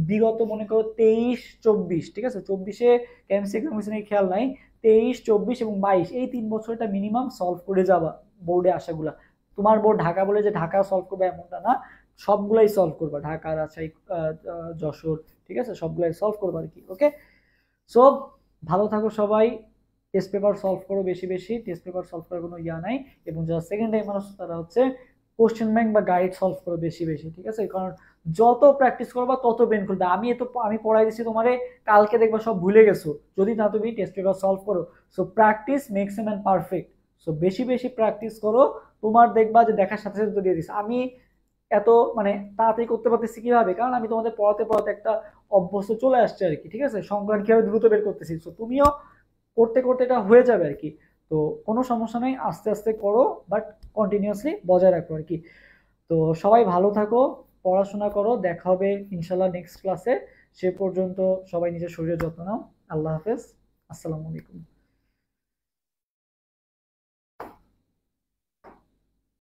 বিগত মনে করো 23-24, ঠিক আছে, 24-এ কেমিস্ট্রি ইকোনমিক্স নিয়ে খেয়াল নাই, 23-24 এবং 22 এই 3 বছরটা মিনিমাম সলভ করে যাবা বোর্ডে আসাগুলা। তোমার বোর্ড ঢাকা বলে যে ঢাকা সলভ করবে এমনটা না, সবগুলাই সলভ করবা, ঢাকা, রাজশাহী, যশোর, ঠিক আছে, সবগুলাই সলভ করবা আর কি। ওকে, সো ভালো থাকো সবাই, টেস্ট পেপার সলভ করো বেশি বেশি, টেস্ট পেপার সলভ করার কোনো ইয়া নাই। এবং যারা সেকেন্ড টাইম মানুষ তারা হচ্ছে কোশ্চেন ব্যাংক বা গাইড সলভ করো বেশি বেশি, ঠিক আছে, কারণ যত প্র্যাকটিস করবা তত বেন খুলবে। আমি পড়াই দিচ্ছি তোমারে, কালকে দেখবা সব ভুলে গেছো যদি না তুমি টেস্ট পেপার সলভ করো। So practice makes a man perfect. So বেশি বেশি প্র্যাকটিস করো, তোমার দেখবা যে দেখার সাথে সাথে দিয়ে দিচ্ছে। আমি এত মানে তাড়াতাড়ি করতে পারতেছি কিভাবে, কারণ আমি তোমাদের পড়াতে পড়াতে একটা অভ্যস্ত চলে আসছে আর কি। ঠিক আছে, সংক্রান্ত কিভাবে দ্রুত বের করতেছি, তো তুমিও করতে করতে এটা হয়ে যাবে আর কি। তো কোনো সমস্যা নেই, আস্তে আস্তে করো, বাট কন্টিনিউয়াসলি বজায় রাখো আর কি। তো সবাই ভালো থাকো, পড়াশোনা করো, দেখা হবে ইনশাল্লাহ নেক্সট ক্লাসে। সে পর্যন্ত সবাই নিজের শরীরের যত্ন নাও। আল্লাহ হাফেজ, আসসালামু আলাইকুম।